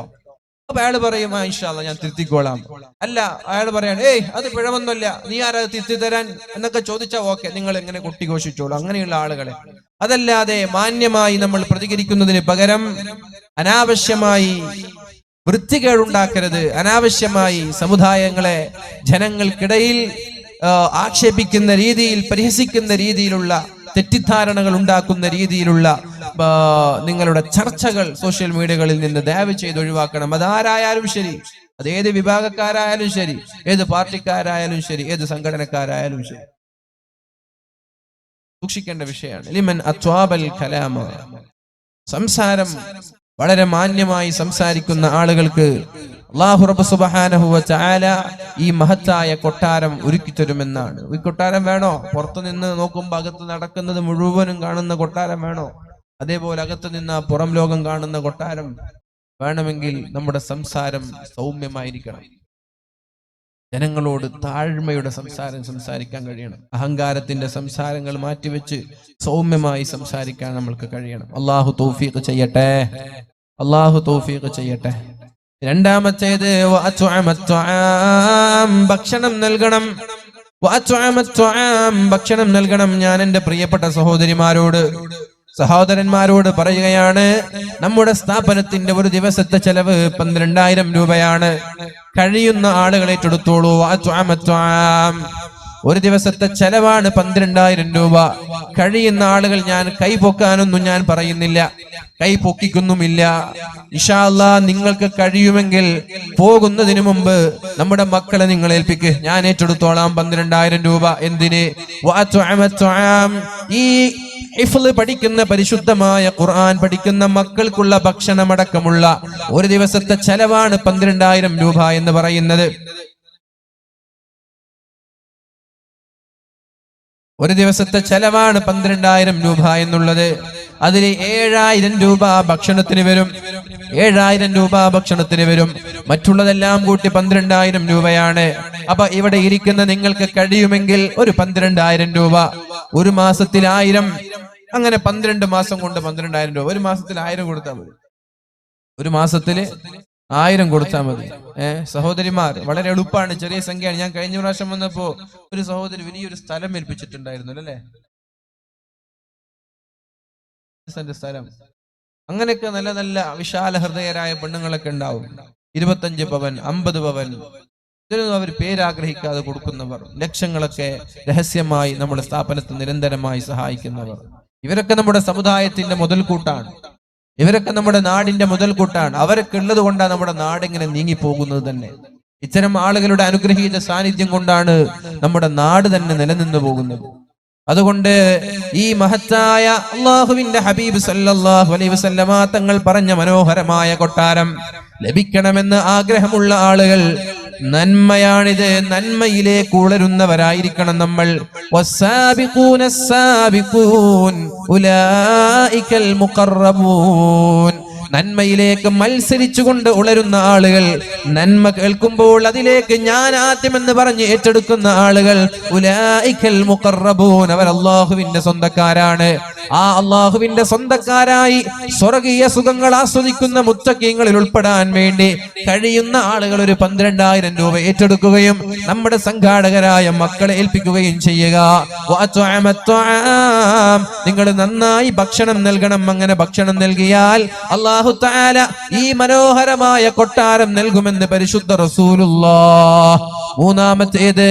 അപ്പൊ അയാൾ പറയും, ഇൻഷാ അല്ലാഹ് ഞാൻ തിരുത്തിക്കോളാം. അല്ല, അയാൾ പറയാണ്, അത് പിഴവൊന്നുമില്ല, നീ ആരാ തിരുത്തി തരാൻ എന്നൊക്കെ ചോദിച്ചാൽ ഓക്കെ, നിങ്ങൾ എങ്ങനെ കൊട്ടിഘോഷിച്ചോളൂ. അങ്ങനെയുള്ള ആളുകളെ. അതല്ലാതെ മാന്യമായി നമ്മൾ പ്രതികരിക്കുന്നതിന് പകരം അനാവശ്യമായി വൃത്തികേടുണ്ടാക്കരുത്. അനാവശ്യമായി സമുദായങ്ങളെ ജനങ്ങൾക്കിടയിൽ ആക്ഷേപിക്കുന്ന രീതിയിൽ, പരിഹസിക്കുന്ന രീതിയിലുള്ള, തെറ്റിദ്ധാരണകൾ ഉണ്ടാക്കുന്ന രീതിയിലുള്ള നിങ്ങളുടെ ചർച്ചകൾ സോഷ്യൽ മീഡിയകളിൽ നിന്ന് ദയവ് ചെയ്ത് ഒഴിവാക്കണം. അതാരായാലും ശരി, അത് ഏത് വിഭാഗക്കാരായാലും ശരി, ഏത് പാർട്ടിക്കാരായാലും ശരി, ഏത് സംഘടനക്കാരായാലും ശരി, സൂക്ഷിക്കേണ്ട വിഷയമാണ്. ലിമൻ അത്വാബൽ കലാമ, സംസാരം വളരെ മാന്യമായി സംസാരിക്കുന്ന ആളുകൾക്ക് അല്ലാഹു റബ്ബ് സുബ്ഹാനഹു വ തആല ഈ മഹത്തായ കൊട്ടാരം ഒരുക്കി തരുമെന്നാണ്. ഈ കൊട്ടാരം വേണോ? പുറത്തു നിന്ന് നോക്കുമ്പോൾ അകത്ത് നടക്കുന്നത് മുഴുവനും കാണുന്ന കൊട്ടാരം വേണോ? അതേപോലെ അകത്ത് നിന്ന് പുറം ലോകം കാണുന്ന കൊട്ടാരം വേണമെങ്കിൽ നമ്മുടെ സംസാരം സൗമ്യമായിരിക്കണം. ജനങ്ങളോട് താഴ്മയുടെ സംസാരം സംസാരിക്കാൻ കഴിയണം. അഹങ്കാരത്തിന്റെ സംസാരങ്ങൾ മാറ്റിവെച്ച് സൗമ്യമായി സംസാരിക്കാൻ നമ്മൾക്ക് കഴിയണം. അല്ലാഹു തൗഫീഖ് ചെയ്യട്ടെ, അല്ലാഹു തൗഫീഖ് ചെയ്യട്ടെ. രണ്ടാമത്തേത് ഭക്ഷണം നൽകണം. ഭക്ഷണം നൽകണം. ഞാൻ എൻ്റെ പ്രിയപ്പെട്ട സഹോദരന്മാരോട് പറയുകയാണ്, നമ്മുടെ സ്ഥാപനത്തിന്റെ ഒരു ദിവസത്തെ ചെലവ് 12,000 രൂപയാണ്. കഴിയുന്ന ആളുകളെ ഏറ്റെടുത്തോളൂ. ഒരു ദിവസത്തെ ചെലവാണ് 12,000 രൂപ. കഴിയുന്ന ആളുകൾ, ഞാൻ കൈ പൊക്കാനൊന്നും ഞാൻ പറയുന്നില്ല, കൈ പൊക്കിക്കുന്നുമില്ല. ഇൻഷാ അല്ലാഹ് നിങ്ങൾക്ക് കഴിയുമെങ്കിൽ പോകുന്നതിന് മുമ്പ് നമ്മുടെ മക്കളെ നിങ്ങൾ ഏൽപ്പിക്ക്, ഞാൻ ഏറ്റെടുത്തോളാം 12,000 രൂപ. എന്തിന്? ഈ ഹിഫ്ള് പഠിക്കുന്ന, പരിശുദ്ധമായ ഖുർആൻ പഠിക്കുന്ന മക്കൾക്കുള്ള ഭക്ഷണമടക്കമുള്ള ഒരു ദിവസത്തെ ചെലവാണ് 12,000 രൂപ എന്ന് പറയുന്നത്. ഒരു ദിവസത്തെ ചെലവാണ് 12,000 രൂപ എന്നുള്ളത്. അതിൽ 7,000 രൂപ ഭക്ഷണത്തിന് വരും, 7,000 രൂപ ഭക്ഷണത്തിന് വരും. മറ്റുള്ളതെല്ലാം കൂട്ടി 12,000 രൂപയാണ്. അപ്പൊ ഇവിടെ ഇരിക്കുന്ന നിങ്ങൾക്ക് കഴിയുമെങ്കിൽ ഒരു 12,000 രൂപ, ഒരു മാസത്തിൽ 1,000, അങ്ങനെ 12 മാസം കൊണ്ട് 12,000 രൂപ. ഒരു മാസത്തിൽ 1,000 കൊടുത്താൽ മതി, ഒരു മാസത്തില് 1,000 കൊടുത്താൽ മതി. സഹോദരിമാർ, വളരെ എളുപ്പമാണ്, ചെറിയ സംഖ്യയാണ്. ഞാൻ കഴിഞ്ഞ പ്രാവശ്യം വന്നപ്പോ ഒരു സഹോദരി വലിയൊരു സ്ഥലം ഏൽപ്പിച്ചിട്ടുണ്ടായിരുന്നു അല്ലേ, സ്ഥലം. അങ്ങനെയൊക്കെ നല്ല നല്ല വിശാല ഹൃദയരായ പെണ്ണുങ്ങളൊക്കെ ഉണ്ടാവും. 25 പവൻ, 50 പവൻ, ഇതിനൊന്നും അവർ പേരാഗ്രഹിക്കാതെ കൊടുക്കുന്നവർ, ലക്ഷങ്ങളൊക്കെ രഹസ്യമായി നമ്മുടെ സ്ഥാപനത്തിൽ നിരന്തരമായി സഹായിക്കുന്നവർ. ഇവരൊക്കെ നമ്മുടെ സമുദായത്തിന്റെ മുതൽക്കൂട്ടാണ്, ഇവരൊക്കെ നമ്മുടെ നാടിന്റെ മുതൽക്കൂട്ടാണ്. അവരൊക്കെ ഉള്ളത് കൊണ്ടാണ് നമ്മുടെ നാട് ഇങ്ങനെ നീങ്ങിപ്പോകുന്നത് തന്നെ. ഇത്തരം ആളുകളുടെ അനുഗ്രഹീത സാന്നിധ്യം കൊണ്ടാണ് നമ്മുടെ നാട് തന്നെ നിലനിന്നു പോകുന്നത്. അതുകൊണ്ട് ഈ മഹത്തായ അല്ലാഹുവിന്റെ ഹബീബ് സല്ലല്ലാഹു അലൈഹി വസല്ലമ തങ്ങൾ പറഞ്ഞ മനോഹരമായ കൊട്ടാരം ലഭിക്കണമെന്ന് ആഗ്രഹമുള്ള ആളുകൾ, നന്മയാണിത്, നന്മയിലേക്ക് ഉളരുന്നവരായിരിക്കണം നമ്മൾ. വസ്സാബിഖൂന സ്സാബിഖൂൻ ഉലൈകൽ മുഖറബൂൻ. നന്മയിലേക്ക് മത്സരിച്ചുകൊണ്ട് ഉളരുന്ന ആളുകൾ, നന്മ കേൾക്കുമ്പോൾ അതിലേക്ക് ഞാൻ ആദ്യമെന്ന് പറഞ്ഞ് ഏറ്റെടുക്കുന്ന ആളുകൾ, ഉലൈകൽ മുഖറബൂൻ, അവർ അല്ലാഹുവിന്റെ സ്വന്തക്കാരാണ്. ആ അല്ലാഹുവിന്റെ സ്വന്തക്കാരായി സ്വർഗീയ സുഖങ്ങൾ ആസ്വദിക്കുന്ന മുത്തഖീങ്ങളിൽ ഉൾപ്പെടാൻ വേണ്ടി കഴിയുന്ന ആളുകൾ ഒരു 12,000 രൂപ ഏറ്റെടുക്കുകയും നമ്മുടെ സംഘാടകരായ മക്കളെ ഏൽപ്പിക്കുകയും ചെയ്യുക. നിങ്ങൾ നന്നായി ഭക്ഷണം നൽകണം. അങ്ങനെ ഭക്ഷണം നൽകിയാൽ അല്ലാഹു തആല ഈ മനോഹരമായ കൊട്ടാരം നൽകുമെന്ന് പരിശുദ്ധ റസൂലുള്ളാഹ്. മൂന്നാമത്തേത്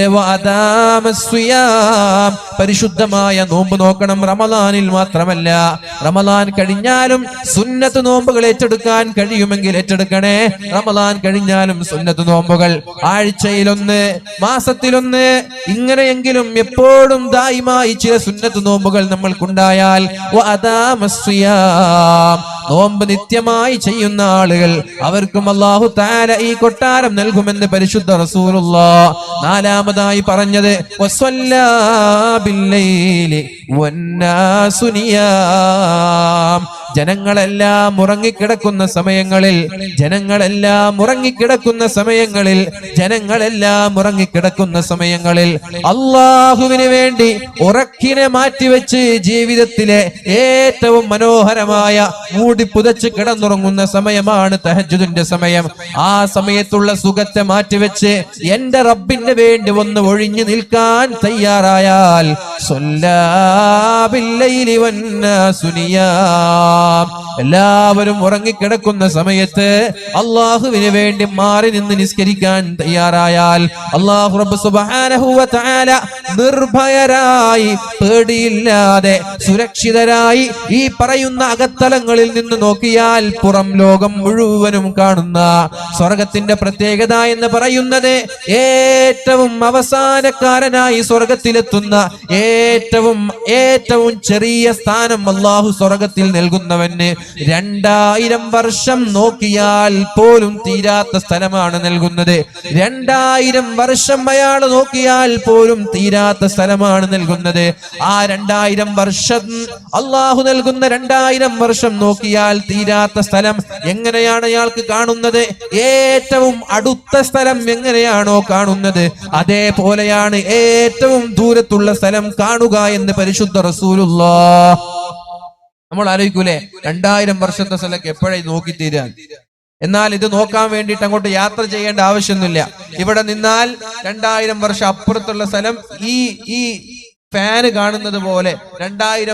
പരിശുദ്ധമായ നോമ്പ് നോക്കണം. റമളാനിൽ മാത്രമല്ല, റമളാൻ കഴിഞ്ഞാലും സുന്നത്ത് നോമ്പുകൾ ഏറ്റെടുക്കാൻ കഴിയുമെങ്കിൽ ഏറ്റെടുക്കണേ. റമളാൻ കഴിഞ്ഞാലും സുന്നത്ത് നോമ്പുകൾ ആഴ്ചയിലൊന്ന്, മാസത്തിലൊന്ന്, ഇങ്ങനെയെങ്കിലും എപ്പോഴും ദായിമായി ചില സുന്നത്ത് നോമ്പുകൾ നമ്മൾക്കുണ്ടായാൽ നോമ്പ് നിത്യമായി ചെയ്യുന്ന ആളുകൾ, അവർക്കും അല്ലാഹു തആല ഈ കൊട്ടാരം നൽകുമെന്ന് പരിശുദ്ധ റസൂലുള്ളാഹ്. നാലാമതായി പറഞ്ഞത് വസ്വല്ലാ ബില്ലൈലി വന്നാസു നിയാം. ജനങ്ങളെല്ലാം ഉറങ്ങിക്കിടക്കുന്ന സമയങ്ങളിൽ, ജനങ്ങളെല്ലാം ഉറങ്ങിക്കിടക്കുന്ന സമയങ്ങളിൽ, ജനങ്ങളെല്ലാം ഉറങ്ങിക്കിടക്കുന്ന സമയങ്ങളിൽ അല്ലാഹുവിന് വേണ്ടി ഉറക്കിനെ മാറ്റിവെച്ച് ജീവിതത്തിലെ ഏറ്റവും മനോഹരമായ മൂടി പുതച്ച് കിടന്നുറങ്ങുന്ന സമയമാണ് തഹജ്ജുദിന്റെ സമയം. ആ സമയത്തുള്ള സുഖത്തെ മാറ്റിവെച്ച് എന്റെ റബ്ബിന് വേണ്ടി ഒന്ന് ഒഴിഞ്ഞു നിൽക്കാൻ തയ്യാറായാൽ സ്വല്ലാ ബില്ലൈലി വന്നാസു നിയാം. എല്ലാവരും ഉറങ്ങിക്കിടക്കുന്ന സമയത്ത് അല്ലാഹുവിന് വേണ്ടി മാറി നിന്ന് നിസ്കരിക്കാൻ തയ്യാറായാൽ അല്ലാഹു റബ്ബ് സുബ്ഹാനഹു വ തആല നിർഭയരായി, പേടിയില്ലാതെ, സുരക്ഷിതരായി ഈ പറയുന്ന അകത്തലങ്ങളിൽ നിന്ന് നോക്കിയാൽ പുറം ലോകം മുഴുവനും കാണുന്ന സ്വർഗത്തിന്റെ പ്രത്യേകത എന്ന് പറയുന്നത്, ഏറ്റവും അവസാനക്കാരനായി സ്വർഗത്തിലെത്തുന്ന ഏറ്റവും ചെറിയ സ്ഥാനം അല്ലാഹു സ്വർഗത്തിൽ നൽകുന്നവന് 2000 വർഷം നോക്കിയാൽ പോലും തീരാത്ത സ്ഥലമാണ് നൽകുന്നത്. 2000 വർഷം അയാൾ നോക്കിയാൽ പോലും തീരാത്ത സ്ഥലമാണ് നൽകുന്നത്. ആ 2000 വർഷം അല്ലാഹു നൽകുന്ന 2000 വർഷം നോക്കിയാൽ തീരാത്ത സ്ഥലം എങ്ങനെയാണ് അയാൾക്ക് കാണുന്നത്? ഏറ്റവും അടുത്ത സ്ഥലം എങ്ങനെയാണോ കാണുന്നത്, അതേപോലെയാണ് ഏറ്റവും ദൂരത്തുള്ള സ്ഥലം കാണുക എന്ന് പരിശുദ്ധ റസൂലുള്ളാഹ്. നമ്മൾ ആലോചിക്കൂലേ, 2000 വർഷത്തെ സ്ഥലമൊക്കെ എപ്പോഴായി നോക്കി തീരാൻ? എന്നാൽ ഇത് നോക്കാൻ വേണ്ടിയിട്ട് അങ്ങോട്ട് യാത്ര ചെയ്യേണ്ട ആവശ്യമൊന്നുമില്ല. ഇവിടെ നിന്നാൽ 2000 വർഷം അപ്പുറത്തുള്ള സ്ഥലം ഈ ഫാന് കാണുന്നത് പോലെ 2000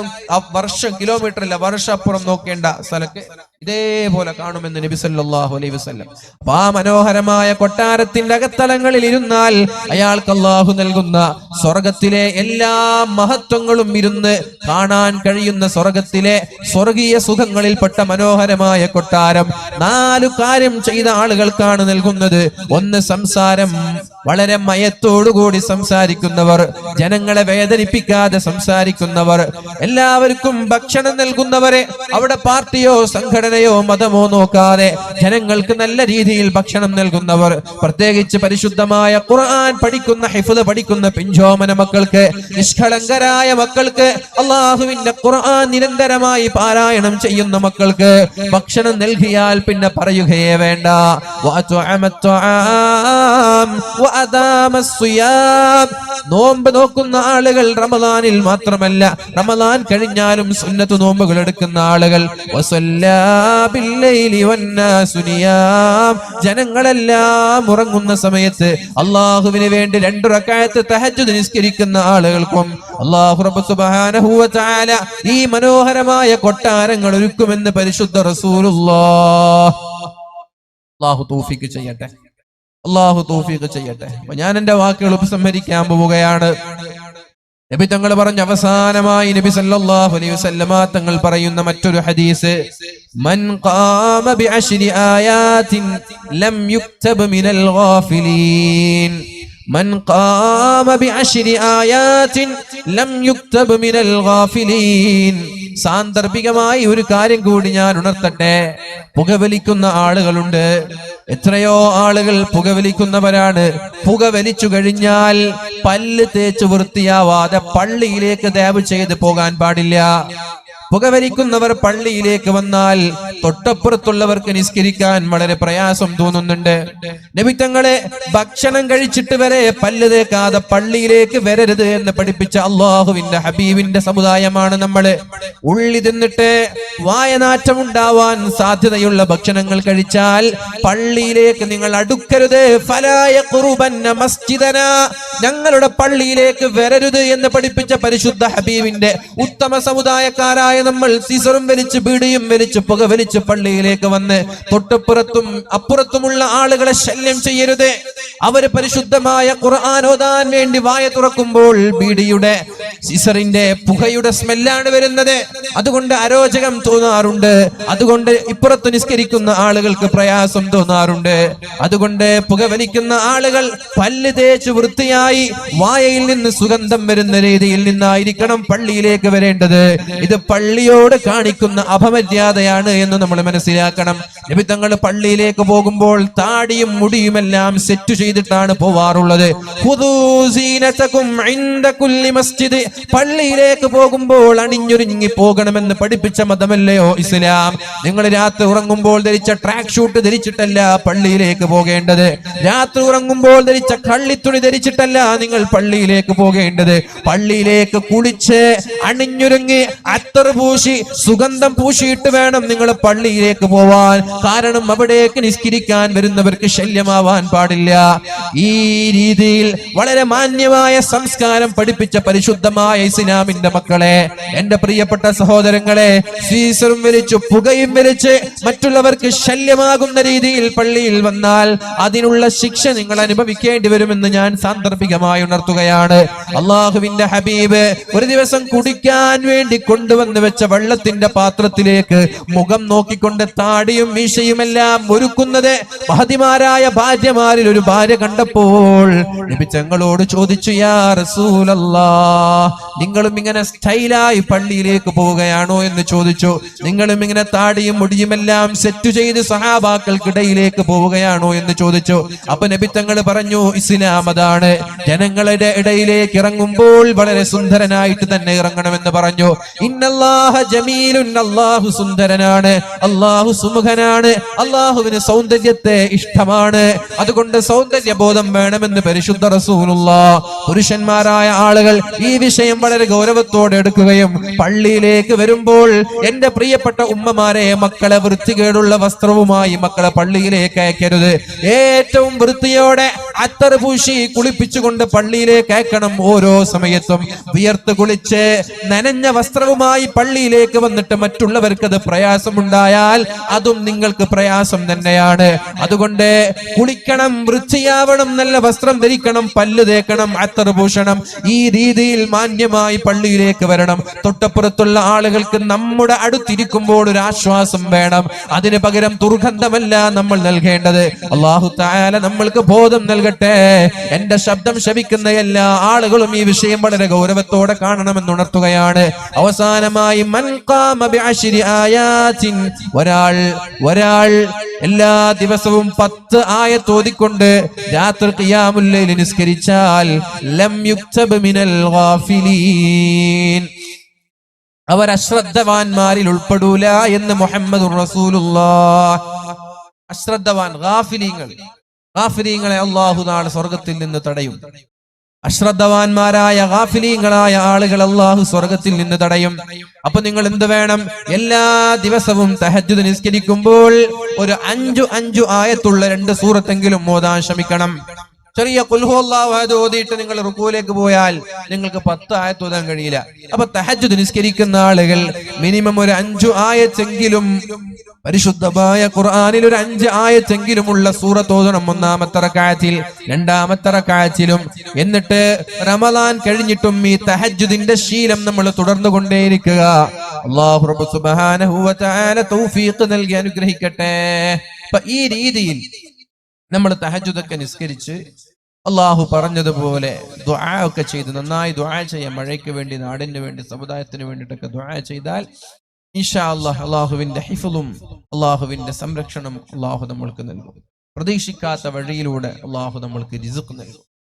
വർഷം, കിലോമീറ്റർ അല്ല, വർഷം അപ്പുറം നോക്കേണ്ട സ്ഥലത്ത് ഇതേപോലെ കാണുമെന്ന് നബി സല്ലല്ലാഹു അലൈഹി വസല്ലം. അപ്പൊ ആ മനോഹരമായ കൊട്ടാരത്തിന്റെ അകത്തളങ്ങളിൽ ഇരുന്നാൽ അയാൾക്ക് അല്ലാഹു നൽകുന്ന സ്വർഗത്തിലെ എല്ലാ മഹത്വങ്ങളും ഇരുന്ന് കാണാൻ കഴിയുന്ന സ്വർഗത്തിലെ സ്വർഗീയ സുഖങ്ങളിൽപ്പെട്ട മനോഹരമായ കൊട്ടാരം 4 കാര്യം ചെയ്ത ആളുകൾക്കാണ് നൽകുന്നത്. ഒന്ന്, സംസാരം വളരെ മയത്തോടുകൂടി സംസാരിക്കുന്നവർ, ജനങ്ങളെ വേദനിപ്പിക്കാതെ സംസാരിക്കുന്നവർ, എല്ലാവർക്കും ഭക്ഷണം നൽകുന്നവരെ, അവിടെ പാർട്ടിയോ സംഘടനയോ മതമോ നോക്കാതെ ജനങ്ങൾക്ക് നല്ല രീതിയിൽ ഭക്ഷണം നൽകുന്നവർ, പ്രത്യേകിച്ച് പരിശുദ്ധമായ ഖുർആൻ പഠിക്കുന്ന, ഹിഫ്ള് പഠിക്കുന്ന പിഞ്ചോമന മക്കൾക്ക്, നിഷ്കളങ്കരായ മക്കൾക്ക്, അള്ളാഹുവിന്റെ ഖുർആൻ നിരന്തരമായി പാരായണം ചെയ്യുന്ന മക്കൾക്ക് ഭക്ഷണം നൽകിയാൽ പിന്നെ പറയുകയേ വേണ്ട. നോമ്പ് നോക്കുന്ന ആളുകൾ റമദാനിൽ മാത്രമല്ല, റമദാൻ കഴിഞ്ഞാലും സുന്നത്ത് നോമ്പുകൾ എടുക്കുന്ന ആളുകൾ, ജനങ്ങളെല്ലാം ഉറങ്ങുന്ന സമയത്ത് അള്ളാഹുവിന് വേണ്ടി 2 റക്അത്ത് തഹജ്ജുദ് നിസ്കരിക്കുന്ന ആളുകൾക്കും അല്ലാഹു റബ്ബ് സുബ്ഹാനഹു വ തആല ഈ മനോഹരമായ കൊട്ടാരങ്ങൾ ഒരുക്കുമെന്ന് പരിശുദ്ധ റസൂലുള്ളാഹ്. അല്ലാഹു തൗഫീഖ് ചെയ്യട്ടെ, അല്ലാഹു തൗഫീഖ് ചെയ്യട്ടെ. അപ്പൊ ഞാൻ എന്റെ വാക്കുകൾ ഉപസംഹരിക്കാൻ പോവുകയാണ്. നബി തങ്ങൾ പറഞ്ഞ അവസാനമായി നബി സല്ലല്ലാഹു അലൈഹി വസല്ലമ തങ്ങൾ പറയുന്ന മറ്റൊരു ഹദീസ്, മൻ ഖാമ ബിഅശ്രി ആയാതിൻ ലം യുക്തബ് മിനൽ ഗാഫിലീൻ. മൻ ഖാമ ബിഅശ്രി ആയാതിൻ ലം യുക്തബ് മിനൽ ഗാഫിലീൻ. സാന്ദർഭികമായി ഒരു കാര്യം കൂടി ഞാൻ ഉണർത്തട്ടെ. പുകവലിക്കുന്ന ആളുകളുണ്ട്, എത്രയോ ആളുകൾ പുകവലിക്കുന്നവരാണ്. പുകവലിച്ചു കഴിഞ്ഞാൽ പല്ല് തേച്ച് വൃത്തിയാവാതെ പള്ളിയിലേക്ക് ദയവ് ചെയ്ത് പോകാൻ പാടില്ല. പുകവലിക്കുന്നവർ പള്ളിയിലേക്ക് വന്നാൽ തൊട്ടപ്പുറത്തുള്ളവർക്ക് നിസ്കരിക്കാൻ വളരെ പ്രയാസം തോന്നുന്നുണ്ട്. നബി തങ്ങളെ ഭക്ഷണം കഴിച്ചിട്ട് വരെ പല്ല് തേക്കാതെ പള്ളിയിലേക്ക് വരരുത് എന്ന് പഠിപ്പിച്ച അള്ളാഹുവിന്റെ ഹബീബിന്റെ സമുദായമാണ് നമ്മള്. ഉള്ളി തിന്നിട്ട് വായനാറ്റം ഉണ്ടാവാൻ സാധ്യതയുള്ള ഭക്ഷണങ്ങൾ കഴിച്ചാൽ പള്ളിയിലേക്ക് നിങ്ങൾ അടുക്കരുത്. ഫലാ യഖ്റുബന്ന മസ്ജിദനാ, ഞങ്ങളുടെ പള്ളിയിലേക്ക് വരരുത് എന്ന് പഠിപ്പിച്ച പരിശുദ്ധ ഹബീബിന്റെ ഉത്തമ സമുദായക്കാരായ നമ്മൾ സീസറും വലിച്ച് ബീഡിയും വലിച്ച് പുക വലിച്ച് പള്ളിയിലേക്ക് വന്ന് തൊട്ടപ്പുറത്തും അപ്പുറത്തുമുള്ള ആളുകളെ ശല്യം ചെയ്യരുത്. അവര് പരിശുദ്ധമായ ഖുർആൻ ഓതാൻ വേണ്ടി വായ തുറക്കുമ്പോൾ ബീഡിയുടെ സീസറിന്റെ പുകയുടെ സ്മെല്ലാണ് വരുന്നത്. അതുകൊണ്ട് അരോചകം തോന്നാറുണ്ട്. അതുകൊണ്ട് ഇപ്പുറത്ത് നിസ്കരിക്കുന്ന ആളുകൾക്ക് പ്രയാസം തോന്നാറുണ്ട്. അതുകൊണ്ട് പുകവലിക്കുന്ന ആളുകൾ പല്ല് തേച്ച് വൃത്തിയായി വായയിൽ നിന്ന് സുഗന്ധം വരുന്ന രീതിയിൽ നിന്നായിരിക്കണം പള്ളിയിലേക്ക് വരേണ്ടത്. ഇത് പള്ളിയോട് കാണിക്കുന്ന അപമര്യാദയാണ് എന്ന് നമ്മൾ മനസ്സിലാക്കണം. നബി തങ്ങൾ പള്ളിയിലേക്ക് പോകുമ്പോൾ താടിയും മുടിയുമെല്ലാം സെറ്റ് ചെയ്തിട്ടാണ് പോവാറുള്ളത്. പള്ളിയിലേക്ക് പോകുമ്പോൾ അണിഞ്ഞൊരുങ്ങി പോകണമെന്ന് പഠിപ്പിച്ച മതമല്ലയോ ഇസ്ലാം? നിങ്ങൾ രാത്രി ഉറങ്ങുമ്പോൾ ധരിച്ച ട്രാക്ക് ഷൂട്ട് ധരിച്ചിട്ടല്ല പള്ളിയിലേക്ക് പോകേണ്ടത്. രാത്രി ഉറങ്ങുമ്പോൾ ധരിച്ച കള്ളിത്തുണി ധരിച്ചിട്ടല്ല നിങ്ങൾ പള്ളിയിലേക്ക് പോകേണ്ടത്. പള്ളിയിലേക്ക് കുളിച്ച് അണിഞ്ഞൊരുങ്ങി അത്തർ പൂശി സുഗന്ധം പൂശിയിട്ട് വേണം നിങ്ങൾ പള്ളിയിലേക്ക് പോവാൻ. കാരണം അവിടേക്ക് നിസ്കരിക്കാൻ വരുന്നവർക്ക് ശല്യമാവാൻ പാടില്ല. ഈ രീതിയിൽ വളരെ മാന്യമായ സംസ്കാരം പഠിപ്പിച്ച പരിശുദ്ധമായ ഇസ്ലാമിന്റെ മക്കളെ, എന്റെ പ്രിയപ്പെട്ട സഹോദരങ്ങളെ, സീസറും വലിച്ച് പുകയും വലിച്ച് മറ്റുള്ളവർക്ക് ശല്യമാകുന്ന രീതിയിൽ പള്ളിയിൽ വന്നാൽ അതിനുള്ള ശിക്ഷ നിങ്ങൾ അനുഭവിക്കേണ്ടി വരുമെന്ന് ഞാൻ സാന്ദർഭികമായി ഉണർത്തുകയാണ്. അള്ളാഹുവിന്റെ ഹബീബ് ഒരു ദിവസം കുടിക്കാൻ വേണ്ടി കൊണ്ടുവന്ന് വെച്ച വെള്ളത്തിന്റെ പാത്രത്തിലേക്ക് മുഖം നോക്കിക്കൊണ്ട് താടിയും മീശയുമെല്ലാം ഒരുക്കുന്നത് മഹതിമാരായ ഭാര്യമാരിൽ ഒരു ഭാര്യ കണ്ടപ്പോൾ നബി തങ്ങളോട് ചോദിച്ചു, യാ റസൂലല്ലാഹ്, നിങ്ങളും ഇങ്ങനെ സ്റ്റൈലായി പള്ളിയിലേക്ക് പോവുകയാണോ എന്ന് ചോദിച്ചു. നിങ്ങളും ഇങ്ങനെ താടിയും മുടിയുമെല്ലാം സെറ്റ് ചെയ്ത് സഹാബാക്കൾക്കിടയിലേക്ക് പോവുകയാണോ എന്ന് ചോദിച്ചു. അപ്പൊ നബി തങ്ങൾ പറഞ്ഞു, ഇസ്ലാം അതാണ്. ജനങ്ങളുടെ ഇടയിലേക്ക് ഇറങ്ങുമ്പോൾ വളരെ സുന്ദരനായിട്ട് തന്നെ ഇറങ്ങണമെന്ന് പറഞ്ഞു. ഇന്നല്ലാഹ ജമീലുൻ, അല്ലാഹു സുന്ദരനാണ്, അല്ലാഹു സുമുഖനാണ്, അല്ലാഹുവിന് സൗന്ദര്യത്തെ ഇഷ്ടമാണ്. അതുകൊണ്ട് സൗന്ദര്യബോധം വേണമെന്ന് പരിശുദ്ധ റസൂലുള്ളാഹ്. പുരുഷന്മാരായ ആളുകൾ ഈ വിഷയം വളരെ ഗൗരവത്തോടെ എടുക്കുകയും പള്ളിയിലേക്ക് വരുമ്പോൾ എന്റെ പ്രിയപ്പെട്ട ഉമ്മമാരെ, മക്കളെ വൃത്തികേടുള്ള വസ്ത്രവുമായി മക്കളെ പള്ളിയിലേക്ക് അയക്കരുത്. ഏറ്റവും വൃത്തിയോടെ അത്തർ പൂശി കുളിപ്പിച്ചുകൊണ്ട് പള്ളിയിലേക്ക് അയക്കണം. ഓരോ സമയത്തും വിയർത്ത് കുളിച്ച് നനഞ്ഞ വസ്ത്രവുമായി പള്ളിയിലേക്ക് വന്നിട്ട് മറ്റുള്ളവർക്ക് അത് പ്രയാസമുണ്ടായാൽ അതും നിങ്ങൾക്ക് പ്രയാസം തന്നെയാണ്. അതുകൊണ്ട് കുളിക്കണം, വൃത്തിയാവണം, നല്ല വസ്ത്രം ധരിക്കണം, പല്ല് തേക്കണം, അത്തർ പൂശണം. ഈ രീതിയിൽ മാന്യമായി പള്ളിയിലേക്ക് വരണം. തൊട്ടപ്പുറത്തുള്ള ആളുകൾക്ക് നമ്മുടെ അടുത്തിരിക്കുമ്പോൾ ഒരു ആശ്വാസം വേണം. അതിന് പകരം ദുർഗന്ധമല്ല നമ്മൾ നൽകേണ്ടത്. അല്ലാഹു തആല നമ്മൾക്ക് ബോധം നൽകട്ടെ. എന്റെ ശബ്ദം ശവിക്കുന്ന എല്ലാ ആളുകളും ഈ വിഷയം വളരെ ഗൗരവത്തോടെ കാണണമെന്ന് ഉണർത്തുകയാണ്. അവസാനമായി മൻ ഖാമ ബിഅശ്രി ആയാത്തിൻ, ഒരാൾ എല്ലാ ദിവസവും 10 ആയത്ത് ഓതിക്കൊണ്ട് രാത്രി ഖിയാമുൽ ലൈൽ നിസ്കരിച്ചാൽ ലം യുക്തബ് മിനൽ ഗാഫിലീൻ, അവർ അശ്രദ്ധവാന്മാരിൽ ഉൾപ്പെടൂല എന്ന് മുഹമ്മദുർ റസൂലുള്ളാഹ്. അശ്രദ്ധവാൻ, ഗാഫിലീങ്ങളെ അല്ലാഹു നാളെ സ്വർഗത്തിൽ നിന്ന് തടയും. അശ്രദ്ധവാന്മാരായ ഗാഫിലീങ്ങളായ ആളുകൾ അല്ലാഹു സ്വർഗത്തിൽ നിന്ന് തടയും. അപ്പൊ നിങ്ങൾ എന്ത് വേണം? എല്ലാ ദിവസവും തഹജ്ജുദ് നിസ്കരിക്കുമ്പോൾ ഒരു 5 ആയത്തുള്ള 2 സൂറത്തെങ്കിലും ഓതാൻ ശ്രമിക്കണം. ചെറിയ ഖുൽ ഹുവല്ലാഹു അഹദ് ഓതിയിട്ട് നിങ്ങൾ റുകൂലേക്ക് പോയാൽ നിങ്ങൾക്ക് 10 ആയത്ത് ഓതാൻ കഴിയില്ല. അപ്പൊ തഹജ്ജുദ് നിസ്കരിക്കുന്ന ആളുകൾ മിനിമം ഒരു 5 ആയത്തെങ്കിലും, പരിശുദ്ധമായ ഖുർആനിൽ ഒരു 5 ആയത്തെങ്കിലും ഉള്ള സൂറത്ത് ഓതണം. ഒന്നാമത്തെ റക്അത്തിൽ, രണ്ടാമത്തെ റക്അത്തിലും. എന്നിട്ട് റമളാൻ കഴിഞ്ഞിട്ടും ഈ തഹജ്ജുദിന്റെ ശീലം നമ്മൾ തുടർന്നു കൊണ്ടേയിരിക്കുക. അല്ലാഹു റബ്ബ് സുബ്ഹാനഹു വ തആല തൗഫീഖ് നൽകി അനുഗ്രഹിക്കട്ടെ. അപ്പൊ ഈ രീതിയിൽ നമ്മൾ തഹജ്ജുദൊക്കെ നിസ്കരിച്ച് അള്ളാഹു പറഞ്ഞതുപോലെ ദുആ ഒക്കെ ചെയ്ത് നന്നായി ദുആ ചെയ്യാം. മഴയ്ക്ക് വേണ്ടി, നാടിന് വേണ്ടി, സമുദായത്തിന് വേണ്ടിയിട്ടൊക്കെ ദുആ ചെയ്താൽ ഇൻഷാ അല്ലാഹ് അള്ളാഹുവിന്റെ ഹിഫ്ളും അള്ളാഹുവിന്റെ സംരക്ഷണം അള്ളാഹു നമ്മൾക്ക് നൽകും. പ്രതീക്ഷിക്കാത്ത വഴിയിലൂടെ അള്ളാഹു നമ്മൾക്ക് റിസ്ക് നൽകും.